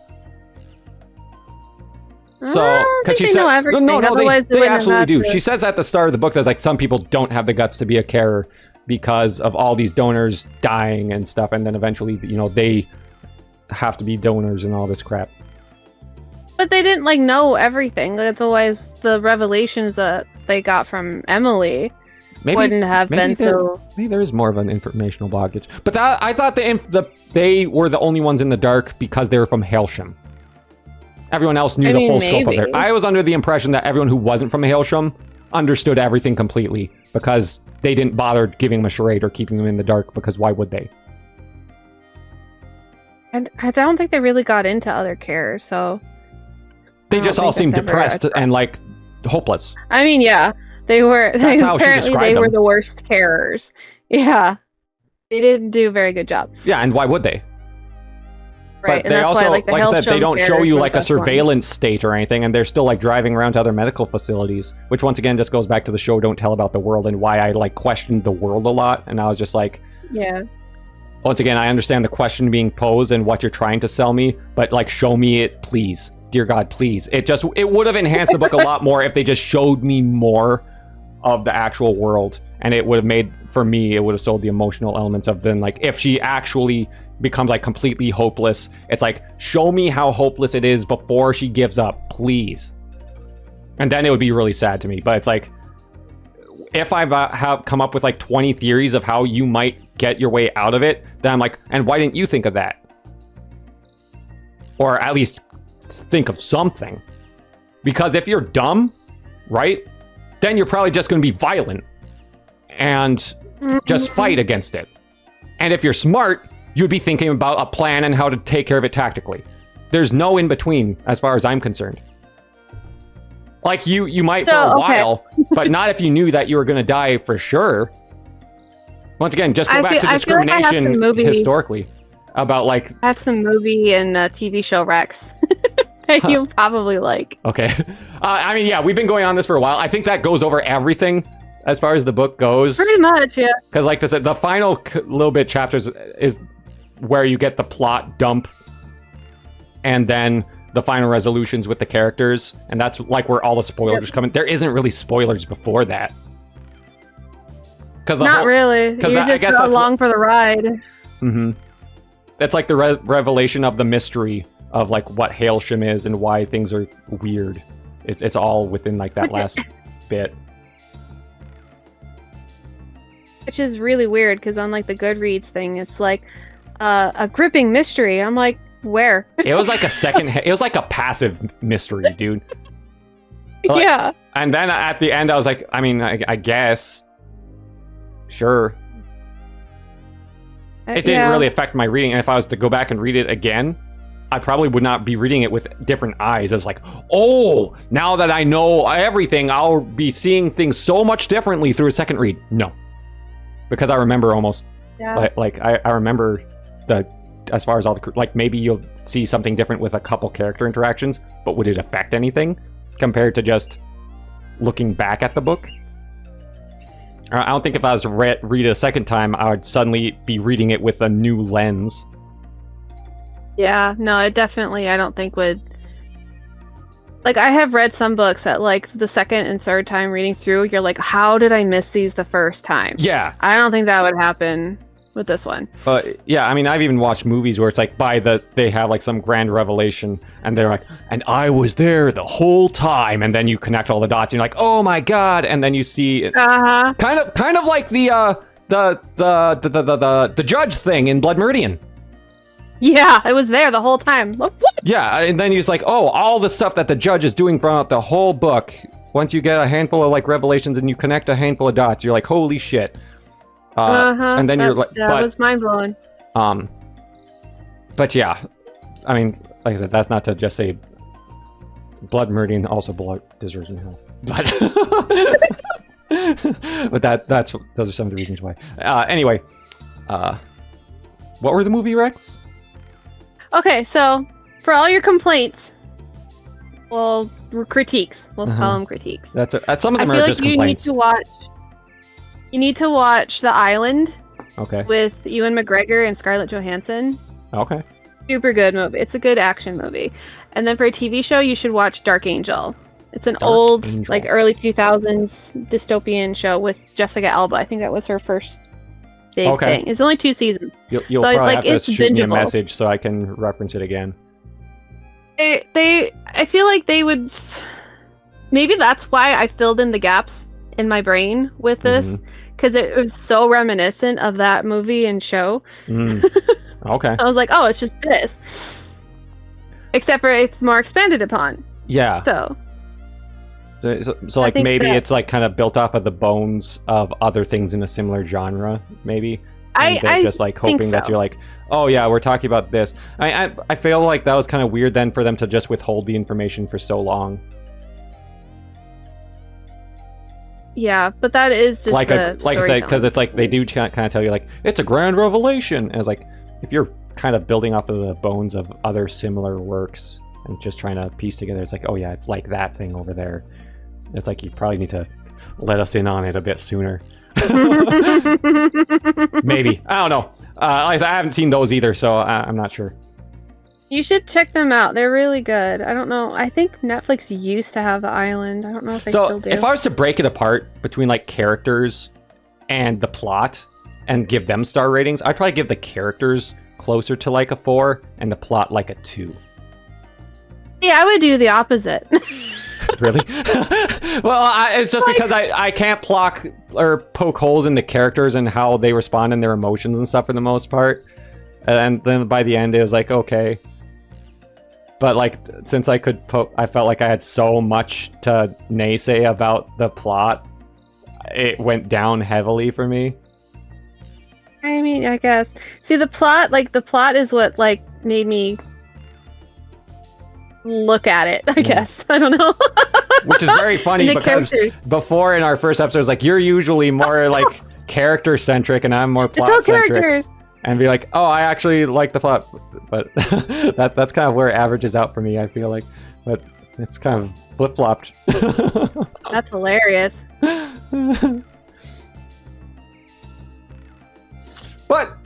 So, because she said, no, they absolutely do. She says at the start of the book, there's like some people don't have the guts to be a carer because of all these donors dying and stuff, and then eventually, they have to be donors and all this crap. But they didn't know everything. Otherwise, the revelations that they got from Emily wouldn't have been so. Maybe there is more of an informational blockage. But I thought they were the only ones in the dark because they were from Hailsham. Everyone else knew the whole scope of it. I was under the impression that everyone who wasn't from Hailsham understood everything completely because they didn't bother giving them a charade or keeping them in the dark, because why would they? And I don't think they really got into other carers, so... They just all seemed depressed and, hopeless. I mean, yeah. They were... That's how she described them. They were the worst carers. Yeah. They didn't do a very good job. Yeah, and why would they? Right, but they also, like I said, they don't show you a surveillance state or anything, and they're still driving around to other medical facilities, which once again just goes back to the show don't tell about the world and why I questioned the world a lot, and I was just like, yeah. Once again, I understand the question being posed and what you're trying to sell me, but show me it, please. Dear God, please. It would have enhanced the book a lot more if they just showed me more of the actual world, and it would have made, for me, it would have sold the emotional elements of then if she actually becomes completely hopeless, it's show me how hopeless it is before she gives up, please. And then it would be really sad to me. But it's if I have come up with 20 theories of how you might get your way out of it, then I'm and why didn't you think of that? Or at least think of something. Because if you're dumb, right, then you're probably just going to be violent and just fight against it. And if you're smart, you'd be thinking about a plan and how to take care of it tactically. There's no in between as far as I'm concerned. You might for a while, but not if you knew that you were going to die for sure. Once again, just go back to discrimination historically about I have some movie and TV show Rex that you probably like. Okay. I mean, yeah, we've been going on this for a while. I think that goes over everything as far as the book goes. Pretty much, yeah. Because like I said, the final little bit chapters is where you get the plot dump and then the final resolutions with the characters, and that's where all the spoilers come in. There isn't really spoilers before that. Not really. You just go along for the ride. Mm-hmm. That's the revelation of the mystery of what Hailsham is and why things are weird. It's all within that last bit. Which is really weird because on the Goodreads thing, it's a gripping mystery. I'm where? It was it was a passive mystery, dude. Yeah. And then at the end, I was I mean, I guess. Sure. It didn't really affect my reading, and if I was to go back and read it again, I probably would not be reading it with different eyes. It's oh, now that I know everything, I'll be seeing things so much differently through a second read. No. Because I remember almost, I remember as far as all the, maybe you'll see something different with a couple character interactions, but would it affect anything compared to just looking back at the book? I don't think if I was to read it a second time, I would suddenly be reading it with a new lens. Yeah, no, it definitely, I don't think would... I have read some books that, the second and third time reading through, you're how did I miss these the first time? Yeah. I don't think that would happen with this one. Yeah, I mean, I've even watched movies where it's they have some grand revelation, and they're and I was there the whole time, and then you connect all the dots, and you're oh my god, and then you see kind of like the Judge thing in Blood Meridian. Yeah, it was there the whole time. What? Yeah, and then he's like, oh, all the stuff that the judge is doing throughout the whole book. Once you get a handful of like revelations and you connect a handful of dots, you're like, holy shit. And then you're like, that was mind blowing. But yeah, I mean, like I said, that's not to just say blood murdering also blood deserves in hell. But but those are some of the reasons why. Anyway, what were the movie Rex? Okay, so for all your complaints, well, critiques. We'll call them critiques. That's some of them I feel are like just complaints. You need to watch The Island. Okay. With Ewan McGregor and Scarlett Johansson. Okay. Super good movie. It's a good action movie. And then for a TV show, you should watch Dark Angel. It's an old, like early 2000s dystopian show with Jessica Alba. I think that was her first big thing. It's only 2 seasons. You'll so probably like, have to shoot me a bingeable. message so I can reference it again. I feel like they would. Maybe that's why I filled in the gaps in my brain with this, because it was so reminiscent of that movie and show. Okay. I was like, oh, it's just this, except for it's more expanded upon. Yeah. So like maybe it's like kind of built off of the bones of other things in a similar genre, maybe. And they're just like hoping that you're like, oh yeah, we're talking about this. I feel like that was kind of weird then for them to just withhold the information for so long. Yeah, but that is just like I said, because it's like they do kind of tell you like it's a grand revelation, and it's like if you're kind of building off of the bones of other similar works and just trying to piece together, it's like, oh yeah, it's like that thing over there. It's like you probably need to let us in on it a bit sooner. Maybe, I don't know. Like I said, I haven't seen those either, so I'm not sure. You should check them out. They're really good. I don't know. I think Netflix used to have The Island. I don't know if they still do. If I was to break it apart between like characters and the plot and give them star ratings, I'd probably give the characters closer to like a 4 and the plot like a 2. Yeah, I would do the opposite. Really? Well, it's just because I can't block or poke holes in the characters and how they respond and their emotions and stuff for the most part. And then by the end, it was like, okay. But like, since I could I felt like I had so much to naysay about the plot, it went down heavily for me. I mean, I guess. See, the plot is what like made me look at it, I guess. I don't know. Which is very funny because before in our first episode, it was like, you're usually more like character centric and I'm more plot centric. And be like, oh, I actually like the plot. But that's kind of where it averages out for me, I feel like. But it's kind of flip-flopped. That's hilarious. But,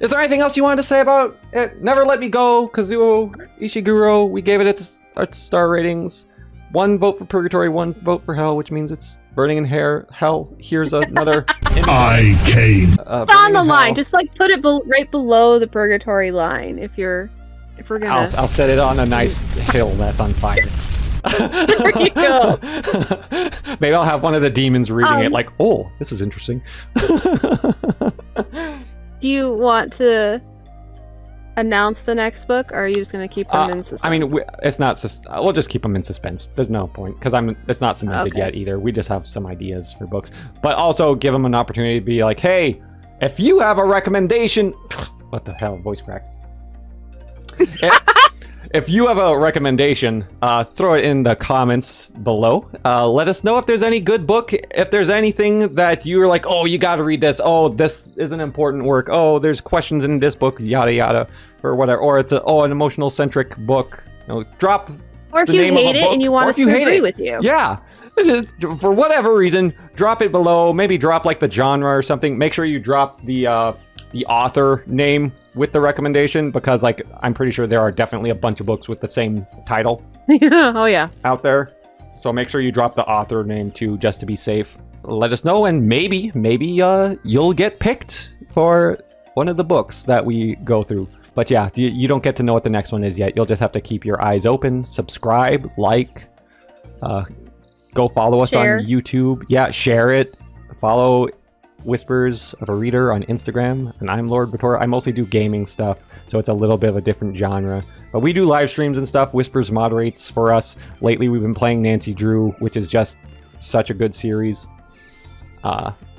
is there anything else you wanted to say about it? Never Let Me Go, Kazuo Ishiguro. We gave it its star ratings. 1 vote for Purgatory, 1 vote for Hell, which means it's burning in hell. Here's another. I came. It's on the line. Just like put it right below the Purgatory line. If we're gonna. I'll set it on a nice hill that's on fire. There you go. Maybe I'll have one of the demons reading it like, oh, this is interesting. Do you want to announce the next book, or are you just going to keep them in suspense? I mean, it's not. We'll just keep them in suspense. There's no point because it's not cemented yet either. We just have some ideas for books, but also give them an opportunity to be like, hey, if you have a recommendation, what the hell, voice crack. If you have a recommendation, throw it in the comments below. Let us know if there's any good book, if there's anything that you're like, oh, you got to read this. Oh, this is an important work. Oh, there's questions in this book, yada yada, or whatever. Or it's an emotional centric book. Drop. Or if you hate it and you want us to agree with you. Yeah. For whatever reason, drop it below. Maybe drop like the genre or something. Make sure you drop the author name with the recommendation, because like I'm pretty sure there are definitely a bunch of books with the same title. Oh yeah. Out there. So make sure you drop the author name too, just to be safe. Let us know, and maybe you'll get picked for one of the books that we go through. But yeah, you don't get to know what the next one is yet. You'll just have to keep your eyes open, subscribe, like, go follow us on YouTube. Yeah, share it. Follow Whispers of a Reader on Instagram, and I'm Lord Battora. I mostly do gaming stuff, so it's a little bit of a different genre. But we do live streams and stuff. Whispers moderates for us. Lately, we've been playing Nancy Drew, which is just such a good series.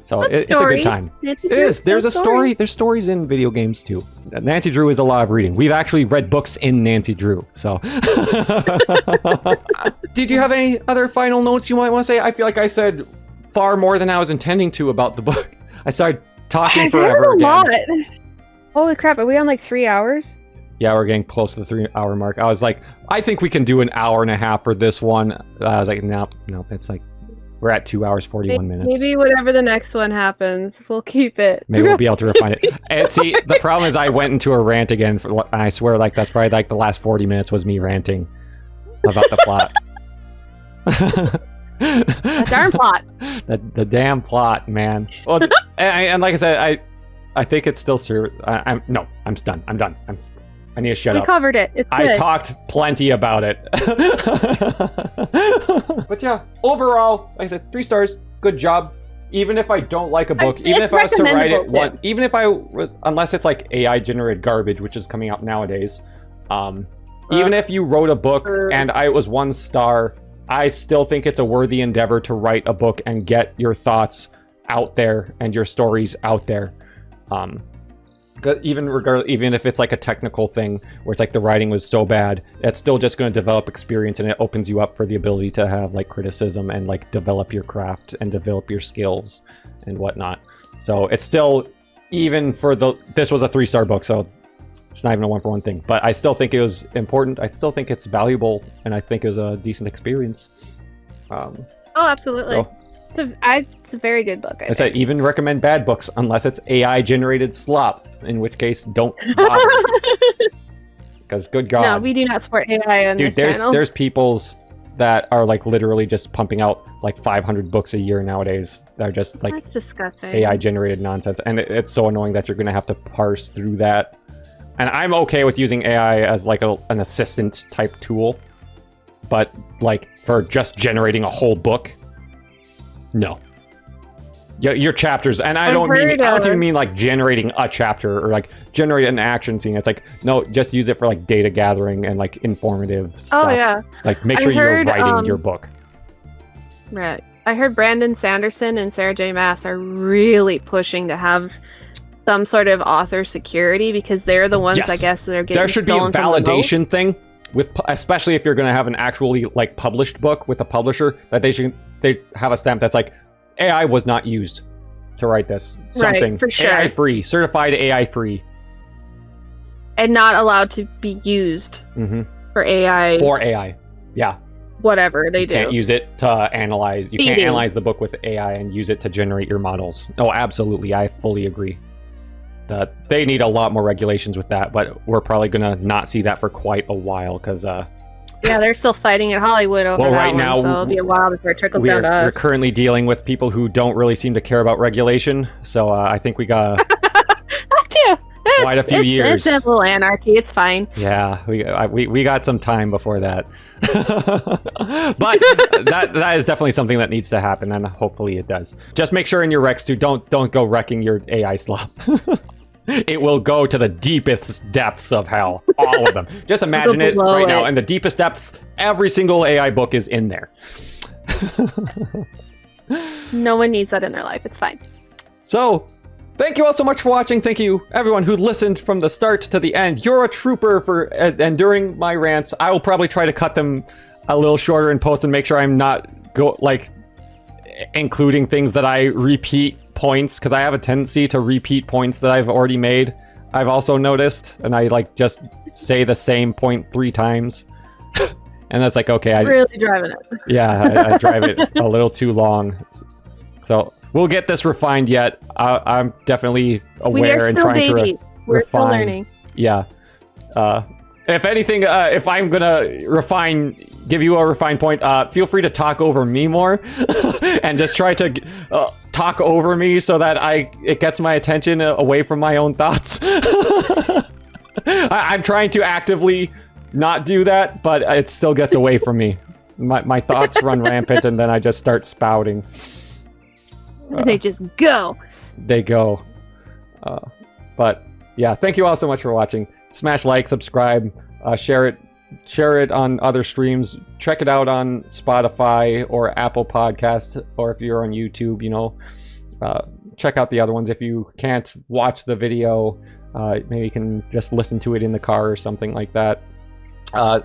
So it's a good time. It is. There's a story. There's stories in video games too. Nancy Drew is a lot of reading. We've actually read books in Nancy Drew. So, did you have any other final notes you might want to say? I feel like I said far more than I was intending to about the book. I started talking forever again. Lot. Holy crap! Are we on like 3 hours? Yeah, we're getting close to the 3 hour mark. I was like, I think we can do an hour and a half for this one. I was like, nope. It's like. We're at 2 hours, 41 minutes. Maybe whatever the next one happens, we'll keep it. Maybe we'll be able to refine it. And see, the problem is I went into a rant again. I swear, like, that's probably like the last 40 minutes was me ranting about the plot. The darn plot. The damn plot, man. Well, and like I said, I think it's still I'm done. I'm done. I need to shut up. We covered it. It's good. I talked plenty about it. But yeah, overall, like I said, 3 stars. Good job. Even if I don't like a book, even if I was to write it one, even if unless it's like AI generated garbage, which is coming out nowadays, even if you wrote a book and it was 1 star, I still think it's a worthy endeavor to write a book and get your thoughts out there and your stories out there. Even if it's like a technical thing where it's like the writing was so bad, it's still just going to develop experience, and it opens you up for the ability to have like criticism and like develop your craft and develop your skills and whatnot. So it's still, even for this was a 3-star book, so it's not even a 1-for-1 thing, but I still think it was important. I still think it's valuable, and I think it was a decent experience. Oh, absolutely. So, it's a very good book. I said even recommend bad books unless it's AI generated slop, in which case don't bother. Because good God. No, we do not support AI on this channel. There's peoples that are like literally just pumping out like 500 books a year nowadays. They're just like that's disgusting. AI generated nonsense, and it's so annoying that you're going to have to parse through that. And I'm okay with using AI as like an assistant type tool, but like for just generating a whole book, no. Your chapters, and I don't even mean like generating a chapter or like generate an action scene. It's like, no, just use it for like data gathering and like informative stuff. Oh yeah. Like make sure you're writing your book. Right. I heard Brandon Sanderson and Sarah J. Maas are really pushing to have some sort of author security, because they're the ones, I guess, that are getting. There should be a validation thing with, especially if you're going to have an actually like published book with a publisher, that they have a stamp that's like, AI was not used to write this. Something right, for sure. AI free, certified AI free, and not allowed to be used for AI. For AI, yeah. Whatever they do. You can't use it to analyze. You can't analyze the book with AI and use it to generate your models. Oh, absolutely. I fully agree. That they need a lot more regulations with that, but we're probably gonna not see that for quite a while, because yeah, they're still fighting in Hollywood over that one, so it'll be a while before it trickles down to us. We're currently dealing with people who don't really seem to care about regulation, so I think we got quite a few years. It's a little anarchy. It's fine. Yeah, we got some time before that. But that is definitely something that needs to happen, and hopefully it does. Just make sure in your recs too, don't go wrecking your AI slop. It will go to the deepest depths of hell. All of them. Just imagine it right now. In the deepest depths, every single AI book is in there. No one needs that in their life. It's fine. So, thank you all so much for watching. Thank you, everyone who listened from the start to the end. You're a trooper and during my rants, I will probably try to cut them a little shorter in post and make sure I'm not including things that I repeat points, because I have a tendency to repeat points that I've already made. I've also noticed, and I like just say the same point 3 times. And that's like, okay, really driving it. Yeah, I drive it a little too long. So we'll get this refined yet. I'm definitely aware and trying to refine. We're still learning. Yeah. If anything, if I'm gonna give you a refined point, feel free to talk over me more, and just try to talk over me so that it gets my attention away from my own thoughts. I'm trying to actively not do that, but it still gets away from me. My thoughts run rampant, and then I just start spouting. They just go. they go. But yeah, thank you all so much for watching. Smash like, subscribe, share it on other streams. Check it out on Spotify or Apple Podcasts, or if you're on YouTube, check out the other ones. If you can't watch the video, maybe you can just listen to it in the car or something like that. I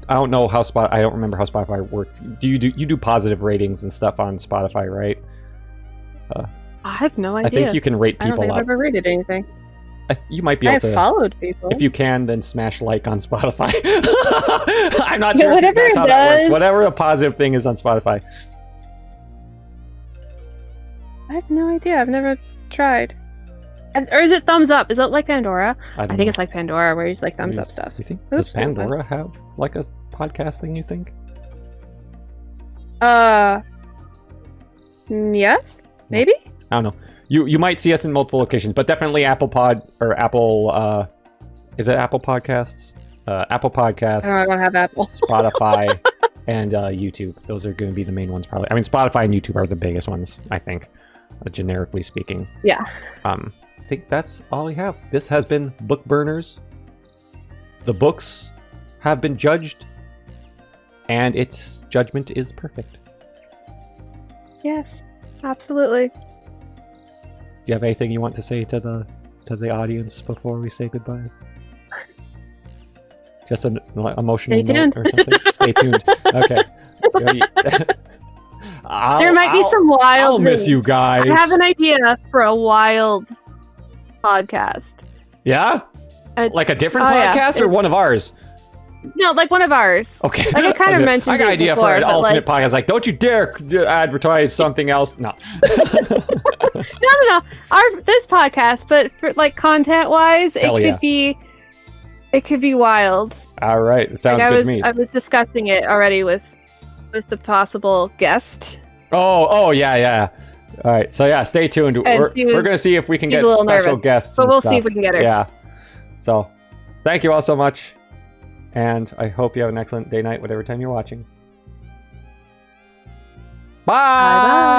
don't know how I don't remember how Spotify works. You do positive ratings and stuff on Spotify, right? I have no idea. I think you can rate I don't people think up. I've ever rated anything. You might be I able have to. followed people. If you can, then smash like on Spotify. I'm not Yeah, sure if whatever that's it how that works. does. Whatever the positive thing is on Spotify. I have no idea. I've never tried. Or is it thumbs up? Is it like Pandora? I think it's like Pandora, where you just like thumbs up stuff. You think? Oops, Does Pandora have like a podcast thing? You think? Yes, maybe. I don't know. You might see us in multiple locations, but definitely Apple is it Apple Podcasts? Apple Podcasts. Oh, I don't have Apple. Spotify and YouTube. Those are going to be the main ones, probably. I mean, Spotify and YouTube are the biggest ones, I think, generically speaking. Yeah. I think that's all we have. This has been BookBurners. The books have been judged, and its judgment is perfect. Yes, absolutely. Do you have anything you want to say to the audience before we say goodbye? Just an emotional Stay note tuned. or something? Stay tuned. Okay. There might be some wild. I'll miss things. you guys. I have an idea for a wild podcast. Yeah? Like a different yeah. podcast or one of ours? No, like one of ours. Okay. Like I kind of mentioned I got an it idea before, for an but, ultimate podcast. Like, don't you dare advertise something else. No. No. This podcast, but for like content wise, Hell it could be wild. All right. It sounds Like, good to me. I was discussing it already with the possible guest. Oh, yeah. All right. So yeah, stay tuned. We're going to see if we can get a little special nervous, guests but and we'll stuff. see if we can get her. Yeah. So, thank you all so much. And I hope you have an excellent day, night, whatever time you're watching. Bye! Bye-bye.